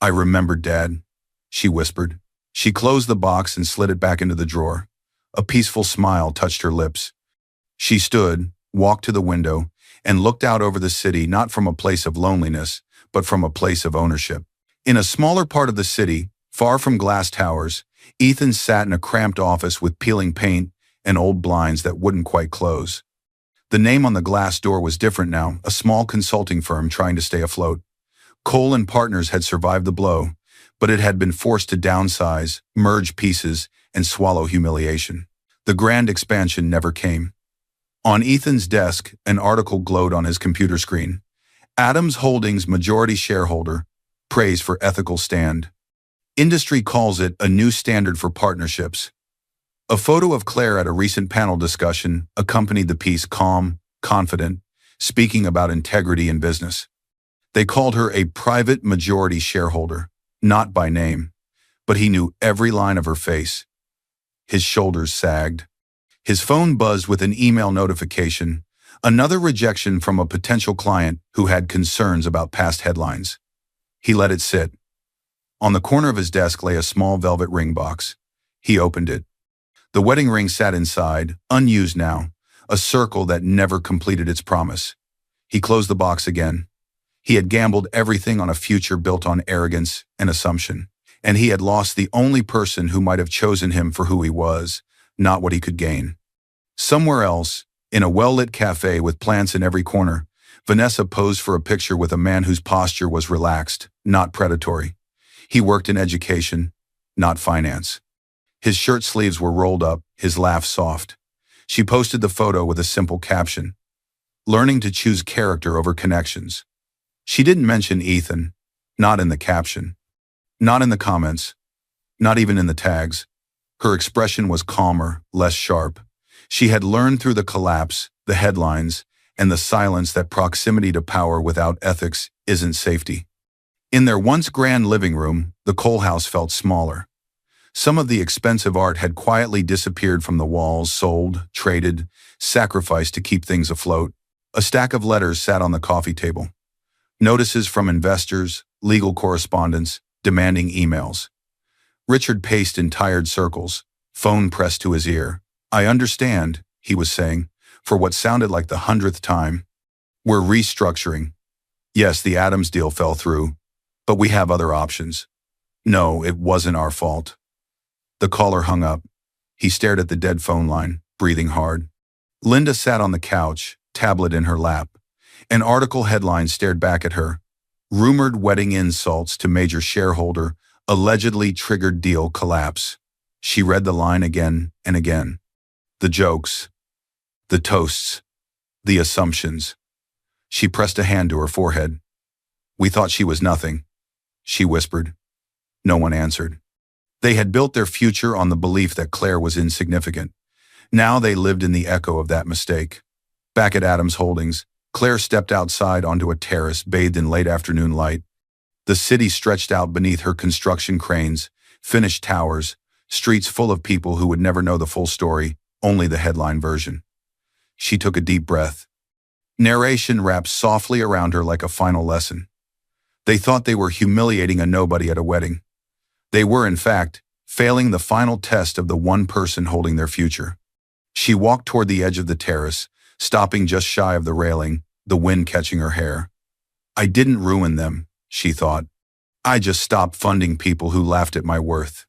"I remember, Dad," she whispered. She closed the box and slid it back into the drawer. A peaceful smile touched her lips. She stood, walked to the window, and looked out over the city, not from a place of loneliness, but from a place of ownership. In a smaller part of the city, far from glass towers, Ethan sat in a cramped office with peeling paint and old blinds that wouldn't quite close. The name on the glass door was different now, a small consulting firm trying to stay afloat. Cole and Partners had survived the blow, but it had been forced to downsize, merge pieces, and swallow humiliation. The grand expansion never came. On Ethan's desk, an article glowed on his computer screen. Adams Holdings majority shareholder, praise for ethical stand. Industry calls it a new standard for partnerships. A photo of Claire at a recent panel discussion accompanied the piece, calm, confident, speaking about integrity in business. They called her a private majority shareholder, not by name, but he knew every line of her face. His shoulders sagged. His phone buzzed with an email notification, another rejection from a potential client who had concerns about past headlines. He let it sit. On the corner of his desk lay a small velvet ring box. He opened it. The wedding ring sat inside, unused now, a circle that never completed its promise. He closed the box again. He had gambled everything on a future built on arrogance and assumption, and he had lost the only person who might have chosen him for who he was, not what he could gain. Somewhere else, in a well-lit cafe with plants in every corner, Vanessa posed for a picture with a man whose posture was relaxed, not predatory. He worked in education, not finance. His shirt sleeves were rolled up, his laugh soft. She posted the photo with a simple caption. learning to choose character over connections. She didn't mention Ethan, not in the caption, not in the comments, not even in the tags. Her expression was calmer, less sharp. She had learned through the collapse, the headlines, and the silence that proximity to power without ethics isn't safety. In their once grand living room, the Cole house felt smaller. Some of the expensive art had quietly disappeared from the walls, sold, traded, sacrificed to keep things afloat. A stack of letters sat on the coffee table. Notices from investors, legal correspondence, demanding emails. Richard paced in tired circles, phone pressed to his ear. "I understand," he was saying, for what sounded like the 100th time. "We're restructuring. Yes, the Adams deal fell through, but we have other options. No, it wasn't our fault." The caller hung up. He stared at the dead phone line, breathing hard. Linda sat on the couch, tablet in her lap. An article headline stared back at her. "Rumored wedding insults to major shareholder, allegedly triggered deal collapse." She read the line again and again. The jokes, the toasts, the assumptions. She pressed a hand to her forehead. "We thought she was nothing," she whispered. No one answered. They had built their future on the belief that Claire was insignificant. Now they lived in the echo of that mistake. Back at Adams Holdings, Claire stepped outside onto a terrace bathed in late afternoon light. The city stretched out beneath her construction cranes, finished towers, streets full of people who would never know the full story, only the headline version. She took a deep breath. Narration wrapped softly around her like a final lesson. They thought they were humiliating a nobody at a wedding. They were, in fact, failing the final test of the one person holding their future. She walked toward the edge of the terrace, stopping just shy of the railing, the wind catching her hair. "I didn't ruin them," she thought. "I just stopped funding people who laughed at my worth."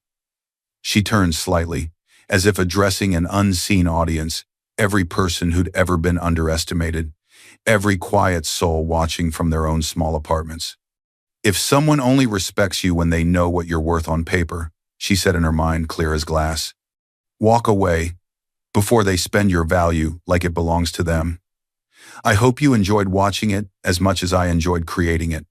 She turned slightly, as if addressing an unseen audience, every person who'd ever been underestimated, every quiet soul watching from their own small apartments. "If someone only respects you when they know what you're worth on paper," she said in her mind, clear as glass, "walk away before they spend your value like it belongs to them." I hope you enjoyed watching it as much as I enjoyed creating it.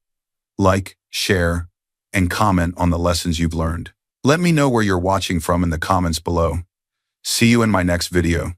Like, share, and comment on the lessons you've learned. Let me know where you're watching from in the comments below. See you in my next video.